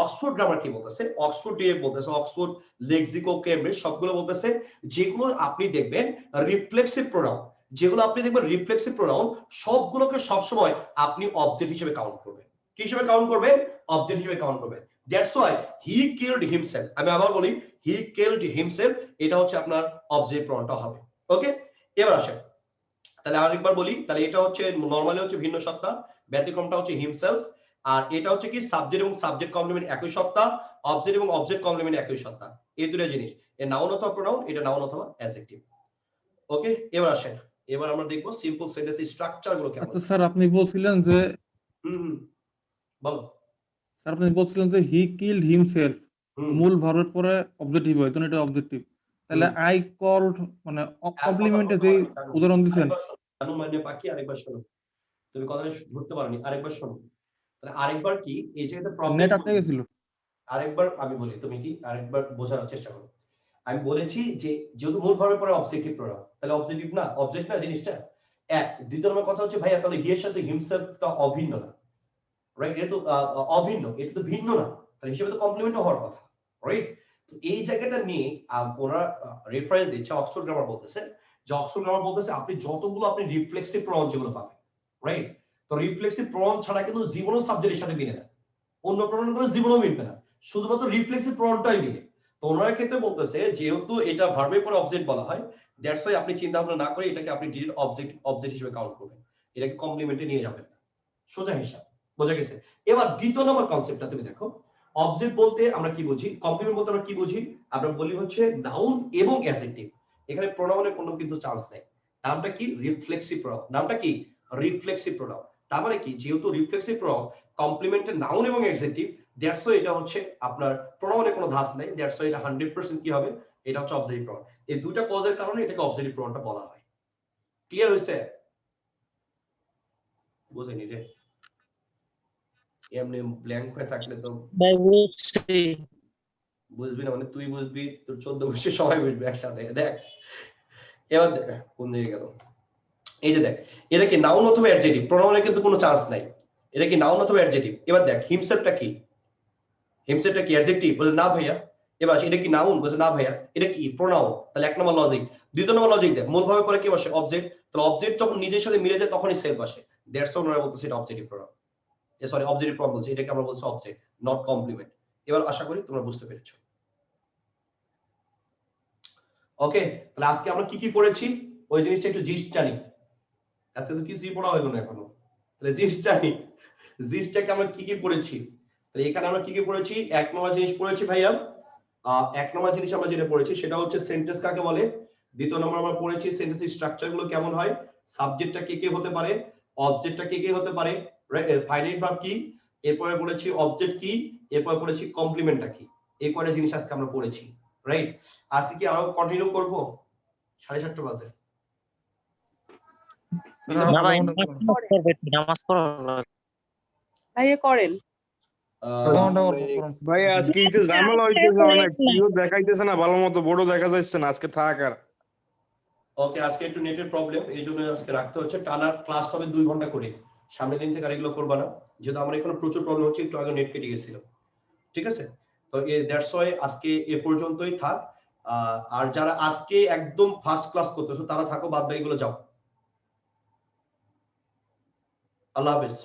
অক্সফোর্ড গ্রামার কি বলতেছে? অক্সফোর্ড ডিএফ বলতেছে, অক্সফোর্ড লেক্সিকো কেমব্রিজ সবগুলো বলতেছে যেগুলো আপনি দেখবেন রিফ্লেক্সিভ প্রোনাউন, যেগুলো আপনি দেখবেন রিফ্লেক্সিভ প্রোনাউন, সবগুলোকে সবসময় আপনি অবজেক্ট হিসেবে কাউন্ট করবেন। কি হিসেবে কাউন্ট করবেন? অবজেক্ট হিসেবে কাউন্ট করবেন। That's why he killed himself. আমি আবার বলি, হি কিলড হিমসেলফ, এটা হচ্ছে আপনার অবজেক্ট প্রোনাউনটা হবে। ওকে, এবার আসেন তাহলে আরেকবার বলি, তাহলে এটা হচ্ছে নরমালি হচ্ছে ভিন্ন সত্তা, ব্যতিক্রমটা হচ্ছে হিমসেলফ। আর এটা হচ্ছে কি সাবজেক্ট এবং সাবজেক্ট কমপ্লিমেন্ট একই সত্তা, অবজেক্ট এবং অবজেক্ট কমপ্লিমেন্ট একই সত্তা। এই দুটো জিনিস, এ নাউন অথবা প্রোনাউন, এটা নাউন অথবা অ্যাডজেক্টিভ। ওকে, এবার আসেন, এবার আমরা দেখবো সিম্পল সেন্টেন্স স্ট্রাকচার গুলো কেমন। আচ্ছা স্যার, আপনি বলছিলেন যে বলো। স্যার আপনি বলছিলেন যে হি কিলড হিমসেলফ, হুম মূল ভার্বের পরে অবজেক্টিভ হয়, তো এটা অবজেক্টিভ। তাহলে আই কল্ড মানে কমপ্লিমেন্টে যে উদাহরণ দিবেন। জানু মানে পাখি, আরেকবার শোনো, তুমি কথাটা ধরতে পারোনি, আরেকবার শোনো। তাহলে আরেকবার কি, এই যে একটা প্রবলেম, নেট আটকে গেছিল। আরেকবার আমি বলি, তুমি কি আরেকবার বোঝানোর চেষ্টা করো। আমি বলেছি যে যেহেতু মূল ভার্বের পরে অবজেক্টিভ প্রোনাউন, তাহলে অবজেক্টিভ না, অবজেক্ট না জিনিসটা। এক, দ্বিতীয় নম্বর কথা হচ্ছে ভাইয়া তাহলে হি এর সাথে হিমসেলফটা অভিন্ন না, রাইট? এটা তো অভিন্ন, এটা তো ভিন্ন না, তাহলে হিসেবে তো কমপ্লিমেন্টও হওয়ার কথা, রাইট? তো এই জায়গাটা নিয়ে ওরা রেফারেন্স দিচ্ছে, অক্সফোর্ড গ্রামার বলতেছে যে, অক্সফোর্ড গ্রামার বলতেছে আপনি যতগুলো আপনি রিফ্লেক্সিভ প্রোনাউন যেগুলো পাবেন, রাইট? তো রিফ্লেক্সিভ প্রোনাউন ছাড়া কিন্তু জীবনও সাবজেক্টের সাথে মিলে না, অন্য প্রোনাউনগুলো জীবনও মিলবে না, শুধুমাত্র রিফ্লেক্সিভ প্রোনাউনটাই মিলে। তো ওনার ক্ষেত্রে বলতেছে যেহেতু এটা ভার্বের পরে অবজেক্ট বলা হয়, দ্যাটস ওয়াই আপনি চিন্তা ভাবনা না করে এটাকে আপনি ডিরেক্ট অবজেক্ট হিসেবে কাউন্ট করবেন, এটাকে কমপ্লিমেন্টে নিয়ে যাবেন না, সোজা হিসাব। বোঝা গেছে? এবার দ্বিতীয় নম্বর কনসেপ্টটা তুমি দেখো, অবজেক্ট বলতে আমরা কি বুঝি, কমপ্লিমেন্ট বলতে আমরা কি বুঝি? আমরা বলি হচ্ছে নাউন এবং অ্যাডজেক্টিভ। এখানে প্রোনাউনের কোনো কিন্তু চান্স নাই। নামটা কি? Reflexive pronoun. নামটা কি? Reflexive pronoun. তার মানে কি, যেহেতু রিফ্লেক্সিভ প্রোনাউন কমপ্লিমেন্টের নাউন এবং অ্যাডজেক্টিভ, দ্যাটস ওয়াই এটা হচ্ছে আপনার প্রোনাউনে কোনো ধাঁচ নাই, দ্যাটস ওয়াই এটা 100% কি হবে, এটা হচ্ছে অবজেক্টিভ প্রোনাউন। এই দুইটা কজের কারণে এটাকে অবজেক্টিভ প্রোনাউনটা বলা হয়। ক্লিয়ার হইছে? বুঝেনি রে, এমনি ব্ল্যাঙ্ক হয়ে থাকলে তো। ভাই বুঝছি। বুঝবি না মানে তুই বুঝবি, তোর 14 বছর সবাই বুঝবে একসাথে। দেখ এবার দেখ কোন দিকে গেল, এই যে দেখ এটা কি নাউন অথবা অ্যাডজেক্টিভ, প্রোনাউনের কিন্তু কোনো চান্স নাই। এটা কি নাউন অথবা অ্যাডজেক্টিভ? এবার দেখ হিমসেলফটা কি, হিমসেলফটা কি অ্যাডজেক্টিভ? বলে না ভাইয়া। এবার এটা কি নাউন? বলে না ভাইয়া। এটা কি প্রোনাউন? তাহলে এক নম্বর লজিক। দ্বিতীয় নম্বর লজিক দেখ মূলভাবে পরে কি বসে? অবজেক্ট। তাহলে অবজেক্ট যখন নিজের সাথে মিলে যায় তখনই সেলফ আসে। দ্যাটস ওয়াই আমরা বলতেছি এটা objective pronoun, sorry objective pronoun বলছি, এটাকে আমরা বলছি অবজেক্ট, নট কমপ্লিমেন্ট। এবার আশা করি তোমরা বুঝতে পেরেছো। ওকে, তাহলে আজকে আমরা কি কি পড়েছি ওই জিনিসটা একটু জিস্ট জানি। আজকে তো কিছু পড়া হইলো না এখনো, তাহলে জিস্ট জানি, জিস্টটাকে আমরা কি কি পড়েছি। তাহলে এখানে আমরা কি কি পড়েছি? এক নম্বর জিনিস পড়েছি ভাইয়া, এক নম্বর জিনিস আমরা যেটা পড়েছি সেটা হচ্ছে সেন্টেন্স কাকে বলে। দ্বিতীয় নম্বর আমরা পড়েছি সেন্টেন্সের স্ট্রাকচার গুলো কেমন হয়, সাবজেক্টটা কে কে হতে পারে, অবজেক্টটা কে কে হতে পারে, ফাইনাইট ভার্ব কি, এরপরে পড়েছি অবজেক্ট কি, এরপরে পড়েছি কমপ্লিমেন্টটা কি। এই কয়টা জিনিস আজকে আমরা পড়েছি, রাইট? আজকে কি আরো কন্টিনিউ করব? 7:30 বাজে। না ভাই নামাজ পড়া ভাইয়া করেন। ভাই আজকে ইতে ঝামেলা হইতেছে অনেক, সিও দেখাইতেছে না ভালো মতো, বড় দেখা যাচ্ছে না আজকে থাক আর। ওকে, আজকে একটু নেটের প্রবলেম, এই জন্য আজকে রাখতে হচ্ছে। টানা ক্লাস হবে 2 ঘন্টা করে, সামনের দিন থেকে আর এগুলো করবা না, যেহেতু আমার এখানে প্রচুর প্রবলেম হচ্ছে, একটু আগে নেট কেটে গেছিল। ঠিক আছে, তো দ্যাটস ওয়াই আজকে এ পর্যন্তই থাক। আর যারা আজকে একদম ফার্স্ট ক্লাস করতেছো তারা থাকো, বাদ বাকিগুলো যাও। আল্লাহ হাফেজ।